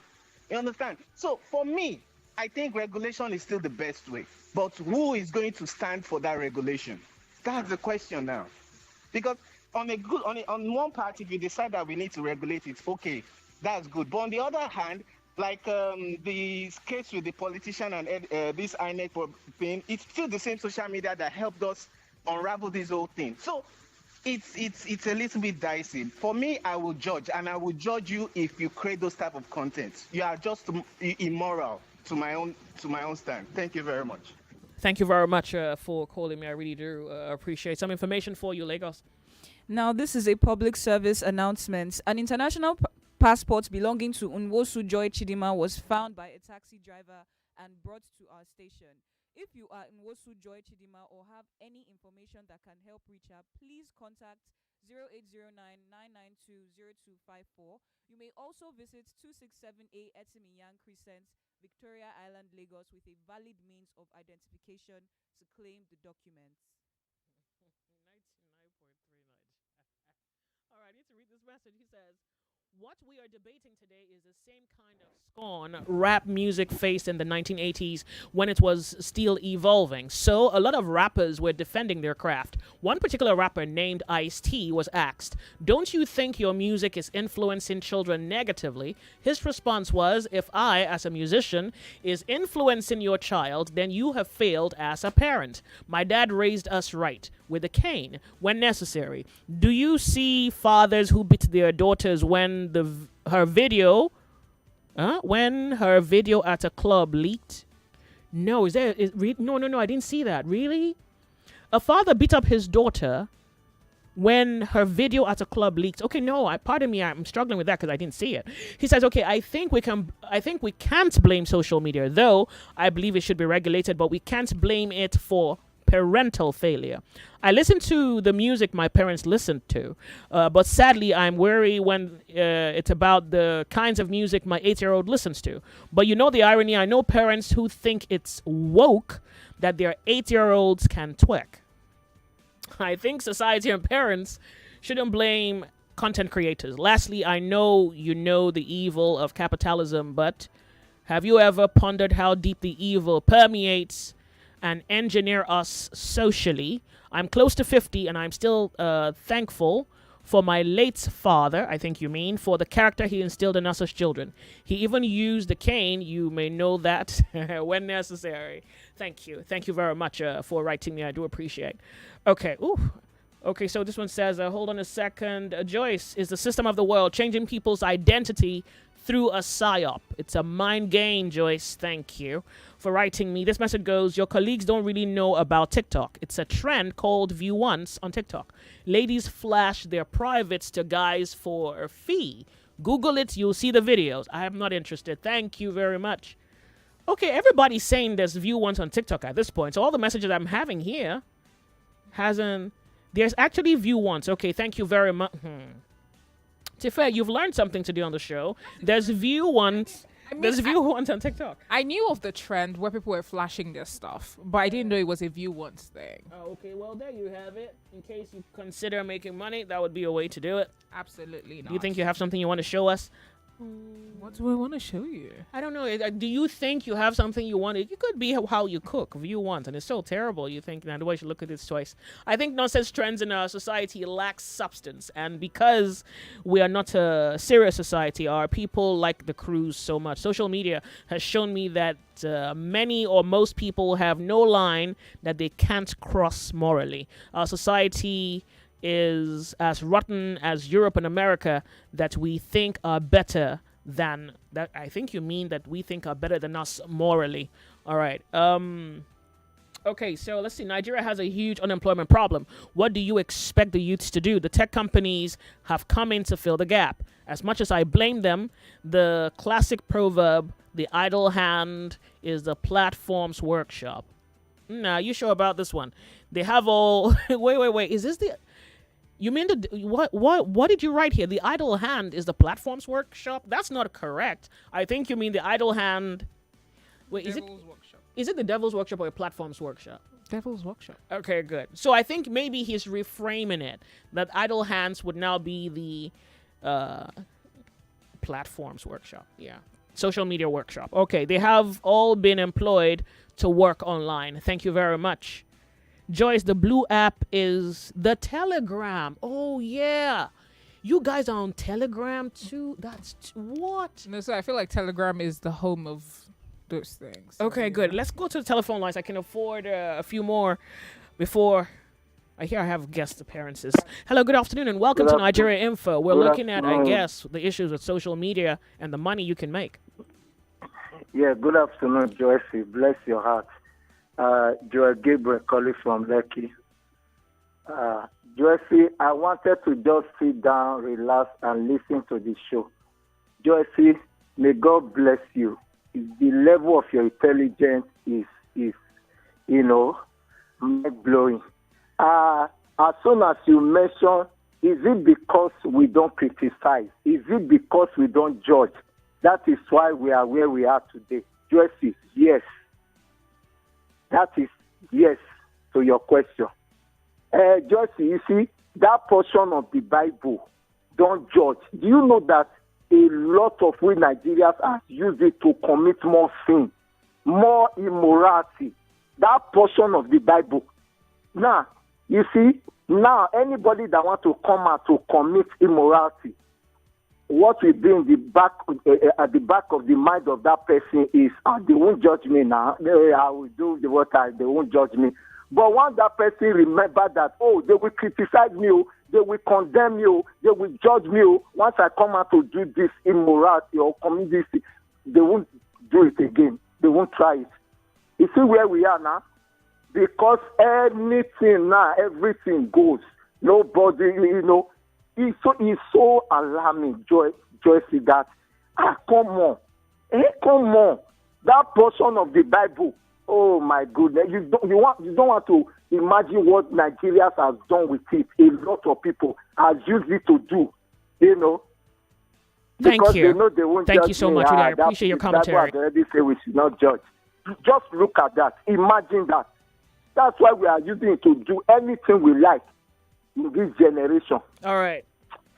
You understand? So for me, I think regulation is still the best way. But who is going to stand for that regulation? That's the question now. Because on one part, if you decide that we need to regulate it, okay, that's good. But on the other hand, like the case with the politician and this INEC thing, it's still the same social media that helped us unravel this whole thing. So it's a little bit dicey. For me, I will judge, and I will judge you if you create those type of content. You are just immoral to my own stand. Thank you very much. Thank you very much for calling me. I really do appreciate some information for you, Lagos. Now, this is a public service announcement. An international passport belonging to Nwosu Joy Chidima was found by a taxi driver and brought to our station. If you are Nwosu Joy Chidima or have any information that can help reach her, please contact 0809-992-0254. You may also visit 267A Etimiyan Crescent, Victoria Island, Lagos, with a valid means of identification to claim the documents. 99.3 All right, I need to read this message. He says, what we are debating today is the same kind of scorn rap music faced in the 1980s when it was still evolving. So a lot of rappers were defending their craft. One particular rapper named Ice-T was asked, don't you think your music is influencing children negatively? His response was, if I, as a musician, is influencing your child, then you have failed as a parent. My dad raised us right, with a cane, when necessary. Do you see fathers who beat their daughters when her video at a club leaked? No, no, I didn't see that. Really? A father beat up his daughter when her video at a club leaked. Okay, no, pardon me, I'm struggling with that because I didn't see it. He says, okay, I think we can't blame social media, though I believe it should be regulated, but we can't blame it for parental failure. I listen to the music my parents listened to, but sadly I'm worried when it's about the kinds of music my 8-year-old listens to. But you know the irony, I know parents who think it's woke that their 8-year-olds can twerk. I think society and parents shouldn't blame content creators. Lastly, I know you know the evil of capitalism, but have you ever pondered how deep the evil permeates and engineer us socially? I'm close to 50 and I'm still thankful for my late father, I think you mean, for the character he instilled in us as children. He even used the cane, you may know that, when necessary. Thank you. Thank you very much for writing me. I do appreciate. Okay. Ooh. Okay, so this one says, hold on a second. Joyce, is the system of the world changing people's identity through a psyop? It's a mind game, Joyce. Thank you for writing me. This message goes, your colleagues don't really know about TikTok. It's a trend called View Once on TikTok. Ladies flash their privates to guys for a fee. Google it, you'll see the videos. I am not interested. Thank you very much. Okay, everybody's saying there's View Once on TikTok at this point. So all the messages I'm having here there's actually View Once. Okay, thank you very much. Tifa, you've learned something today on the show. There's view ones. There's view ones on TikTok. I knew of the trend where people were flashing their stuff, but I didn't know it was a view once thing. Oh, okay. Well, there you have it. In case you consider making money, that would be a way to do it. Absolutely not. Do you think you have something you want to show us? What do I want to show you? I don't know. Do you think you have something you want? It could be how you cook, view once, and it's so terrible. You think, now, do I should look at this twice? I think nonsense trends in our society lack substance, and because we are not a serious society, our people like the cruise so much. Social media has shown me that many or most people have no line that they can't cross morally. Our society is as rotten as Europe and America that we think are better than that. I think you mean that we think are better than us morally. All right. Okay, so let's see. Nigeria has a huge unemployment problem. What do you expect the youths to do? The tech companies have come in to fill the gap. As much as I blame them, the classic proverb, the idle hand is the platform's workshop. Nah, you sure about this one? They have all... Wait. Is this the... You mean what did you write here? The idle hand is the platform's workshop? That's not correct. I think you mean the idle hand. Wait, is it the devil's workshop or a platform's workshop? Devil's workshop. Okay, good. So I think maybe he's reframing it that idle hands would now be the platform's workshop. Yeah. Social media workshop. Okay, they have all been employed to work online. Thank you very much. Joyce, the blue app is the Telegram. Oh, yeah. You guys are on Telegram, too? That's... what? No, so I feel like Telegram is the home of those things. Okay, good. Let's go to the telephone lines. I can afford a few more before... I hear I have guest appearances. Hello, good afternoon, and welcome to Nigeria Info. We're looking at, I guess, the issues with social media and the money you can make. Yeah, good afternoon, Joyce. Bless your heart. Joel Gabriel calling from Lekki. Joyce, I wanted to just sit down, relax, and listen to the show. Joyce, may God bless you. The level of your intelligence is mind-blowing. As soon as you mention, is it because we don't criticize? Is it because we don't judge? That is why we are where we are today. Joyce, yes. That is yes to your question. Joyce, you see, that portion of the Bible, don't judge. Do you know that a lot of we Nigerians have used it to commit more sin, more immorality? That portion of the Bible. Now, you see, anybody that wants to come out to commit immorality, what will be in the back at the back of the mind of that person is, they won't judge me now. I will do they won't judge me. But once that person remember that, they will criticize me, they will condemn me, they will judge me. Once I come out to do this immorality or commit this, they won't do it again. They won't try it. You see where we are now? Because anything now, everything goes. Nobody, It's so alarming, Joyce, that, come on. That portion of the Bible, oh my goodness, you don't want to imagine what Nigerians have done with it. A lot of people have used it to do, Thank because you. They know they won't Thank judge you so me. much. I appreciate your commentary. That's why I already say we should not judge. Just look at that. Imagine that. That's why we are using it to do anything we like in this generation. All right.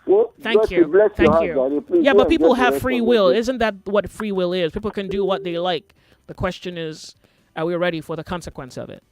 Well, Thank God you. bless your Thank heart, you. Daddy. Please Yeah, go but and people get the have rest free of will. it. Isn't that what free will is? People can do what they like. The question is, are we ready for the consequence of it?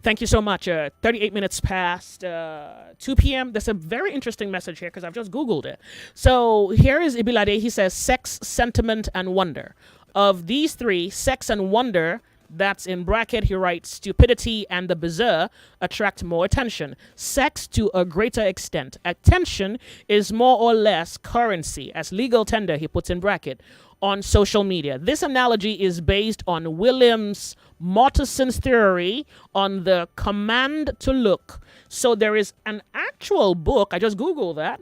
Thank you so much. 38 minutes past 2 p.m. There's a very interesting message here because I've just Googled it. So here is Ibilade. He says, sex, sentiment, and wonder. Of these three, sex and wonder, that's in bracket, he writes, stupidity and the bizarre attract more attention. Sex to a greater extent. Attention is more or less currency, as legal tender, he puts in bracket, on social media. This analogy is based on Williams Mortison's theory on the command to look. So there is an actual book. I just Googled that.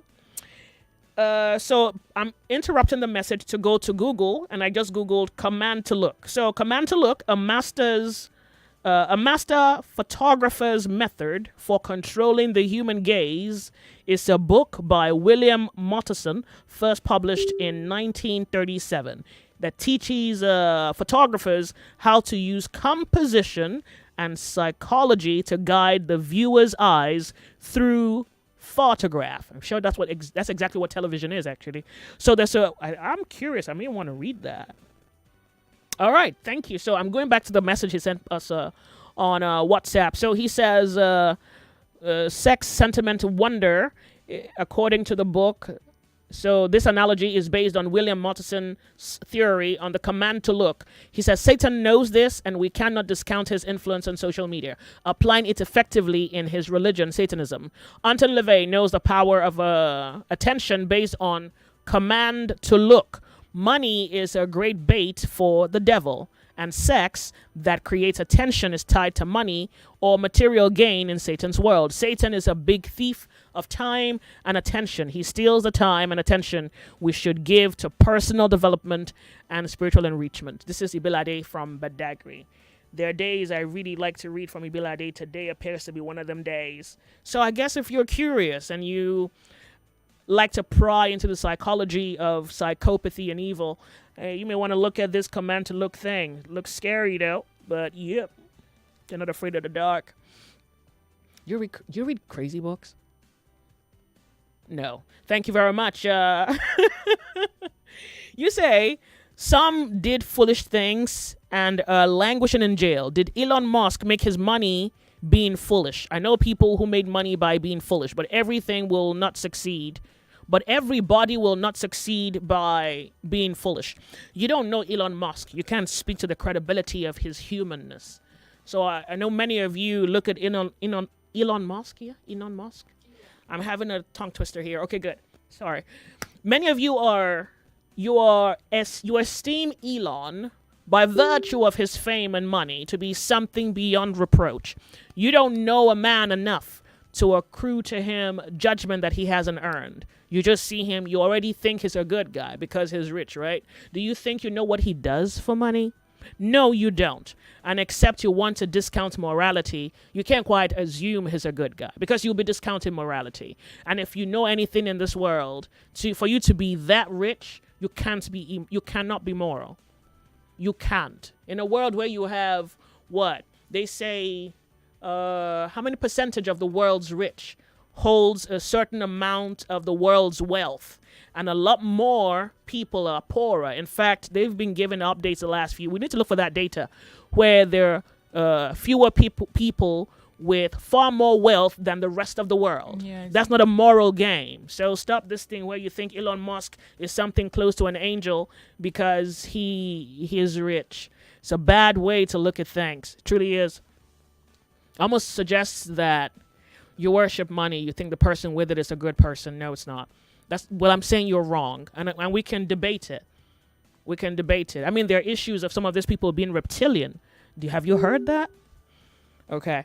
So I'm interrupting the message to go to Google, and I just Googled command to look. So command to look, a master's A master photographer's method for controlling the human gaze is a book by William Motteson, first published in 1937, that teaches photographers how to use composition and psychology to guide the viewer's eyes through photograph. I'm sure that's exactly what television is, actually. So I'm curious. I may want to read that. All right, thank you. So I'm going back to the message he sent us on WhatsApp. So he says, sex, sentiment, wonder, according to the book. So this analogy is based on William Motteson's theory on the command to look. He says, Satan knows this, and we cannot discount his influence on social media, applying it effectively in his religion, Satanism. Anton LaVey knows the power of attention based on command to look. Money is a great bait for the devil, and sex that creates attention is tied to money or material gain in Satan's world. Satan is a big thief of time and attention. He steals the time and attention we should give to personal development and spiritual enrichment. This is Ibilade from Badagry. There are days I really like to read from Ibilade. Today appears to be one of them days. So I guess if you're curious and you like to pry into the psychology of psychopathy and evil, you may want to look at this command to look thing. Looks scary though, but yep, you're not afraid of the dark. You read crazy books? No. Thank you very much. You say some did foolish things and languishing in jail. Did Elon Musk make his money being foolish? I know people who made money by being foolish, but everything will not succeed. But everybody will not succeed by being foolish. You don't know Elon Musk. You can't speak to the credibility of his humanness. So I know many of you look at Elon Musk. Yeah, Elon Musk. I'm having a tongue twister here. Okay, good. Sorry. Many of you esteem Elon by virtue of his fame and money to be something beyond reproach. You don't know a man enough to accrue to him judgment that he hasn't earned. You just see him, you already think he's a good guy because he's rich, right? Do you think you know what he does for money? No, you don't. And except you want to discount morality, you can't quite assume he's a good guy because you'll be discounting morality. And if you know anything in this world, for you to be that rich, you cannot be moral. You can't. In a world where you have what? They say, how many percentage of the world's rich holds a certain amount of the world's wealth, and a lot more people are poorer. In fact, they've been given updates the last few. We need to look for that data, where there are fewer people with far more wealth than the rest of the world. Yes. That's not a moral game. So stop this thing where you think Elon Musk is something close to an angel because he is rich. It's a bad way to look at things. It truly is. Almost suggests that you worship money. You think the person with it is a good person. No, it's not. I'm saying you're wrong. And we can debate it. We can debate it. I mean, there are issues of some of these people being reptilian. Have you heard that? Okay.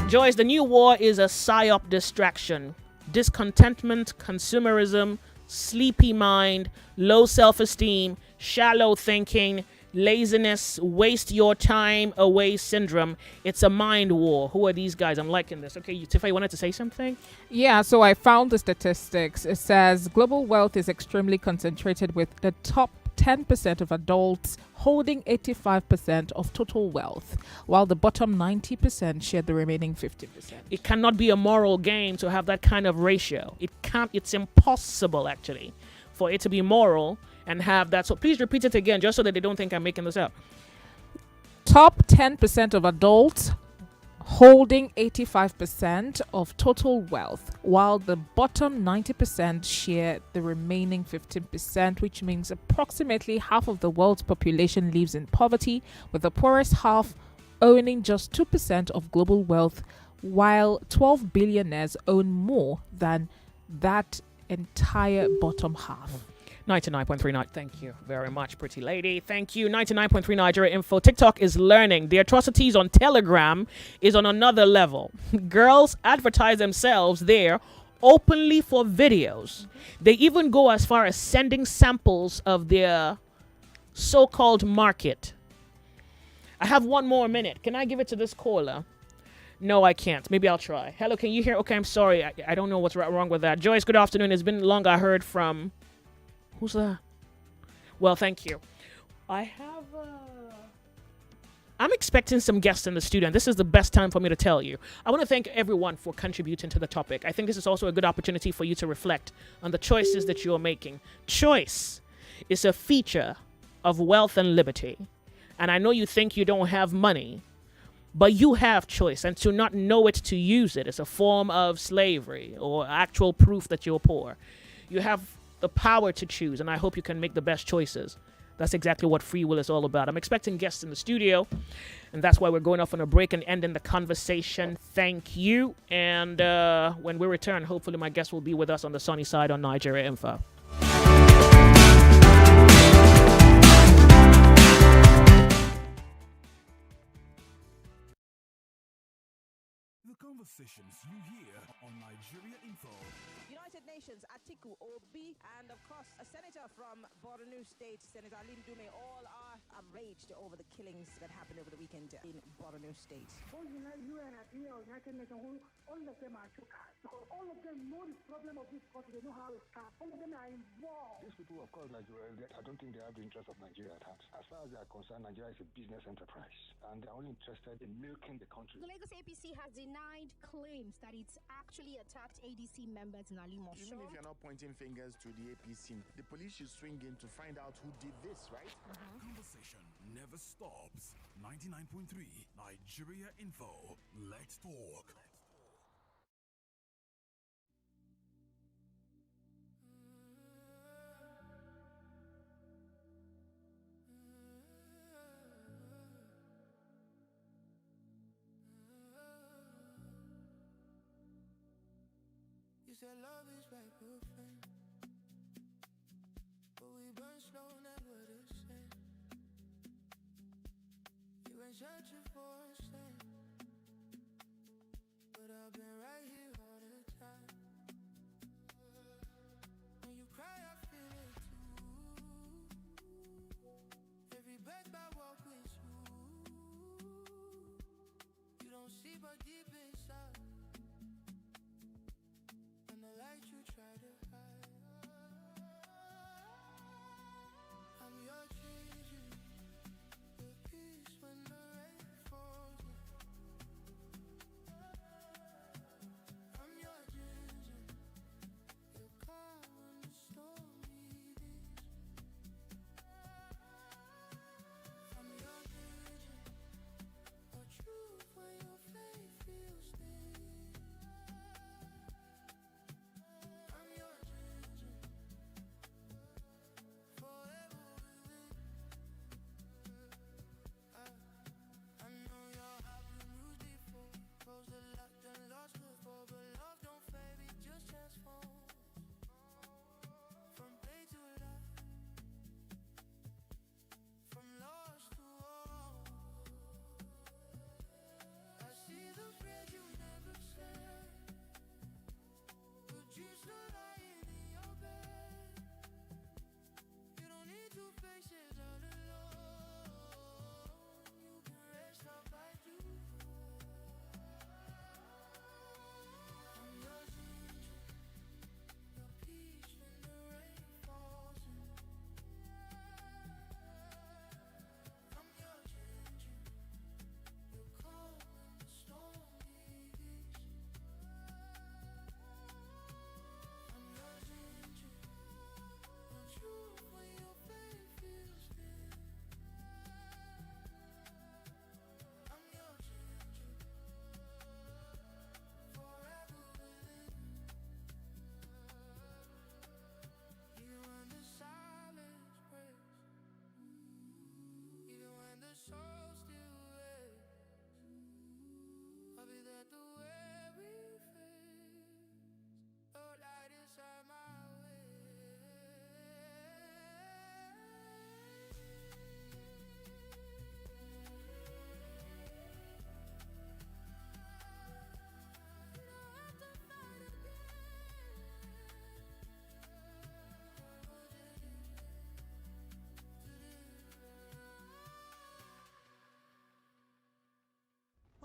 Joyce, the new war is a psyop distraction. Discontentment, consumerism, sleepy mind, low self-esteem, shallow thinking, laziness, waste your time away syndrome. It's a mind war. Who are these guys? I'm liking this. Okay, Tifa, you wanted to say something? Yeah, so I found the statistics. It says global wealth is extremely concentrated with the top 10% of adults holding 85% of total wealth, while the bottom 90% share the remaining 50%. It cannot be a moral game to have that kind of ratio. It's impossible, actually, for it to be moral and have that. So please repeat it again, just so that they don't think I'm making this up. Top 10% of adults holding 85% of total wealth, while the bottom 90% share the remaining 15%, which means approximately half of the world's population lives in poverty, with the poorest half owning just 2% of global wealth, while 12 billionaires own more than that entire bottom half. 99.39. Thank you very much, pretty lady. Thank you. 99.3 Nigeria Info. TikTok is learning. The atrocities on Telegram is on another level. Girls advertise themselves there openly for videos. They even go as far as sending samples of their so-called market. I have 1 more minute. Can I give it to this caller? No, I can't. Maybe I'll try. Hello, can you hear? Okay, I'm sorry. I don't know what's wrong with that. Joyce, good afternoon. It's been long I heard from... Who's that? Well, thank you. I have... I'm expecting some guests in the studio, and this is the best time for me to tell you. I want to thank everyone for contributing to the topic. I think this is also a good opportunity for you to reflect on the choices that you're making. Choice is a feature of wealth and liberty. And I know you think you don't have money, but you have choice, and to not know it, to use it, is a form of slavery or actual proof that you're poor. You have the power to choose, and I hope you can make the best choices. That's exactly what free will is all about. I'm expecting guests in the studio, and that's why we're going off on a break and ending the conversation. Thank you. And when we return, hopefully my guest will be with us on the sunny side on Nigeria Info. The conversations you hear on Nigeria Info. United Nations, Atiku, Obi, and of course, a senator from Borno State, Senator Lindume, all are outraged over the killings that happened over the weekend in Borno State. Both UN and United Nations, all of them are chokers because all of them know the problem of this country. They know how it starts. All of them are involved. These people, of course, Nigeria, I don't think they have the interest of Nigeria at heart. As far as they are concerned, Nigeria is a business enterprise, and they're only interested in milking the country. The Lagos APC has denied claims that it's actually attacked ADC members in Alimo. Even if you're not pointing fingers to the APC, the police should swing in to find out who did this, right? Conversation never stops. 99.3 Nigeria Info. Let's talk. You said love is like buffet, but we burn slow, never the same. You ain't searching for a sign, but I've been right here all the time. When you cry, I feel it too. Every breath I walk with you. You don't see but deep inside, and the light you try to hide. I'm your treasure, the peace when the rain falls.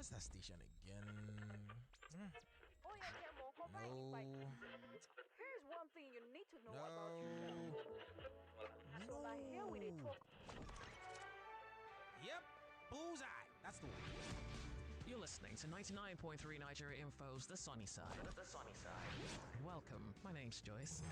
What's that station again? Oh yeah, Camo, come by this bike. Here's one thing you need to know about yourself. So now here we dey talk. Yep, bullseye. That's the one. You're listening to 99.3 Nigeria Info's The Sunny Side. The Sunny Side. Welcome. My name's Joyce.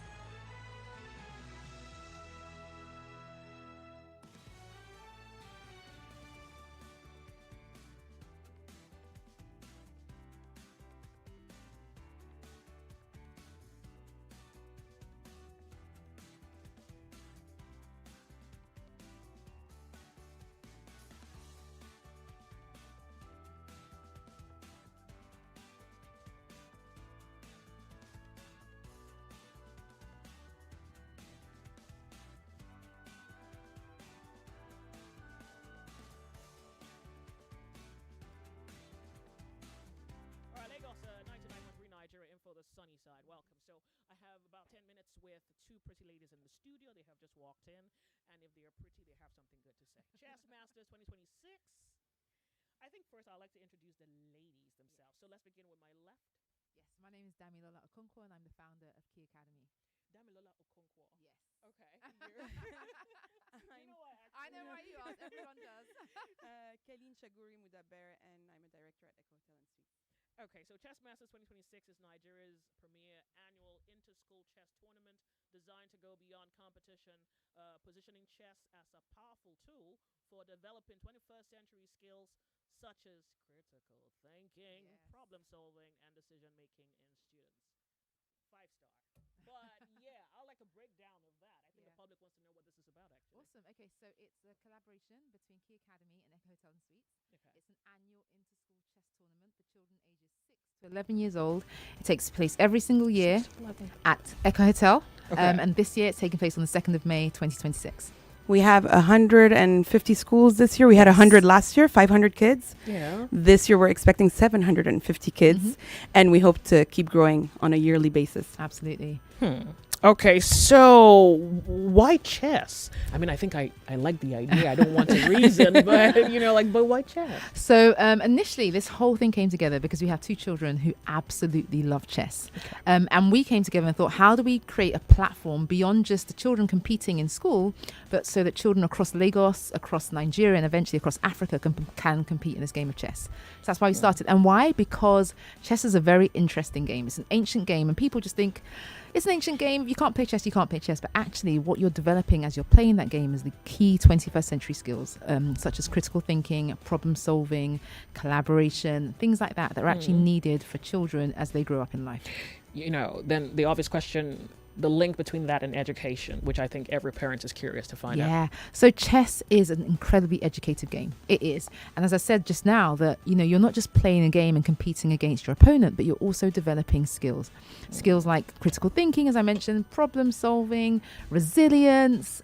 Lagos 99.3 Nigeria Info, the sunny side. Welcome. So I have about 10 minutes with two pretty ladies in the studio. They have just walked in, and if they are pretty, they have something good to say. Chess Masters 2026. I think first I'd like to introduce the ladies themselves. So let's begin with my left. Yes, my name is Damilola Okonkwo, and I'm the founder of Key Academy. Damilola Okonkwo. Yes. Okay. You know what? I know why you ask. Everyone does. Kelin Chaguri Mudaber, and I'm a director at Eco Hotel and Suites. Okay, so Chess Masters 2026 is Nigeria's premier annual inter-school chess tournament designed to go beyond competition, positioning chess as a powerful tool for developing 21st century skills such as critical thinking, problem solving, and decision making in students. 5-star. But yeah, I'd like a breakdown of that. I think the public wants to know what this is about, actually. Awesome. Okay, so it's a collaboration between Key Academy and Eco Hotel and Suites. Okay. It's an annual inter-school chess tournament for children ages 6 to 11 years old. It takes place every single year at Eco Hotel. Okay. And this year it's taking place on the 2nd of May, 2026. We have 150 schools this year. We had 100 last year, 500 kids. Yeah. This year we're expecting 750 kids, and we hope to keep growing on a yearly basis. Absolutely. Okay, so why chess? I mean, I think I like the idea. I don't want to reason, but but why chess? So initially, this whole thing came together because we have two children who absolutely love chess. Okay. And we came together and thought, how do we create a platform beyond just the children competing in school, but so that children across Lagos, across Nigeria, and eventually across Africa can compete in this game of chess. So that's why we started. And why? Because chess is a very interesting game. It's an ancient game, and people just think, it's an ancient game. You can't play chess. But actually, what you're developing as you're playing that game is the key 21st century skills, such as critical thinking, problem solving, collaboration, things like that are actually needed for children as they grow up in life. Then the obvious question, the link between that and education, which I think every parent is curious to find out. Yeah. So chess is an incredibly educative game. It is. And as I said just now, that you're not just playing a game and competing against your opponent, but you're also developing skills. Skills like critical thinking, as I mentioned, problem solving, resilience,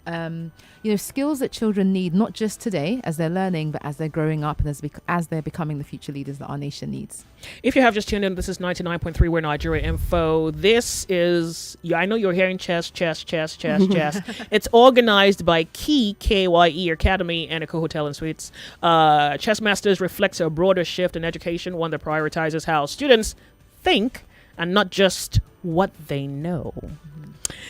skills that children need not just today as they're learning, but as they're growing up and as they're becoming the future leaders that our nation needs. If you have just tuned in, this is 99.3 We're Nigeria Info. This is, I know you're hearing chess. It's organized by Key, K-Y-E Academy, and Eco Hotel and Suites. Chess Masters reflects a broader shift in education, one that prioritizes how students think and not just what they know.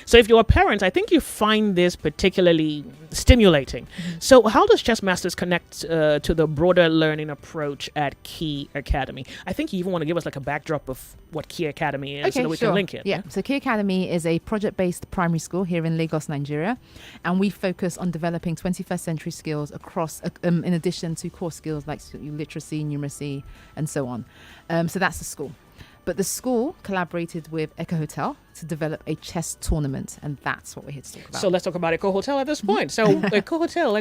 So if you're a parent, I think you find this particularly stimulating. So how does Chess Masters connect to the broader learning approach at Key Academy? I think you even want to give us like a backdrop of what Key Academy is so that we can link it. Yeah, so Key Academy is a project-based primary school here in Lagos, Nigeria. And we focus on developing 21st century skills across, in addition to core skills like literacy, numeracy, and so on. So that's the school. But the school collaborated with Eco Hotel to develop a chess tournament, and that's what we're here to talk about. So let's talk about Eco Hotel at this point. So Eco Hotel, I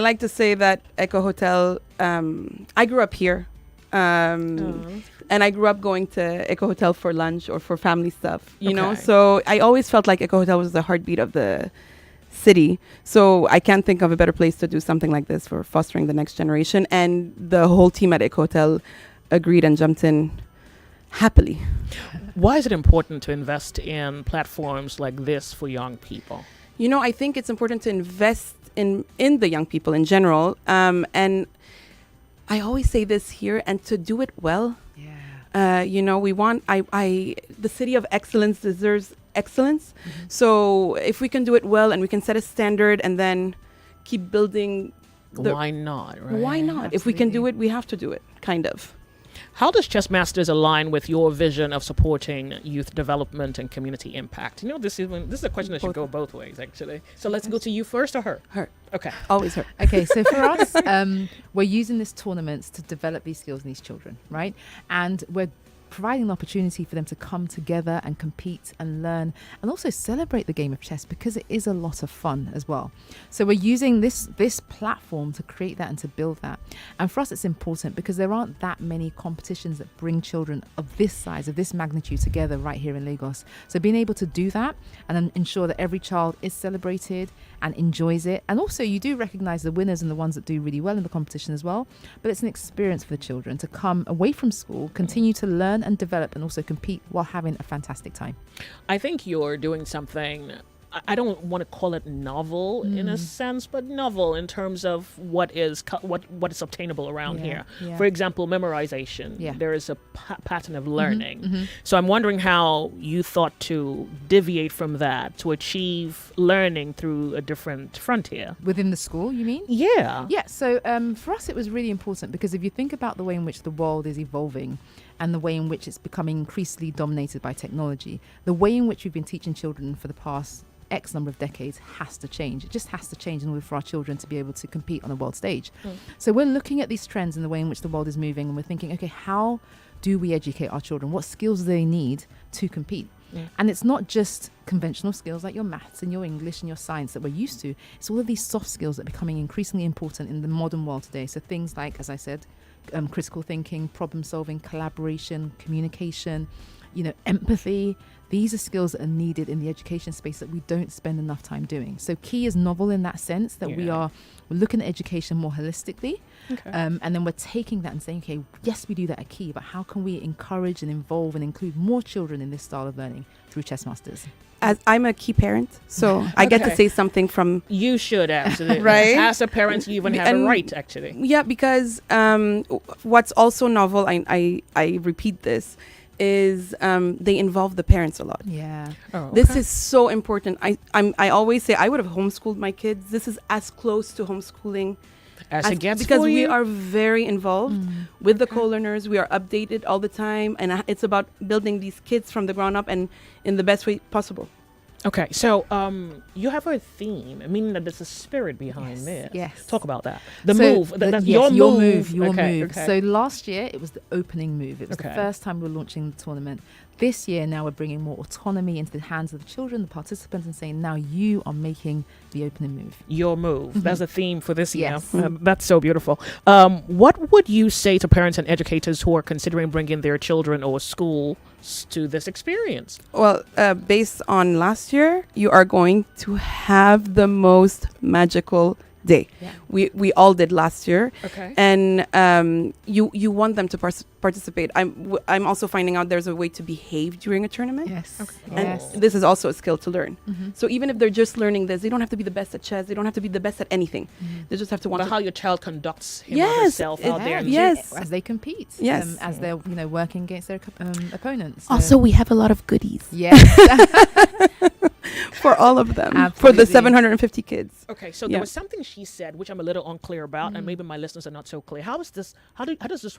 like to say that Eco Hotel, I grew up here. And I grew up going to Eco Hotel for lunch or for family stuff, you know? So I always felt like Eco Hotel was the heartbeat of the city. So I can't think of a better place to do something like this for fostering the next generation. And the whole team at Eco Hotel agreed and jumped in happily. Why is it important to invest in platforms like this for young people? I think it's important to invest in the young people in general. And I always say this here, and to do it well. We want the city of excellence deserves excellence. So if we can do it well and we can set a standard and then keep building, why not? Right? Why not? Absolutely. If we can do it, we have to do it. Kind of. How does Chess Masters align with your vision of supporting youth development and community impact? This is a question that should go both ways, actually. So let's go to you first or her? Her. Okay. Always her. Okay, so for us, we're using this tournaments to develop these skills in these children, right? And we're providing an opportunity for them to come together and compete and learn and also celebrate the game of chess, because it is a lot of fun as well. So we're using this platform to create that and to build that. And for us, it's important because there aren't that many competitions that bring children of this size, of this magnitude together right here in Lagos. So being able to do that and then ensure that every child is celebrated and enjoys it. And also you do recognize the winners and the ones that do really well in the competition as well. But it's an experience for the children to come away from school, continue to learn and develop, and also compete while having a fantastic time. I think you're doing something, I don't want to call it novel in a sense, but novel in terms of what is obtainable around here. Yeah. For example, memorization. Yeah. There is a pattern of learning. So I'm wondering how you thought to deviate from that to achieve learning through a different frontier. Within the school, you mean? Yeah. Yeah, so for us it was really important because if you think about the way in which the world is evolving and the way in which it's becoming increasingly dominated by technology, the way in which we've been teaching children for the past X number of decades has to change. It just has to change in order for our children to be able to compete on a world stage. So we're looking at these trends and the way in which the world is moving, and we're thinking, okay, how do we educate our children? What skills do they need to compete? And it's not just conventional skills like your maths and your English and your science that we're used to. It's all of these soft skills that are becoming increasingly important in the modern world today. So things like, as I said, critical thinking, problem solving, collaboration, communication, empathy. These are skills that are needed in the education space that we don't spend enough time doing. So Key is novel in that sense that we're looking at education more holistically. Okay. And then we're taking that and saying, okay, yes, we do that at Key, but how can we encourage and involve and include more children in this style of learning through Chess Masters? As I'm a Key parent, so I get to say something from... You should, absolutely. Right? As a parent, you even have a right, actually. Yeah, because what's also novel, I repeat this, is they involve the parents a lot. Yeah. This is so important. I always say I would have homeschooled my kids. This is as close to homeschooling as it gets, because for we you? are very involved with the co-learners. We are updated all the time, and it's about building these kids from the ground up and in the best way possible. Okay, so you have a theme, meaning that there's a spirit behind this. Yes. Talk about that. Your move. Okay. So last year it was the opening move. It was the first time we were launching the tournament. This year now we're bringing more autonomy into the hands of the children, the participants, and saying now you are making the opening move. Your move. That's a theme for this year. Yes. That's so beautiful. What would you say to parents and educators who are considering bringing their children or schools to this experience? Well, based on last year, you are going to have the most magical day. Yeah. We all did last year. Okay. And you want them to participate. I'm also finding out there's a way to behave during a tournament. Yes. Okay. And this is also a skill to learn. So even if they're just learning this, they don't have to be the best at chess. They don't have to be the best at anything. They just have to want how your child conducts him or herself out there. As they compete. Yes. As they're working against their opponents. Also, we have a lot of goodies. Yes. For all of them. Absolutely. For the 750 kids. Okay, so there was something she said which I'm a little unclear about, and maybe my listeners are not so clear. How does this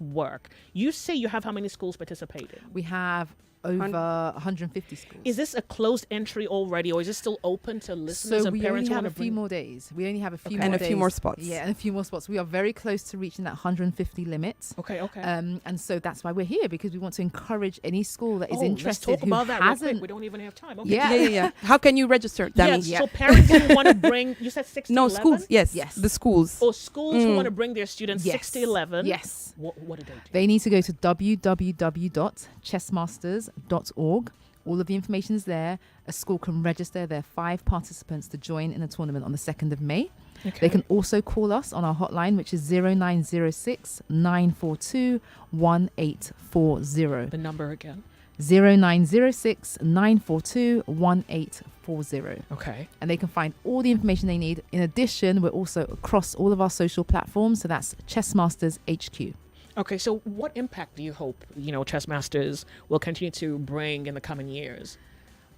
work? You say you have how many schools participating? We have over 150 schools. Is this a closed entry already, or is it still open to listeners and parents? So we only have a few more days. We only have a few more and days. a few more spots. Yeah, and a few more spots. We are very close to reaching that 150 limit. Okay. And so that's why we're here, because we want to encourage any school that is interested. Let's talk about that real hasn't. quick. We don't even have time. Okay. Yeah. How can you register? Yes. So parents who want to bring, you said 6 to 11? No, schools. Yes. The schools. Or schools who want to bring their students 6 to 11. Yes. What do they do? They need to go to www.chessmasters.org. All of the information is there. A school can register their 5 participants to join in the tournament on the 2nd of May. Okay. They can also call us on our hotline, which is 0906 942 1840. The number again? 0906 942 1840. Okay. And they can find all the information they need. In addition, we're also across all of our social platforms. So that's Chess Masters HQ. Okay, so what impact do you hope, Chess Masters will continue to bring in the coming years?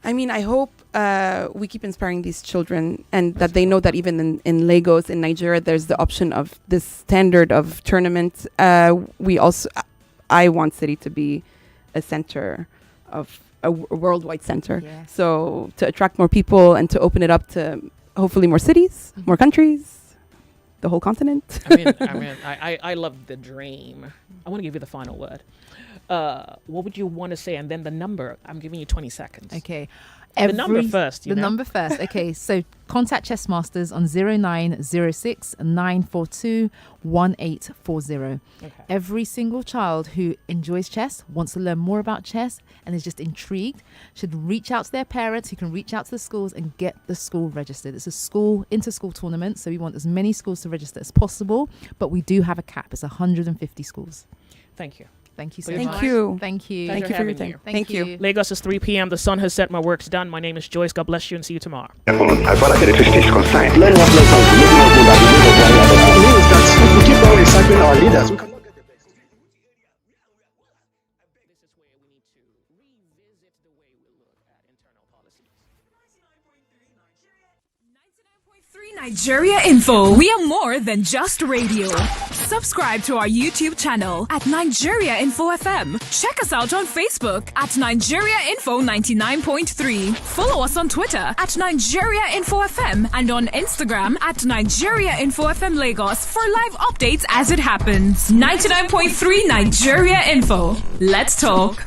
I mean, I hope we keep inspiring these children and that they know that even in Lagos, in Nigeria, there's the option of this standard of tournament. I want City to be a center of a worldwide center. Yeah. So to attract more people and to open it up to hopefully more cities, more countries, the whole continent. I love the dream. I want to give you the final word. What would you want to say? And then the number. I'm giving you 20 seconds. Okay. The number first. Number first. Okay. So contact Chess Masters on 0906 942 1840. Okay. Every single child who enjoys chess, wants to learn more about chess, and is just intrigued, should reach out to their parents, who can reach out to the schools and get the school registered. It's a inter-school tournament, so we want as many schools to register as possible, but we do have a cap. It's 150 schools. Thank you. Thank you so Thank much. you. Thank you. Thank you for your time. Thank you. Lagos is 3 p.m. The sun has set. My work's done. My name is Joyce. God bless you and see you tomorrow. As far as the electricity is concerned, learn what lessons we make not know that we know that it means that if we keep on recycling our leaders, we cannot get the best. Nigeria Info. We are more than just radio. Subscribe to our YouTube channel at Nigeria Info FM. Check us out on Facebook at Nigeria Info 99.3. Follow us on Twitter at Nigeria Info FM and on Instagram at Nigeria Info FM Lagos for live updates as it happens. 99.3 Nigeria Info. Let's talk.